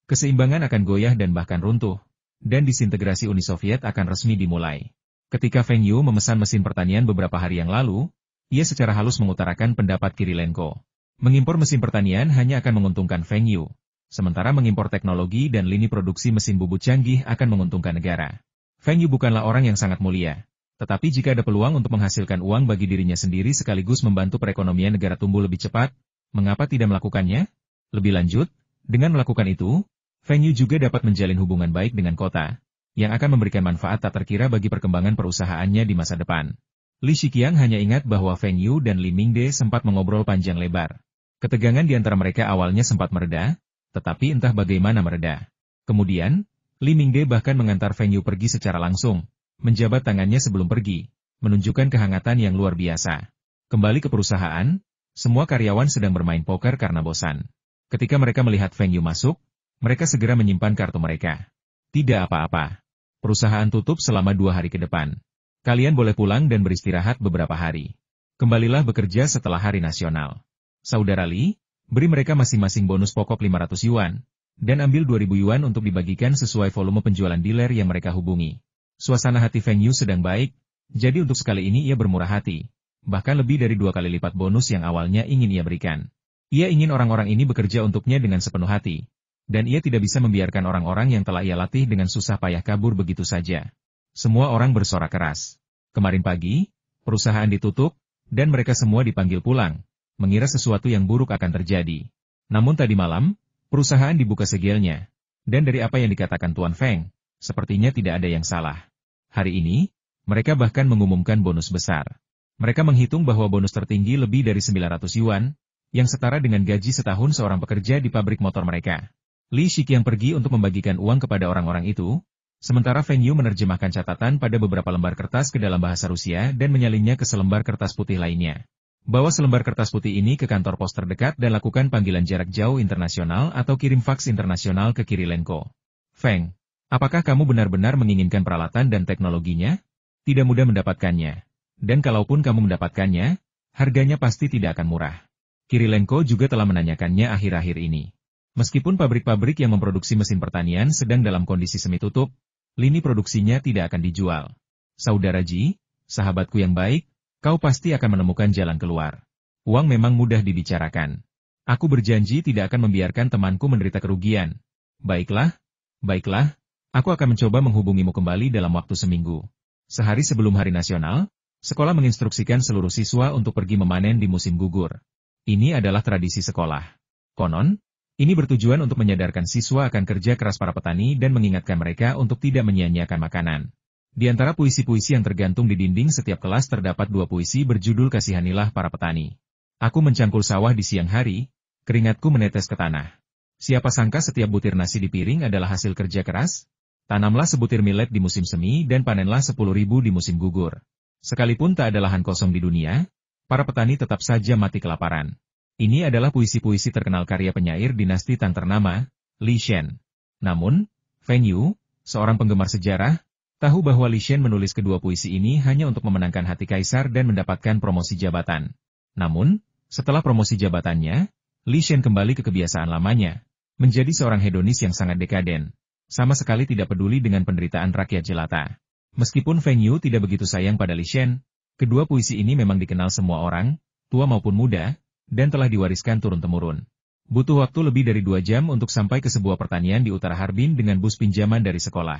Speaker 1: keseimbangan akan goyah dan bahkan runtuh, dan disintegrasi Uni Soviet akan resmi dimulai. Ketika Feng Yu memesan mesin pertanian beberapa hari yang lalu, ia secara halus mengutarakan pendapat Kirilenko. Mengimpor mesin pertanian hanya akan menguntungkan Feng Yu. Sementara mengimpor teknologi dan lini produksi mesin bubut canggih akan menguntungkan negara. Feng Yu bukanlah orang yang sangat mulia. Tetapi jika ada peluang untuk menghasilkan uang bagi dirinya sendiri sekaligus membantu perekonomian negara tumbuh lebih cepat, mengapa tidak melakukannya? Lebih lanjut, dengan melakukan itu, Feng Yu juga dapat menjalin hubungan baik dengan kota, yang akan memberikan manfaat tak terkira bagi perkembangan perusahaannya di masa depan. Li Shiqiang hanya ingat bahwa Feng Yu dan Li Mingde sempat mengobrol panjang lebar. Ketegangan di antara mereka awalnya sempat mereda, tetapi entah bagaimana mereda. Kemudian, Li Mingde bahkan mengantar Feng Yu pergi secara langsung, menjabat tangannya sebelum pergi, menunjukkan kehangatan yang luar biasa. Kembali ke perusahaan, semua karyawan sedang bermain poker karena bosan. Ketika mereka melihat Feng Yu masuk, mereka segera menyimpan kartu mereka. Tidak apa-apa. Perusahaan tutup selama 2 hari ke depan. Kalian boleh pulang dan beristirahat beberapa hari. Kembalilah bekerja setelah hari nasional. Saudara Li, beri mereka masing-masing bonus pokok 500 yuan, dan ambil 2.000 yuan untuk dibagikan sesuai volume penjualan dealer yang mereka hubungi. Suasana hati Feng Yu sedang baik, jadi untuk sekali ini ia bermurah hati. Bahkan lebih dari 2 kali lipat bonus yang awalnya ingin ia berikan. Ia ingin orang-orang ini bekerja untuknya dengan sepenuh hati. Dan ia tidak bisa membiarkan orang-orang yang telah ia latih dengan susah payah kabur begitu saja. Semua orang bersorak keras. Kemarin pagi, perusahaan ditutup, dan mereka semua dipanggil pulang, mengira sesuatu yang buruk akan terjadi. Namun tadi malam, perusahaan dibuka segelnya. Dan dari apa yang dikatakan Tuan Feng, Sepertinya tidak ada yang salah. Hari ini, mereka bahkan mengumumkan bonus besar. Mereka menghitung bahwa bonus tertinggi lebih dari 900 yuan, yang setara dengan gaji setahun seorang pekerja di pabrik motor mereka. Li Shiqiang pergi untuk membagikan uang kepada orang-orang itu, sementara Feng Yu menerjemahkan catatan pada beberapa lembar kertas ke dalam bahasa Rusia dan menyalinnya ke selembar kertas putih lainnya. Bawa selembar kertas putih ini ke kantor pos terdekat dan lakukan panggilan jarak jauh internasional atau kirim faks internasional ke Kirilenko. Feng, apakah kamu benar-benar menginginkan peralatan dan teknologinya? Tidak mudah mendapatkannya. Dan kalaupun kamu mendapatkannya, harganya pasti tidak akan murah. Kirilenko juga telah menanyakannya akhir-akhir ini. Meskipun pabrik-pabrik yang memproduksi mesin pertanian sedang dalam kondisi semi tutup, lini produksinya tidak akan dijual. Saudara Ji, sahabatku yang baik, kau pasti akan menemukan jalan keluar. Uang memang mudah dibicarakan. Aku berjanji tidak akan membiarkan temanku menderita kerugian. Baiklah, aku akan mencoba menghubungimu kembali dalam waktu seminggu. Sehari sebelum hari nasional, sekolah menginstruksikan seluruh siswa untuk pergi memanen di musim gugur. Ini adalah tradisi sekolah. Konon, ini bertujuan untuk menyadarkan siswa akan kerja keras para petani dan mengingatkan mereka untuk tidak menyia-nyiakan makanan. Di antara puisi-puisi yang tergantung di dinding setiap kelas terdapat 2 puisi berjudul Kasihanilah Para Petani. Aku mencangkul sawah di siang hari, keringatku menetes ke tanah. Siapa sangka setiap butir nasi di piring adalah hasil kerja keras? Tanamlah sebutir millet di musim semi dan panenlah 10.000 di musim gugur. Sekalipun tak ada lahan kosong di dunia, para petani tetap saja mati kelaparan. Ini adalah puisi-puisi terkenal karya penyair dinasti Tang ternama, Li Shen. Namun, Feng Yu, seorang penggemar sejarah, tahu bahwa Li Shen menulis kedua puisi ini hanya untuk memenangkan hati kaisar dan mendapatkan promosi jabatan. Namun, setelah promosi jabatannya, Li Shen kembali ke kebiasaan lamanya, menjadi seorang hedonis yang sangat dekaden, sama sekali tidak peduli dengan penderitaan rakyat jelata. Meskipun Feng Yu tidak begitu sayang pada Li Shen, kedua puisi ini memang dikenal semua orang, tua maupun muda, dan telah diwariskan turun-temurun. Butuh waktu lebih dari 2 jam untuk sampai ke sebuah pertanian di utara Harbin dengan bus pinjaman dari sekolah.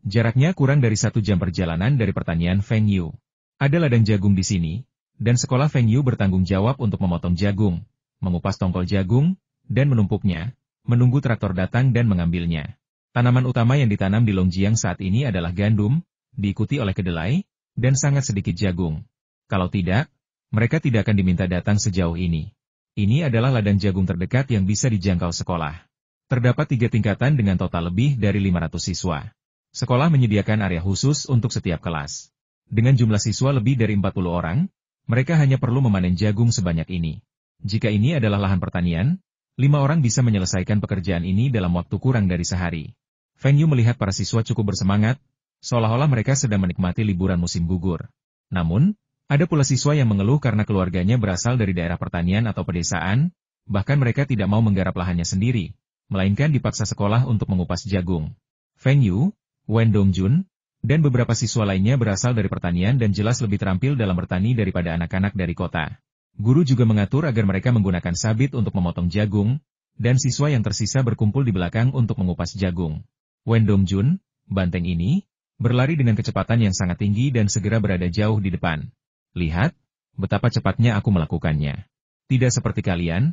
Speaker 1: Jaraknya kurang dari 1 jam perjalanan dari pertanian Feng Yu. Ada ladang jagung di sini, dan sekolah Feng Yu bertanggung jawab untuk memotong jagung, mengupas tongkol jagung, dan menumpuknya, menunggu traktor datang dan mengambilnya. Tanaman utama yang ditanam di Longjiang saat ini adalah gandum, diikuti oleh kedelai, dan sangat sedikit jagung. Kalau tidak, mereka tidak akan diminta datang sejauh ini. Ini adalah ladang jagung terdekat yang bisa dijangkau sekolah. Terdapat 3 tingkatan dengan total lebih dari 500 siswa. Sekolah menyediakan area khusus untuk setiap kelas. Dengan jumlah siswa lebih dari 40 orang, mereka hanya perlu memanen jagung sebanyak ini. Jika ini adalah lahan pertanian, 5 orang bisa menyelesaikan pekerjaan ini dalam waktu kurang dari sehari. Feng Yu melihat para siswa cukup bersemangat, seolah-olah mereka sedang menikmati liburan musim gugur. Namun, ada pula siswa yang mengeluh karena keluarganya berasal dari daerah pertanian atau pedesaan, bahkan mereka tidak mau menggarap lahannya sendiri, melainkan dipaksa sekolah untuk mengupas jagung. Feng Yu, Wen Dongjun, dan beberapa siswa lainnya berasal dari pertanian dan jelas lebih terampil dalam bertani daripada anak-anak dari kota. Guru juga mengatur agar mereka menggunakan sabit untuk memotong jagung, dan siswa yang tersisa berkumpul di belakang untuk mengupas jagung. Wen Dongjun, banteng ini, berlari dengan kecepatan yang sangat tinggi dan segera berada jauh di depan. Lihat, betapa cepatnya aku melakukannya. Tidak seperti kalian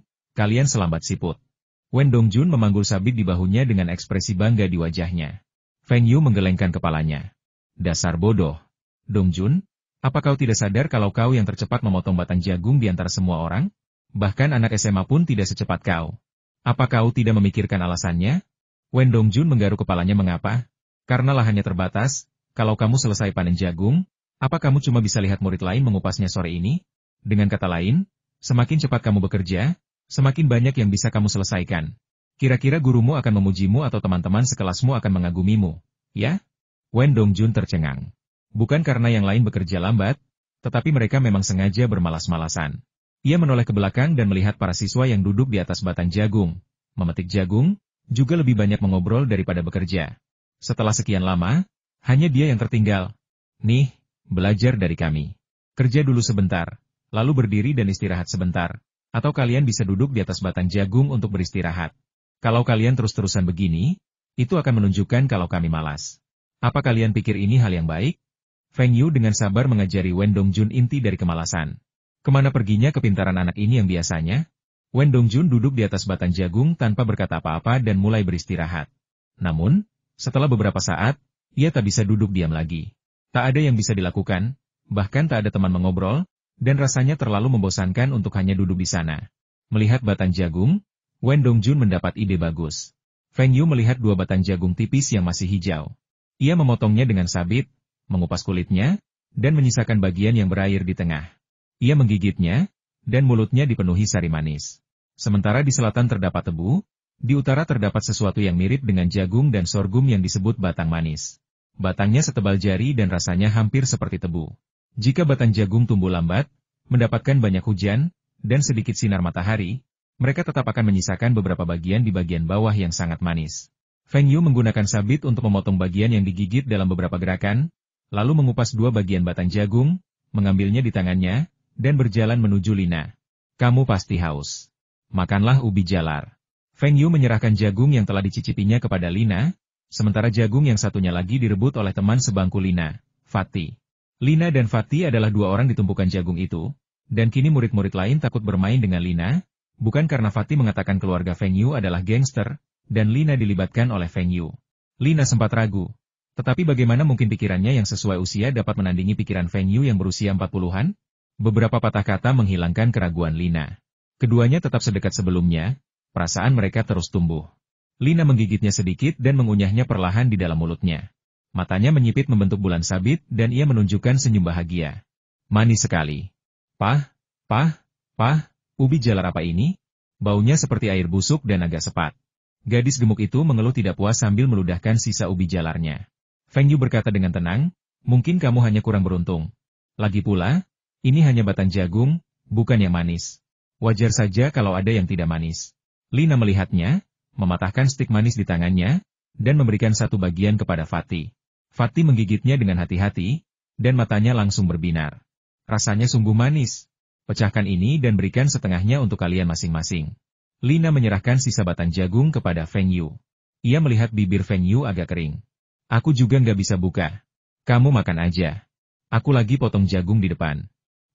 Speaker 1: selambat siput. Wen Dongjun memanggul sabit di bahunya dengan ekspresi bangga di wajahnya. Feng Yu menggelengkan kepalanya. Dasar bodoh. Dongjun, apa kau tidak sadar kalau kau yang tercepat memotong batang jagung di antara semua orang? Bahkan anak SMA pun tidak secepat kau. Apa kau tidak memikirkan alasannya? Wen Dongjun menggaruk kepalanya mengapa? Karena lahannya terbatas, kalau kamu selesai panen jagung, apa kamu cuma bisa lihat murid lain mengupasnya sore ini? Dengan kata lain, semakin cepat kamu bekerja, semakin banyak yang bisa kamu selesaikan. Kira-kira gurumu akan memujimu atau teman-teman sekelasmu akan mengagumimu, ya? Wen Dongjun tercengang. Bukan karena yang lain bekerja lambat, tetapi mereka memang sengaja bermalas-malasan. Ia menoleh ke belakang dan melihat para siswa yang duduk di atas batang jagung, memetik jagung, juga lebih banyak mengobrol daripada bekerja. Setelah sekian lama, hanya dia yang tertinggal. Nih, belajar dari kami. Kerja dulu sebentar, lalu berdiri dan istirahat sebentar, atau kalian bisa duduk di atas batang jagung untuk beristirahat. Kalau kalian terus-terusan begini, itu akan menunjukkan kalau kami malas. Apa kalian pikir ini hal yang baik? Feng Yu dengan sabar mengajari Wen Dongjun inti dari kemalasan. Kemana perginya kepintaran anak ini yang biasanya? Wen Dongjun duduk di atas batang jagung tanpa berkata apa-apa dan mulai beristirahat. Namun, setelah beberapa saat, Ia tak bisa duduk diam lagi. Tak ada yang bisa dilakukan, bahkan tak ada teman mengobrol, dan rasanya terlalu membosankan untuk hanya duduk di sana. Melihat batang jagung, Wen Dongjun mendapat ide bagus. Feng Yu melihat dua batang jagung tipis yang masih hijau. Ia memotongnya dengan sabit, mengupas kulitnya, dan menyisakan bagian yang berair di tengah. Ia menggigitnya, dan mulutnya dipenuhi sari manis. Sementara di selatan terdapat tebu, di utara terdapat sesuatu yang mirip dengan jagung dan sorghum yang disebut batang manis. Batangnya setebal jari dan rasanya hampir seperti tebu. Jika batang jagung tumbuh lambat, mendapatkan banyak hujan, dan sedikit sinar matahari, mereka tetap akan menyisakan beberapa bagian di bagian bawah yang sangat manis. Feng Yu menggunakan sabit untuk memotong bagian yang digigit dalam beberapa gerakan, lalu mengupas dua bagian batang jagung, mengambilnya di tangannya, dan berjalan menuju Lina. Kamu pasti haus. Makanlah ubi jalar. Feng Yu menyerahkan jagung yang telah dicicipinya kepada Lina, sementara jagung yang satunya lagi direbut oleh teman sebangku Lina, Fatih. Lina dan Fatih adalah dua orang di tumpukan jagung itu, dan kini murid-murid lain takut bermain dengan Lina, bukan karena Fatih mengatakan keluarga Feng Yu adalah gangster, dan Lina dilibatkan oleh Feng Yu. Lina sempat ragu. Tetapi bagaimana mungkin pikirannya yang sesuai usia dapat menandingi pikiran Feng Yu yang berusia 40-an? Beberapa patah kata menghilangkan keraguan Lina. Keduanya tetap sedekat sebelumnya, perasaan mereka terus tumbuh. Lina menggigitnya sedikit dan mengunyahnya perlahan di dalam mulutnya. Matanya menyipit membentuk bulan sabit dan ia menunjukkan senyum bahagia. Manis sekali. Pah, ubi jalar apa ini? Baunya seperti air busuk dan agak sepat. Gadis gemuk itu mengeluh tidak puas sambil meludahkan sisa ubi jalarnya. Feng Yu berkata dengan tenang, mungkin kamu hanya kurang beruntung. Lagi pula, ini hanya batang jagung, bukan yang manis. Wajar saja kalau ada yang tidak manis. Lina melihatnya, mematahkan stik manis di tangannya, dan memberikan satu bagian kepada Fatih. Fatih menggigitnya dengan hati-hati, dan matanya langsung berbinar. Rasanya sungguh manis. Pecahkan ini dan berikan setengahnya untuk kalian masing-masing. Lina menyerahkan sisa batang jagung kepada Feng Yu. Ia melihat bibir Feng Yu agak kering. Aku juga nggak bisa buka. Kamu makan aja. Aku lagi potong jagung di depan.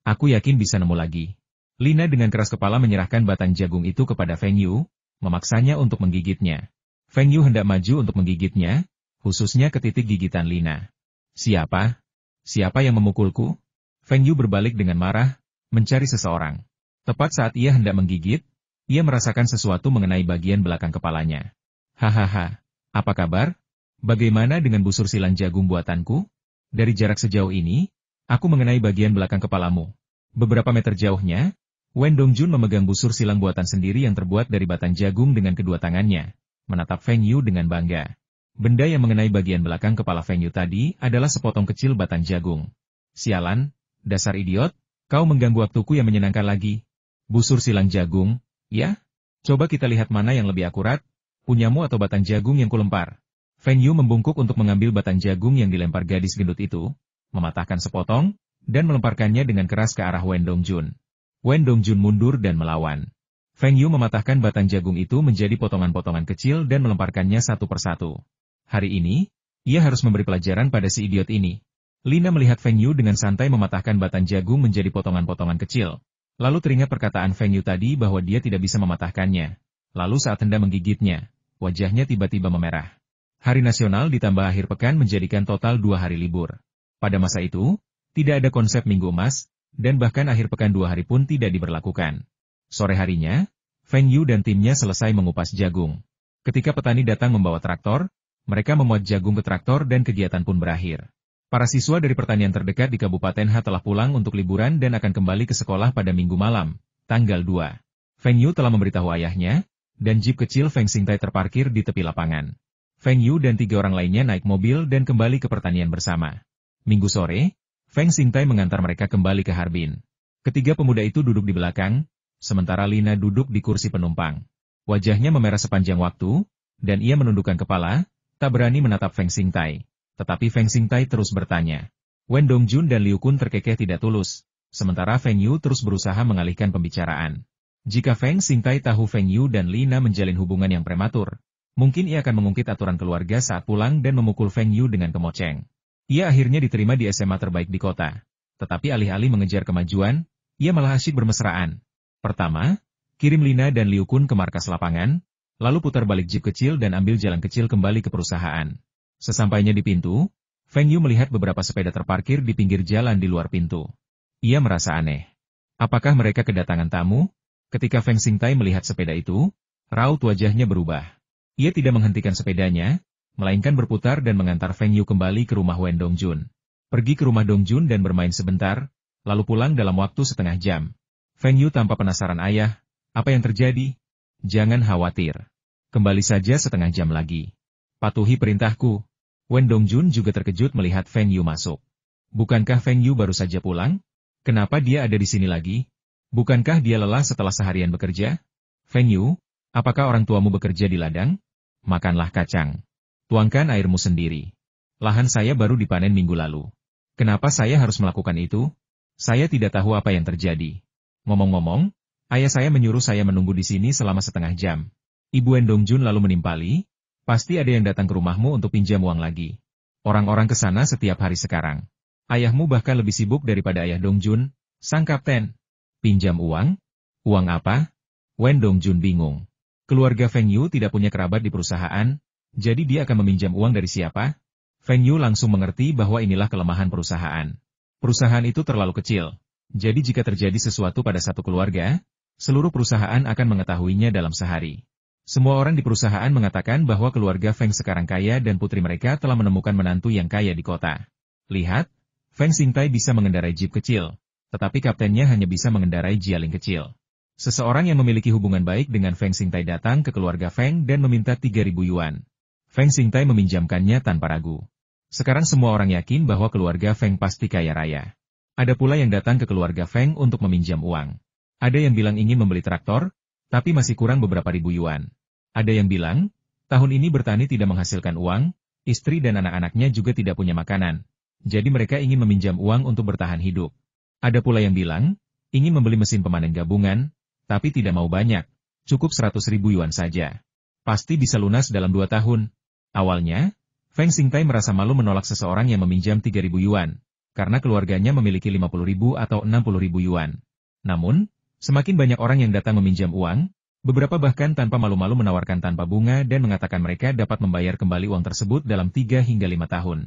Speaker 1: Aku yakin bisa nemu lagi. Lina dengan keras kepala menyerahkan batang jagung itu kepada Feng Yu, memaksanya untuk menggigitnya. Feng Yu hendak maju untuk menggigitnya, khususnya ke titik gigitan Lina. Siapa? Siapa yang memukulku? Feng Yu berbalik dengan marah, mencari seseorang. Tepat saat ia hendak menggigit, ia merasakan sesuatu mengenai bagian belakang kepalanya. Hahaha, apa kabar? Bagaimana dengan busur silang jagung buatanku? Dari jarak sejauh ini, aku mengenai bagian belakang kepalamu. Beberapa meter jauhnya, Wen Dongjun memegang busur silang buatan sendiri yang terbuat dari batang jagung dengan kedua tangannya, menatap Feng Yu dengan bangga. Benda yang mengenai bagian belakang kepala Feng Yu tadi adalah sepotong kecil batang jagung. Sialan, dasar idiot, kau mengganggu waktuku yang menyenangkan lagi. Busur silang jagung, ya? Coba kita lihat mana yang lebih akurat, punyamu atau batang jagung yang kulempar. Feng Yu membungkuk untuk mengambil batang jagung yang dilempar gadis gendut itu, mematahkan sepotong, dan melemparkannya dengan keras ke arah Wen Dongjun. Wen Dongjun mundur dan melawan. Feng Yu mematahkan batang jagung itu menjadi potongan-potongan kecil dan melemparkannya satu persatu. Hari ini, ia harus memberi pelajaran pada si idiot ini. Lina melihat Feng Yu dengan santai mematahkan batang jagung menjadi potongan-potongan kecil. Lalu teringat perkataan Feng Yu tadi bahwa dia tidak bisa mematahkannya. Lalu saat hendak menggigitnya, wajahnya tiba-tiba memerah. Hari nasional ditambah akhir pekan menjadikan total 2 hari libur. Pada masa itu, tidak ada konsep minggu emas, dan bahkan akhir pekan 2 hari pun tidak diberlakukan. Sore harinya, Feng Yu dan timnya selesai mengupas jagung. Ketika petani datang membawa traktor, mereka memuat jagung ke traktor dan kegiatan pun berakhir. Para siswa dari pertanian terdekat di Kabupaten Ha telah pulang untuk liburan dan akan kembali ke sekolah pada Minggu malam, tanggal 2. Feng Yu telah memberitahu ayahnya, dan jeep kecil Feng Xingtai terparkir di tepi lapangan. Feng Yu dan 3 orang lainnya naik mobil dan kembali ke pertanian bersama. Minggu sore, Feng Xingtai mengantar mereka kembali ke Harbin. Ketiga pemuda itu duduk di belakang, sementara Lina duduk di kursi penumpang. Wajahnya memerah sepanjang waktu, dan ia menundukkan kepala, tak berani menatap Feng Xingtai. Tetapi Feng Xingtai terus bertanya. Wen Dongjun dan Liu Kun terkekeh tidak tulus, sementara Feng Yu terus berusaha mengalihkan pembicaraan. Jika Feng Xingtai tahu Feng Yu dan Lina menjalin hubungan yang prematur, mungkin ia akan mengungkit aturan keluarga saat pulang dan memukul Feng Yu dengan kemoceng. Ia akhirnya diterima di SMA terbaik di kota. Tetapi alih-alih mengejar kemajuan, ia malah asyik bermesraan. Pertama, kirim Lina dan Liu Kun ke markas lapangan, lalu putar balik jeep kecil dan ambil jalan kecil kembali ke perusahaan. Sesampainya di pintu, Feng Yu melihat beberapa sepeda terparkir di pinggir jalan di luar pintu. Ia merasa aneh. Apakah mereka kedatangan tamu? Ketika Feng Xingtai melihat sepeda itu, raut wajahnya berubah. Ia tidak menghentikan sepedanya, melainkan berputar dan mengantar Feng Yu kembali ke rumah Wen Dongjun. Pergi ke rumah Dongjun dan bermain sebentar, lalu pulang dalam waktu setengah jam. Feng Yu tampak penasaran. Ayah, apa yang terjadi? Jangan khawatir. Kembali saja setengah jam lagi. Patuhi perintahku. Wen Dongjun juga terkejut melihat Feng Yu masuk. Bukankah Feng Yu baru saja pulang? Kenapa dia ada di sini lagi? Bukankah dia lelah setelah seharian bekerja? Feng Yu, apakah orang tuamu bekerja di ladang? Makanlah kacang. Tuangkan airmu sendiri. Lahan saya baru dipanen minggu lalu. Kenapa saya harus melakukan itu? Saya tidak tahu apa yang terjadi. Ngomong-ngomong, ayah saya menyuruh saya menunggu di sini selama setengah jam. Ibu Wen Dongjun lalu menimpali. Pasti ada yang datang ke rumahmu untuk pinjam uang lagi. Orang-orang ke sana setiap hari sekarang. Ayahmu bahkan lebih sibuk daripada ayah Dongjun, sang kapten. Pinjam uang? Uang apa? Wen Dongjun bingung. Keluarga Feng Yu tidak punya kerabat di perusahaan, jadi dia akan meminjam uang dari siapa? Feng Yu langsung mengerti bahwa inilah kelemahan perusahaan. Perusahaan itu terlalu kecil, jadi jika terjadi sesuatu pada satu keluarga, seluruh perusahaan akan mengetahuinya dalam sehari. Semua orang di perusahaan mengatakan bahwa keluarga Feng sekarang kaya dan putri mereka telah menemukan menantu yang kaya di kota. Lihat, Feng Xingtai bisa mengendarai jeep kecil, tetapi kaptennya hanya bisa mengendarai jialing kecil. Seseorang yang memiliki hubungan baik dengan Feng Xingtai datang ke keluarga Feng dan meminta 3.000 yuan. Feng Xingtai meminjamkannya tanpa ragu. Sekarang semua orang yakin bahwa keluarga Feng pasti kaya raya. Ada pula yang datang ke keluarga Feng untuk meminjam uang. Ada yang bilang ingin membeli traktor, tapi masih kurang beberapa ribu yuan. Ada yang bilang, tahun ini bertani tidak menghasilkan uang, istri dan anak-anaknya juga tidak punya makanan. Jadi mereka ingin meminjam uang untuk bertahan hidup. Ada pula yang bilang, ingin membeli mesin pemanen gabungan, tapi tidak mau banyak, cukup 100.000 yuan saja. Pasti bisa lunas dalam 2 tahun. Awalnya, Feng Xingtai merasa malu menolak seseorang yang meminjam 3.000 yuan, karena keluarganya memiliki 50.000 atau 60.000 yuan. Namun, semakin banyak orang yang datang meminjam uang, beberapa bahkan tanpa malu-malu menawarkan tanpa bunga dan mengatakan mereka dapat membayar kembali uang tersebut dalam 3 hingga 5 tahun.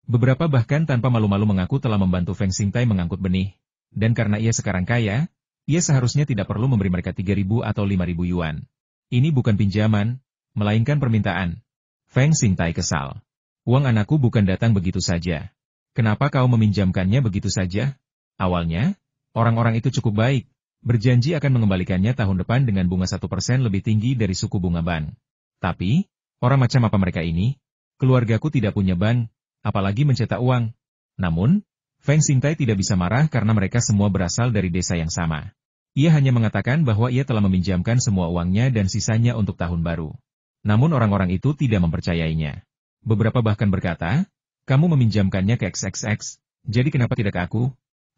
Speaker 1: Beberapa bahkan tanpa malu-malu mengaku telah membantu Feng Xingtai mengangkut benih, dan karena ia sekarang kaya, ia seharusnya tidak perlu memberi mereka 3.000 atau 5.000 yuan. Ini bukan pinjaman, melainkan permintaan. Feng Xingtai kesal. Uang anakku bukan datang begitu saja. Kenapa kau meminjamkannya begitu saja? Awalnya, orang-orang itu cukup baik, berjanji akan mengembalikannya tahun depan dengan bunga 1% lebih tinggi dari suku bunga bank. Tapi, orang macam apa mereka ini? Keluargaku tidak punya bank, apalagi mencetak uang. Namun, Feng Xingtai tidak bisa marah karena mereka semua berasal dari desa yang sama. Ia hanya mengatakan bahwa ia telah meminjamkan semua uangnya dan sisanya untuk tahun baru. Namun orang-orang itu tidak mempercayainya. Beberapa bahkan berkata, kamu meminjamkannya ke XXX, jadi kenapa tidak ke aku?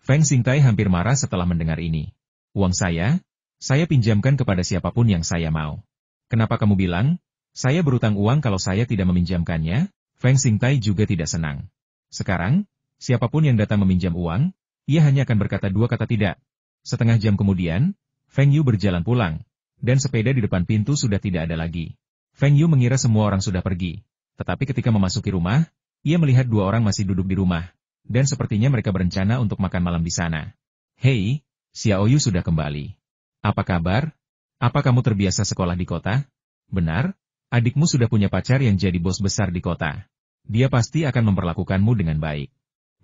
Speaker 1: Feng Xingtai hampir marah setelah mendengar ini. Uang saya pinjamkan kepada siapapun yang saya mau. Kenapa kamu bilang, saya berutang uang kalau saya tidak meminjamkannya? Feng Xingtai juga tidak senang. Sekarang, siapapun yang datang meminjam uang, ia hanya akan berkata 2 kata tidak. Setengah jam kemudian, Feng Yu berjalan pulang, dan sepeda di depan pintu sudah tidak ada lagi. Feng Yu mengira semua orang sudah pergi. Tetapi ketika memasuki rumah, ia melihat 2 orang masih duduk di rumah, dan sepertinya mereka berencana untuk makan malam di sana. Hei, Xiao Yu sudah kembali. Apa kabar? Apa kamu terbiasa sekolah di kota? Benar, adikmu sudah punya pacar yang jadi bos besar di kota. Dia pasti akan memperlakukanmu dengan baik.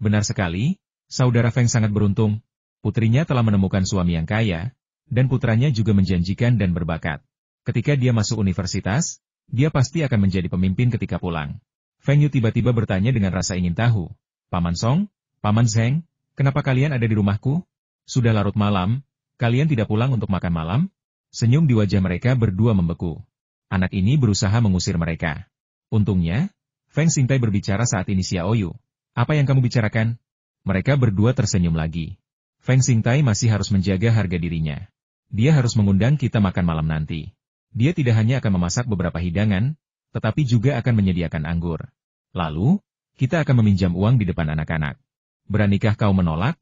Speaker 1: Benar sekali, saudara Feng sangat beruntung. Putrinya telah menemukan suami yang kaya, dan putranya juga menjanjikan dan berbakat. Ketika dia masuk universitas, dia pasti akan menjadi pemimpin ketika pulang. Feng Yu tiba-tiba bertanya dengan rasa ingin tahu. Paman Song, Paman Zheng, kenapa kalian ada di rumahku? Sudah larut malam, kalian tidak pulang untuk makan malam? Senyum di wajah mereka berdua membeku. Anak ini berusaha mengusir mereka. Untungnya, Feng Xingtai berbicara saat ini. Xiao Yu, apa yang kamu bicarakan? Mereka berdua tersenyum lagi. Feng Xingtai masih harus menjaga harga dirinya. Dia harus mengundang kita makan malam nanti. Dia tidak hanya akan memasak beberapa hidangan, tetapi juga akan menyediakan anggur. Lalu, kita akan meminjam uang di depan anak-anak. Beranikah kau menolak?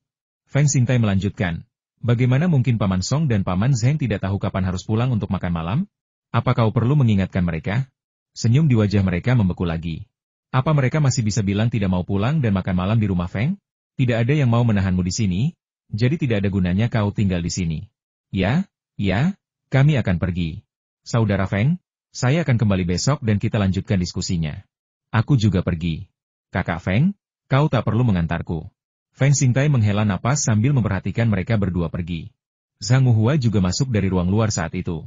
Speaker 1: Feng Xingtai melanjutkan. Bagaimana mungkin Paman Song dan Paman Zheng tidak tahu kapan harus pulang untuk makan malam? Apa kau perlu mengingatkan mereka? Senyum di wajah mereka membeku lagi. Apa mereka masih bisa bilang tidak mau pulang dan makan malam di rumah Feng? Tidak ada yang mau menahanmu di sini, jadi tidak ada gunanya kau tinggal di sini. Ya, ya, kami akan pergi. Saudara Feng, saya akan kembali besok dan kita lanjutkan diskusinya. Aku juga pergi. Kakak Feng, kau tak perlu mengantarku. Feng Xingtai menghela napas sambil memperhatikan mereka berdua pergi. Zhang Wuhua juga masuk dari ruang luar saat itu.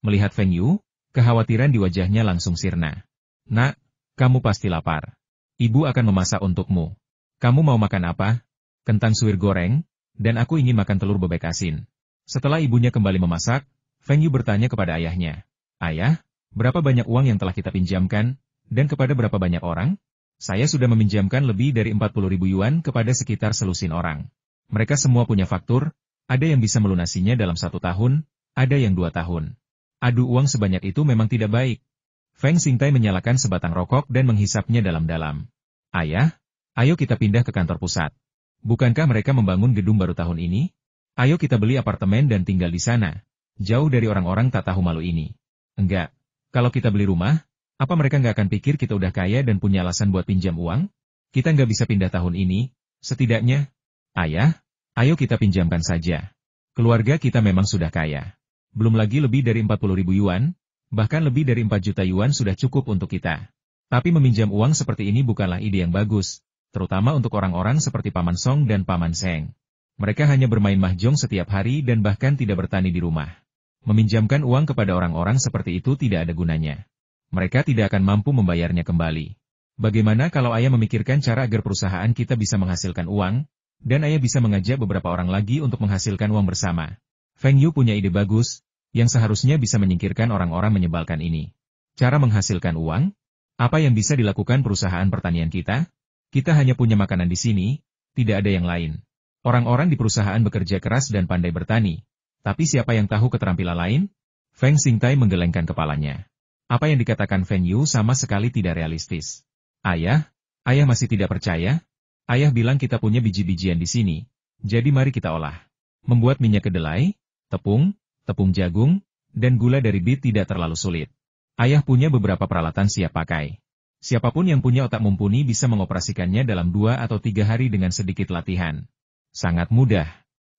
Speaker 1: Melihat Feng Yu, kekhawatiran di wajahnya langsung sirna. Nak, kamu pasti lapar. Ibu akan memasak untukmu. Kamu mau makan apa? Kentang suwir goreng, dan aku ingin makan telur bebek asin. Setelah ibunya kembali memasak, Feng Yu bertanya kepada ayahnya. Ayah, berapa banyak uang yang telah kita pinjamkan, dan kepada berapa banyak orang? Saya sudah meminjamkan lebih dari 40.000 yuan kepada sekitar selusin orang. Mereka semua punya faktur, ada yang bisa melunasinya dalam 1 tahun, ada yang 2 tahun. Adu uang sebanyak itu memang tidak baik. Feng Xingtai menyalakan sebatang rokok dan menghisapnya dalam-dalam. Ayah, ayo kita pindah ke kantor pusat. Bukankah mereka membangun gedung baru tahun ini? Ayo kita beli apartemen dan tinggal di sana. Jauh dari orang-orang tak tahu malu ini. Enggak. Kalau kita beli rumah, apa mereka nggak akan pikir kita udah kaya dan punya alasan buat pinjam uang? Kita nggak bisa pindah tahun ini, setidaknya. Ayah, ayo kita pinjamkan saja. Keluarga kita memang sudah kaya. Belum lagi lebih dari 40.000 yuan, bahkan lebih dari 4 juta yuan sudah cukup untuk kita. Tapi meminjam uang seperti ini bukanlah ide yang bagus, terutama untuk orang-orang seperti Paman Song dan Paman Seng. Mereka hanya bermain mahjong setiap hari dan bahkan tidak bertani di rumah. Meminjamkan uang kepada orang-orang seperti itu tidak ada gunanya. Mereka tidak akan mampu membayarnya kembali. Bagaimana kalau ayah memikirkan cara agar perusahaan kita bisa menghasilkan uang, dan ayah bisa mengajak beberapa orang lagi untuk menghasilkan uang bersama? Feng Yu punya ide bagus, yang seharusnya bisa menyingkirkan orang-orang menyebalkan ini. Cara menghasilkan uang? Apa yang bisa dilakukan perusahaan pertanian kita? Kita hanya punya makanan di sini, tidak ada yang lain. Orang-orang di perusahaan bekerja keras dan pandai bertani. Tapi siapa yang tahu keterampilan lain? Feng Xingtai menggelengkan kepalanya. Apa yang dikatakan Feng Yu sama sekali tidak realistis. Ayah masih tidak percaya? Ayah bilang kita punya biji-bijian di sini. Jadi mari kita olah. Membuat minyak kedelai, tepung jagung, dan gula dari bit tidak terlalu sulit. Ayah punya beberapa peralatan siap pakai. Siapapun yang punya otak mumpuni bisa mengoperasikannya dalam 2 atau 3 hari dengan sedikit latihan. Sangat mudah.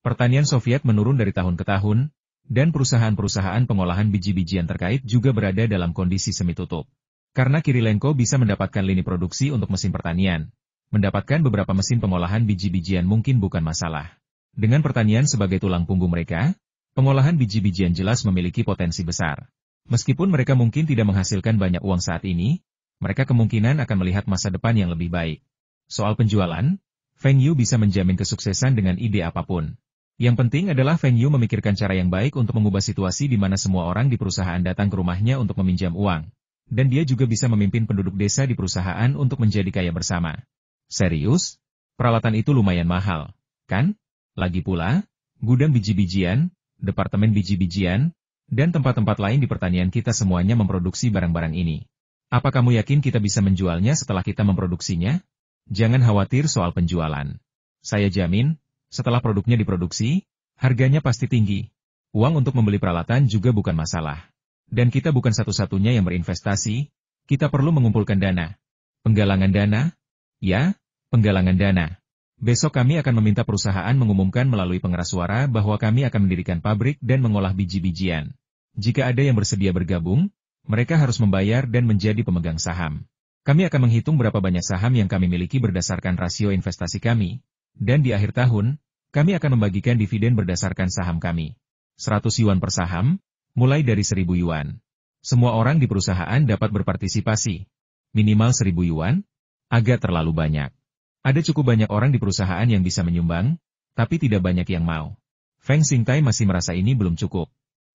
Speaker 1: Pertanian Soviet menurun dari tahun ke tahun, dan perusahaan-perusahaan pengolahan biji-bijian terkait juga berada dalam kondisi semi tutup. Karena Kirilenko bisa mendapatkan lini produksi untuk mesin pertanian, mendapatkan beberapa mesin pengolahan biji-bijian mungkin bukan masalah. Dengan pertanian sebagai tulang punggung mereka, pengolahan biji-bijian jelas memiliki potensi besar. Meskipun mereka mungkin tidak menghasilkan banyak uang saat ini, mereka kemungkinan akan melihat masa depan yang lebih baik. Soal penjualan, Feng Yu bisa menjamin kesuksesan dengan ide apapun. Yang penting adalah Feng Yu memikirkan cara yang baik untuk mengubah situasi di mana semua orang di perusahaan datang ke rumahnya untuk meminjam uang. Dan dia juga bisa memimpin penduduk desa di perusahaan untuk menjadi kaya bersama. Serius? Peralatan itu lumayan mahal, kan? Lagi pula, gudang biji-bijian, departemen biji-bijian, dan tempat-tempat lain di pertanian kita semuanya memproduksi barang-barang ini. Apa kamu yakin kita bisa menjualnya setelah kita memproduksinya? Jangan khawatir soal penjualan. Saya jamin, setelah produknya diproduksi, harganya pasti tinggi. Uang untuk membeli peralatan juga bukan masalah. Dan kita bukan satu-satunya yang berinvestasi, kita perlu mengumpulkan dana. Penggalangan dana? Ya, penggalangan dana. Besok kami akan meminta perusahaan mengumumkan melalui pengeras suara bahwa kami akan mendirikan pabrik dan mengolah biji-bijian. Jika ada yang bersedia bergabung, mereka harus membayar dan menjadi pemegang saham. Kami akan menghitung berapa banyak saham yang kami miliki berdasarkan rasio investasi kami, dan di akhir tahun, kami akan membagikan dividen berdasarkan saham kami. 100 yuan per saham, mulai dari 1.000 yuan. Semua orang di perusahaan dapat berpartisipasi. Minimal 1.000 yuan? Agak terlalu banyak. Ada cukup banyak orang di perusahaan yang bisa menyumbang, tapi tidak banyak yang mau. Feng Xingtai masih merasa ini belum cukup.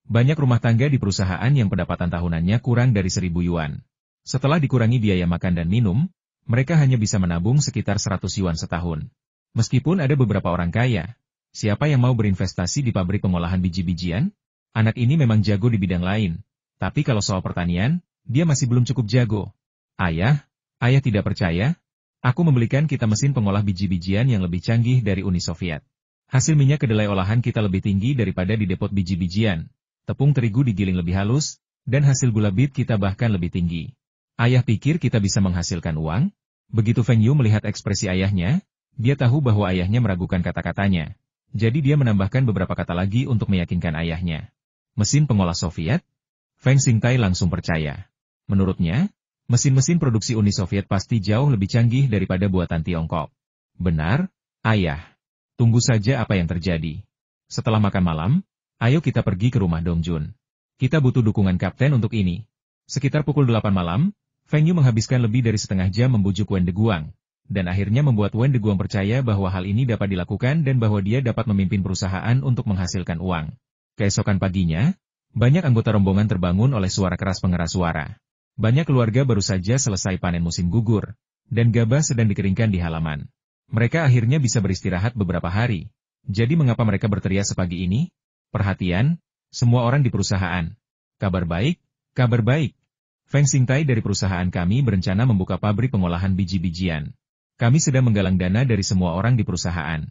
Speaker 1: Banyak rumah tangga di perusahaan yang pendapatan tahunannya kurang dari 1.000 yuan. Setelah dikurangi biaya makan dan minum, mereka hanya bisa menabung sekitar 100 yuan setahun. Meskipun ada beberapa orang kaya, siapa yang mau berinvestasi di pabrik pengolahan biji-bijian? Anak ini memang jago di bidang lain, tapi kalau soal pertanian, dia masih belum cukup jago. Ayah tidak percaya? Aku membelikan kita mesin pengolah biji-bijian yang lebih canggih dari Uni Soviet. Hasil minyak kedelai olahan kita lebih tinggi daripada di depot biji-bijian. Tepung terigu digiling lebih halus, dan hasil gula bit kita bahkan lebih tinggi. Ayah pikir kita bisa menghasilkan uang? Begitu Feng Yu melihat ekspresi ayahnya, dia tahu bahwa ayahnya meragukan kata-katanya. Jadi dia menambahkan beberapa kata lagi untuk meyakinkan ayahnya. Mesin pengolah Soviet? Feng Xingtai langsung percaya. Menurutnya, mesin-mesin produksi Uni Soviet pasti jauh lebih canggih daripada buatan Tiongkok. Benar, ayah. Tunggu saja apa yang terjadi. Setelah makan malam, ayo kita pergi ke rumah Dong Jun. Kita butuh dukungan kapten untuk ini. Sekitar pukul 8 malam, Feng Yu menghabiskan lebih dari setengah jam membujuk Wen De Guang, dan akhirnya membuat Wen De Guang percaya bahwa hal ini dapat dilakukan dan bahwa dia dapat memimpin perusahaan untuk menghasilkan uang. Keesokan paginya, banyak anggota rombongan terbangun oleh suara keras pengeras suara. Banyak keluarga baru saja selesai panen musim gugur, dan gabah sedang dikeringkan di halaman. Mereka akhirnya bisa beristirahat beberapa hari. Jadi mengapa mereka berteriak sepagi ini? Perhatian, semua orang di perusahaan. Kabar baik, kabar baik. Feng Xingtai dari perusahaan kami berencana membuka pabrik pengolahan biji-bijian. Kami sedang menggalang dana dari semua orang di perusahaan.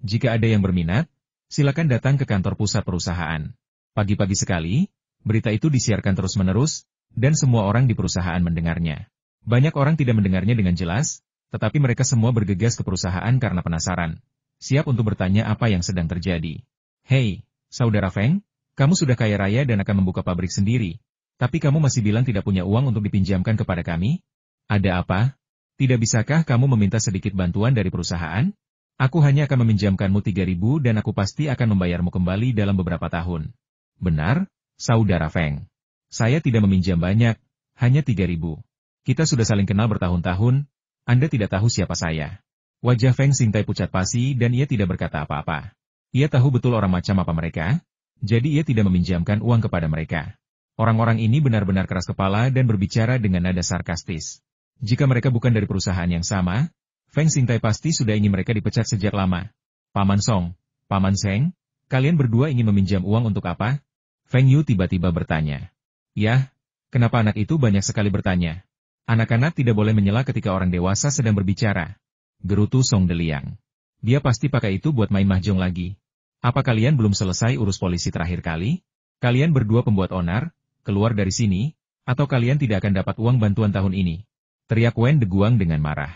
Speaker 1: Jika ada yang berminat, silakan datang ke kantor pusat perusahaan. Pagi-pagi sekali, berita itu disiarkan terus-menerus, dan semua orang di perusahaan mendengarnya. Banyak orang tidak mendengarnya dengan jelas, tetapi mereka semua bergegas ke perusahaan karena penasaran. Siap untuk bertanya apa yang sedang terjadi. Hei, saudara Feng, kamu sudah kaya raya dan akan membuka pabrik sendiri. Tapi kamu masih bilang tidak punya uang untuk dipinjamkan kepada kami? Ada apa? Tidak bisakah kamu meminta sedikit bantuan dari perusahaan? Aku hanya akan meminjamkanmu 3.000 dan aku pasti akan membayarmu kembali dalam beberapa tahun. Benar, saudara Feng. Saya tidak meminjam banyak, hanya 3.000. Kita sudah saling kenal bertahun-tahun, Anda tidak tahu siapa saya. Wajah Feng Xingtai pucat pasi dan ia tidak berkata apa-apa. Ia tahu betul orang macam apa mereka, jadi ia tidak meminjamkan uang kepada mereka. Orang-orang ini benar-benar keras kepala dan berbicara dengan nada sarkastis. Jika mereka bukan dari perusahaan yang sama, Feng Xingtai pasti sudah ingin mereka dipecat sejak lama. Paman Song, Paman Seng, kalian berdua ingin meminjam uang untuk apa? Feng Yu tiba-tiba bertanya. Yah, kenapa anak itu banyak sekali bertanya? Anak-anak tidak boleh menyela ketika orang dewasa sedang berbicara. Gerutu Song Deliang. Dia pasti pakai itu buat main mahjong lagi. Apa kalian belum selesai urus polisi terakhir kali? Kalian berdua pembuat onar, keluar dari sini, atau kalian tidak akan dapat uang bantuan tahun ini. Teriak Wen De Guang dengan marah.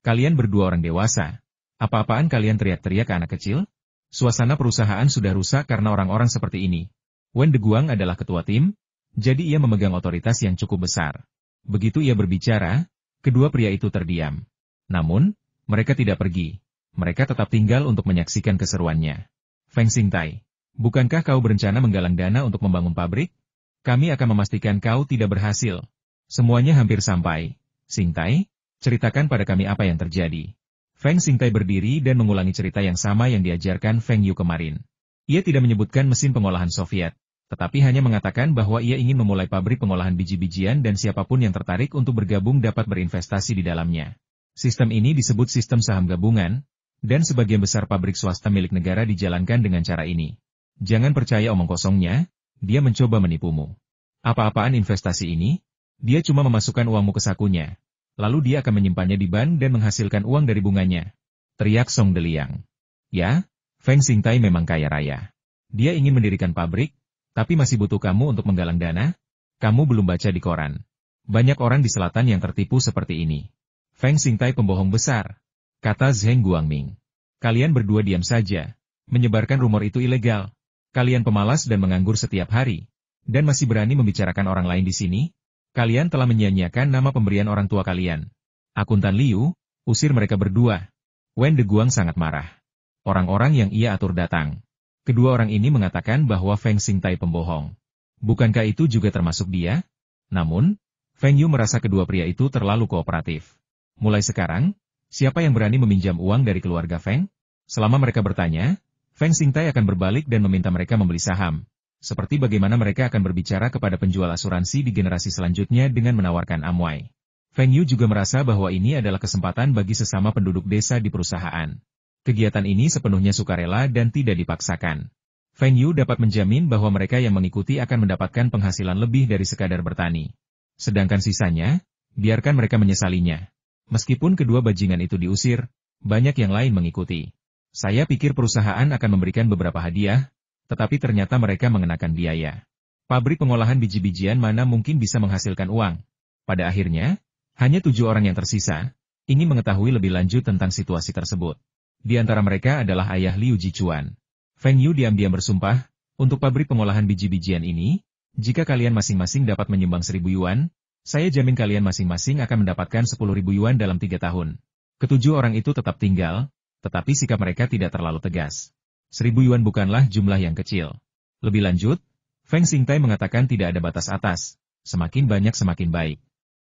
Speaker 1: Kalian berdua orang dewasa. Apa-apaan kalian teriak-teriak ke anak kecil? Suasana perusahaan sudah rusak karena orang-orang seperti ini. Wen De Guang adalah ketua tim, jadi ia memegang otoritas yang cukup besar. Begitu ia berbicara, kedua pria itu terdiam. Namun, mereka tidak pergi. Mereka tetap tinggal untuk menyaksikan keseruannya. Feng Xingtai, bukankah kau berencana menggalang dana untuk membangun pabrik? Kami akan memastikan kau tidak berhasil. Semuanya hampir sampai. Xingtai, ceritakan pada kami apa yang terjadi. Feng Xingtai berdiri dan mengulangi cerita yang sama yang diajarkan Feng Yu kemarin. Ia tidak menyebutkan mesin pengolahan Soviet, tetapi hanya mengatakan bahwa ia ingin memulai pabrik pengolahan biji-bijian dan siapapun yang tertarik untuk bergabung dapat berinvestasi di dalamnya. Sistem ini disebut sistem saham gabungan, dan sebagian besar pabrik swasta milik negara dijalankan dengan cara ini. Jangan percaya omong kosongnya, dia mencoba menipumu. Apa-apaan investasi ini? Dia cuma memasukkan uangmu ke sakunya. Lalu dia akan menyimpannya di bank dan menghasilkan uang dari bunganya. Teriak Song Deliang. Ya, Feng Xingtai memang kaya raya. Dia ingin mendirikan pabrik, tapi masih butuh kamu untuk menggalang dana? Kamu belum baca di koran. Banyak orang di selatan yang tertipu seperti ini. Feng Xingtai pembohong besar, kata Zheng Guangming. Kalian berdua diam saja. Menyebarkan rumor itu ilegal. Kalian pemalas dan menganggur setiap hari. Dan masih berani membicarakan orang lain di sini? Kalian telah menyia-nyiakan nama pemberian orang tua kalian. Akuntan Liu, usir mereka berdua. Wen De Guang sangat marah. Orang-orang yang ia atur datang. Kedua orang ini mengatakan bahwa Feng Xingtai pembohong. Bukankah itu juga termasuk dia? Namun, Feng Yu merasa kedua pria itu terlalu kooperatif. Mulai sekarang, siapa yang berani meminjam uang dari keluarga Feng? Selama mereka bertanya, Feng Xingtai akan berbalik dan meminta mereka membeli saham. Seperti bagaimana mereka akan berbicara kepada penjual asuransi di generasi selanjutnya dengan menawarkan amway. Feng Yu juga merasa bahwa ini adalah kesempatan bagi sesama penduduk desa di perusahaan. Kegiatan ini sepenuhnya sukarela dan tidak dipaksakan. Feng Yu dapat menjamin bahwa mereka yang mengikuti akan mendapatkan penghasilan lebih dari sekadar bertani. Sedangkan sisanya, biarkan mereka menyesalinya. Meskipun kedua bajingan itu diusir, banyak yang lain mengikuti. Saya pikir perusahaan akan memberikan beberapa hadiah, tetapi ternyata mereka mengenakan biaya. Pabrik pengolahan biji-bijian mana mungkin bisa menghasilkan uang. Pada akhirnya, hanya 7 orang yang tersisa, ingin mengetahui lebih lanjut tentang situasi tersebut. Di antara mereka adalah ayah Liu Jichuan. Feng Yu diam-diam bersumpah, untuk pabrik pengolahan biji-bijian ini, jika kalian masing-masing dapat menyumbang 1.000 yuan, saya jamin kalian masing-masing akan mendapatkan 10.000 yuan dalam 3 tahun. Ketujuh orang itu tetap tinggal, tetapi sikap mereka tidak terlalu tegas. 1.000 yuan bukanlah jumlah yang kecil. Lebih lanjut, Feng Xingtai mengatakan tidak ada batas atas, semakin banyak semakin baik.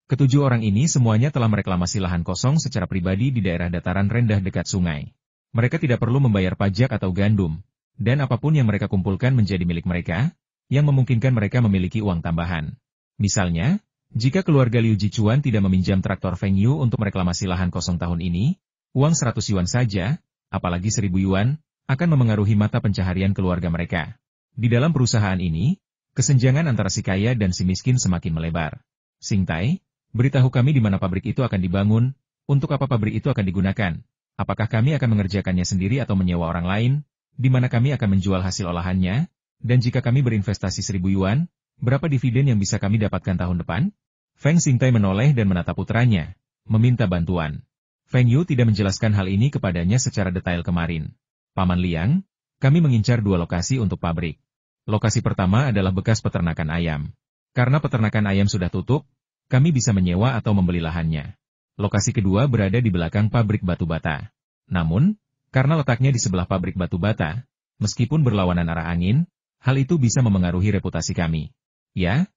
Speaker 1: Ketujuh orang ini semuanya telah mereklamasi lahan kosong secara pribadi di daerah dataran rendah dekat sungai. Mereka tidak perlu membayar pajak atau gandum, dan apapun yang mereka kumpulkan menjadi milik mereka, yang memungkinkan mereka memiliki uang tambahan. Misalnya, jika keluarga Liu Jichuan tidak meminjam traktor Feng Yu untuk mereklamasi lahan kosong tahun ini, uang 100 yuan saja, apalagi 1.000 yuan, akan memengaruhi mata pencaharian keluarga mereka. Di dalam perusahaan ini, kesenjangan antara si kaya dan si miskin semakin melebar. Xingtai, beritahu kami di mana pabrik itu akan dibangun, untuk apa pabrik itu akan digunakan. Apakah kami akan mengerjakannya sendiri atau menyewa orang lain? Di mana kami akan menjual hasil olahannya? Dan jika kami berinvestasi 1.000 yuan, berapa dividen yang bisa kami dapatkan tahun depan? Feng Xingtai menoleh dan menatap putranya, meminta bantuan. Feng Yu tidak menjelaskan hal ini kepadanya secara detail kemarin. Paman Liang, kami mengincar 2 lokasi untuk pabrik. Lokasi pertama adalah bekas peternakan ayam. Karena peternakan ayam sudah tutup, kami bisa menyewa atau membeli lahannya. Lokasi kedua berada di belakang pabrik batu bata. Namun, karena letaknya di sebelah pabrik batu bata, meskipun berlawanan arah angin, hal itu bisa memengaruhi reputasi kami. Ya,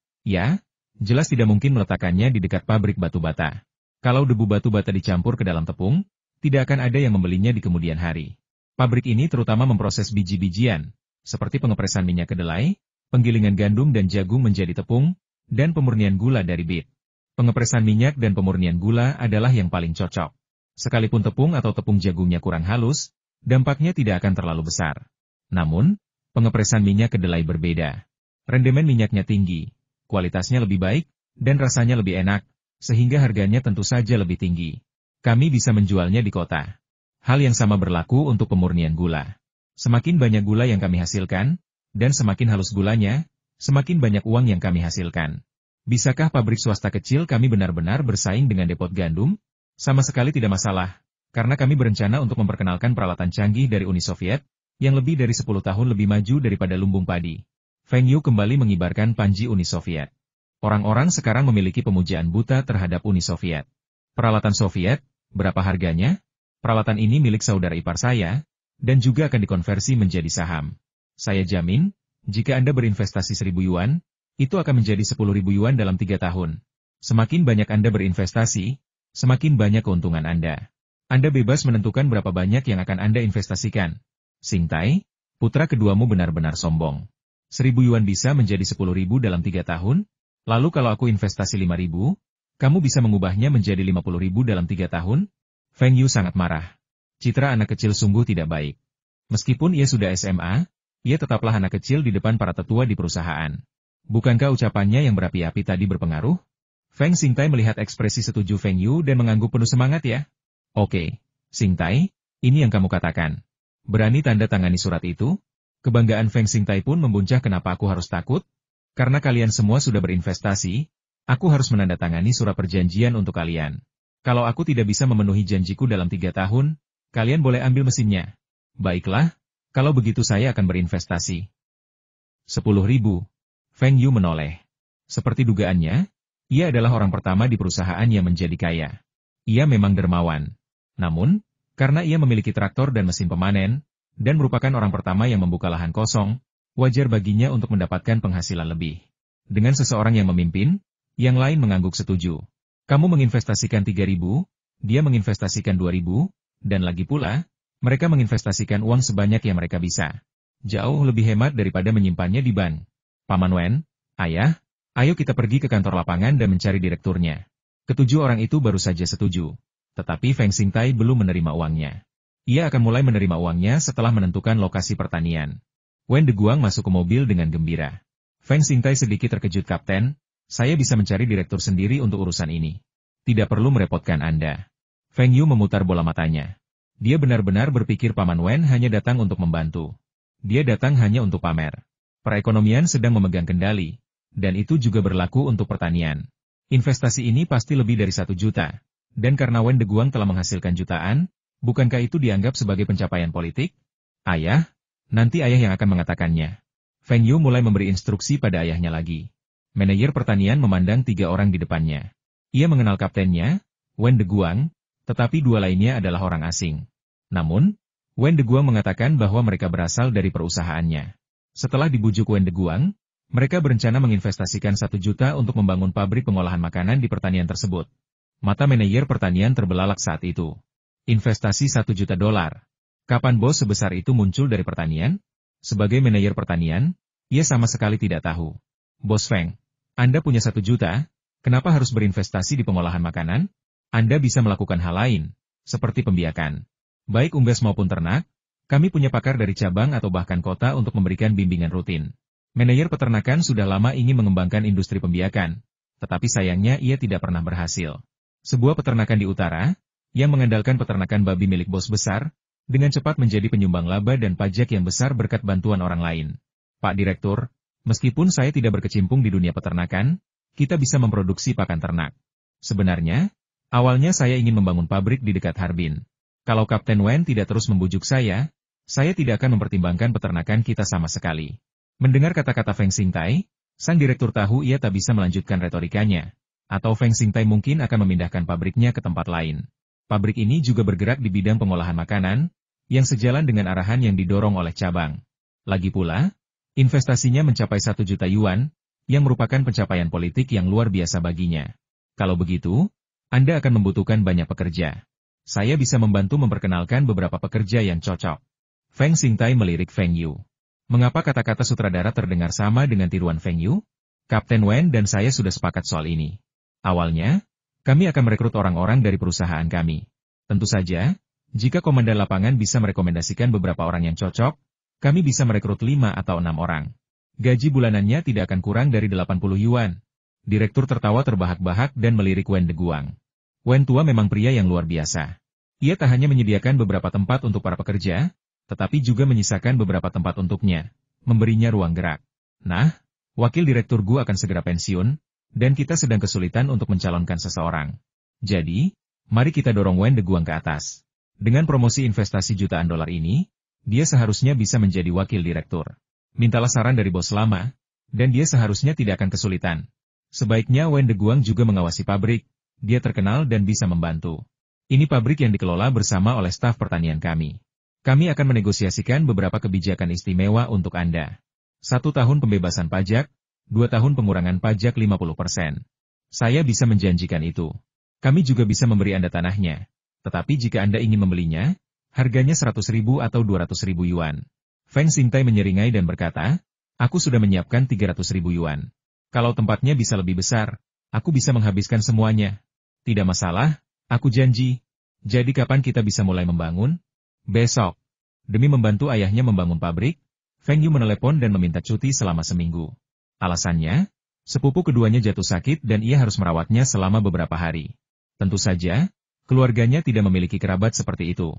Speaker 1: jelas tidak mungkin meletakkannya di dekat pabrik batu bata. Kalau debu batu bata dicampur ke dalam tepung, tidak akan ada yang membelinya di kemudian hari. Pabrik ini terutama memproses biji-bijian, seperti pengepresan minyak kedelai, penggilingan gandum dan jagung menjadi tepung, dan pemurnian gula dari bit. Pengepresan minyak dan pemurnian gula adalah yang paling cocok. Sekalipun tepung atau tepung jagungnya kurang halus, dampaknya tidak akan terlalu besar. Namun, pengepresan minyak kedelai berbeda. Rendemen minyaknya tinggi, kualitasnya lebih baik, dan rasanya lebih enak, sehingga harganya tentu saja lebih tinggi. Kami bisa menjualnya di kota. Hal yang sama berlaku untuk pemurnian gula. Semakin banyak gula yang kami hasilkan, dan semakin halus gulanya, semakin banyak uang yang kami hasilkan. Bisakah pabrik swasta kecil kami benar-benar bersaing dengan depot gandum? Sama sekali tidak masalah, karena kami berencana untuk memperkenalkan peralatan canggih dari Uni Soviet, yang lebih dari 10 tahun lebih maju daripada lumbung padi. Feng Yu kembali mengibarkan panji Uni Soviet. Orang-orang sekarang memiliki pemujaan buta terhadap Uni Soviet. Peralatan Soviet, berapa harganya? Peralatan ini milik saudara ipar saya, dan juga akan dikonversi menjadi saham. Saya jamin, jika Anda berinvestasi 1.000 yuan, itu akan menjadi 10.000 yuan dalam 3 tahun. Semakin banyak Anda berinvestasi, semakin banyak keuntungan Anda. Anda bebas menentukan berapa banyak yang akan Anda investasikan. Xingtai, putra keduamu benar-benar sombong. 1.000 yuan bisa menjadi 10.000 dalam 3 tahun? Lalu kalau aku investasi 5.000, kamu bisa mengubahnya menjadi 50.000 dalam 3 tahun? Feng Yu sangat marah. Citra anak kecil sungguh tidak baik. Meskipun ia sudah SMA, ia tetaplah anak kecil di depan para tetua di perusahaan. Bukankah ucapannya yang berapi-api tadi berpengaruh? Feng Xingtai melihat ekspresi setuju Feng Yu dan mengangguk penuh semangat ya. Oke, Xingtai, ini yang kamu katakan. Berani tanda tangani surat itu? Kebanggaan Feng Xingtai pun membuncah. Kenapa aku harus takut? Karena kalian semua sudah berinvestasi, aku harus menandatangani surat perjanjian untuk kalian. Kalau aku tidak bisa memenuhi janjiku dalam 3 tahun, kalian boleh ambil mesinnya. Baiklah, kalau begitu saya akan berinvestasi. 10.000. Feng Yu menoleh. Seperti dugaannya, ia adalah orang pertama di perusahaan yang menjadi kaya. Ia memang dermawan. Namun, karena ia memiliki traktor dan mesin pemanen, dan merupakan orang pertama yang membuka lahan kosong, wajar baginya untuk mendapatkan penghasilan lebih. Dengan seseorang yang memimpin, yang lain mengangguk setuju. Kamu menginvestasikan 3.000, dia menginvestasikan 2.000, dan lagi pula, mereka menginvestasikan uang sebanyak yang mereka bisa. Jauh lebih hemat daripada menyimpannya di bank. Paman Wen, ayah, ayo kita pergi ke kantor lapangan dan mencari direkturnya. Ketujuh orang itu baru saja setuju. Tetapi Feng Xingtai belum menerima uangnya. Ia akan mulai menerima uangnya setelah menentukan lokasi pertanian. Wen De Guang masuk ke mobil dengan gembira. Feng Xingtai sedikit terkejut. Kapten, saya bisa mencari direktur sendiri untuk urusan ini. Tidak perlu merepotkan Anda. Feng Yu memutar bola matanya. Dia benar-benar berpikir Paman Wen hanya datang untuk membantu. Dia datang hanya untuk pamer. Perekonomian sedang memegang kendali, dan itu juga berlaku untuk pertanian. Investasi ini pasti lebih dari 1 juta, Dan karena Wen Deguang telah menghasilkan jutaan, bukankah itu dianggap sebagai pencapaian politik? Ayah, nanti ayah yang akan mengatakannya. Feng Yu mulai memberi instruksi pada ayahnya lagi. Manajer pertanian memandang 3 orang di depannya. Ia mengenal kaptennya, Wen Deguang, tetapi 2 lainnya adalah orang asing. Namun, Wen Deguang mengatakan bahwa mereka berasal dari perusahaannya. Setelah dibujuk Wen Deguang, mereka berencana menginvestasikan 1 juta untuk membangun pabrik pengolahan makanan di pertanian tersebut. Mata manajer pertanian terbelalak saat itu. Investasi 1 juta dolar. Kapan bos sebesar itu muncul dari pertanian? Sebagai manajer pertanian, ia sama sekali tidak tahu. Bos Feng, Anda punya 1 juta, kenapa harus berinvestasi di pengolahan makanan? Anda bisa melakukan hal lain, seperti pembiakan. Baik unggas maupun ternak, kami punya pakar dari cabang atau bahkan kota untuk memberikan bimbingan rutin. Manajer peternakan sudah lama ingin mengembangkan industri pembiakan, tetapi sayangnya ia tidak pernah berhasil. Sebuah peternakan di utara, yang mengandalkan peternakan babi milik bos besar, dengan cepat menjadi penyumbang laba dan pajak yang besar berkat bantuan orang lain. Pak Direktur, meskipun saya tidak berkecimpung di dunia peternakan, kita bisa memproduksi pakan ternak. Sebenarnya, awalnya saya ingin membangun pabrik di dekat Harbin. Kalau Kapten Wen tidak terus membujuk saya tidak akan mempertimbangkan peternakan kita sama sekali. Mendengar kata-kata Feng Xingtai, sang direktur tahu ia tak bisa melanjutkan retorikanya. Atau Feng Xingtai mungkin akan memindahkan pabriknya ke tempat lain. Pabrik ini juga bergerak di bidang pengolahan makanan, yang sejalan dengan arahan yang didorong oleh cabang. Lagi pula, investasinya mencapai 1 juta yuan, yang merupakan pencapaian politik yang luar biasa baginya. Kalau begitu, Anda akan membutuhkan banyak pekerja. Saya bisa membantu memperkenalkan beberapa pekerja yang cocok. Feng Xingtai melirik Feng Yu. Mengapa kata-kata sutradara terdengar sama dengan tiruan Feng Yu? Kapten Wen dan saya sudah sepakat soal ini. Awalnya, kami akan merekrut orang-orang dari perusahaan kami. Tentu saja, jika komandan lapangan bisa merekomendasikan beberapa orang yang cocok, kami bisa merekrut 5 atau 6 orang. Gaji bulanannya tidak akan kurang dari 80 yuan. Direktur tertawa terbahak-bahak dan melirik Wen Deguang. Wen tua memang pria yang luar biasa. Ia tak hanya menyediakan beberapa tempat untuk para pekerja, tetapi juga menyisakan beberapa tempat untuknya, memberinya ruang gerak. Nah, wakil direktur Gu akan segera pensiun, dan kita sedang kesulitan untuk mencalonkan seseorang. Jadi, mari kita dorong Wen Deguang ke atas. Dengan promosi investasi jutaan dolar ini, dia seharusnya bisa menjadi wakil direktur. Mintalah saran dari bos lama, dan dia seharusnya tidak akan kesulitan. Sebaiknya Wen Deguang juga mengawasi pabrik, dia terkenal dan bisa membantu. Ini pabrik yang dikelola bersama oleh staf pertanian kami. Kami akan menegosiasikan beberapa kebijakan istimewa untuk Anda. 1 tahun pembebasan pajak, 2 tahun pengurangan pajak 50%. Saya bisa menjanjikan itu. Kami juga bisa memberi Anda tanahnya. Tetapi jika Anda ingin membelinya, harganya 100.000 atau 200.000 yuan. Feng Xingtai menyeringai dan berkata, aku sudah menyiapkan 300.000 yuan. Kalau tempatnya bisa lebih besar, aku bisa menghabiskan semuanya. Tidak masalah, aku janji. Jadi kapan kita bisa mulai membangun? Besok. Demi membantu ayahnya membangun pabrik, Feng Yu menelepon dan meminta cuti selama seminggu. Alasannya, sepupu keduanya jatuh sakit dan ia harus merawatnya selama beberapa hari. Tentu saja, keluarganya tidak memiliki kerabat seperti itu.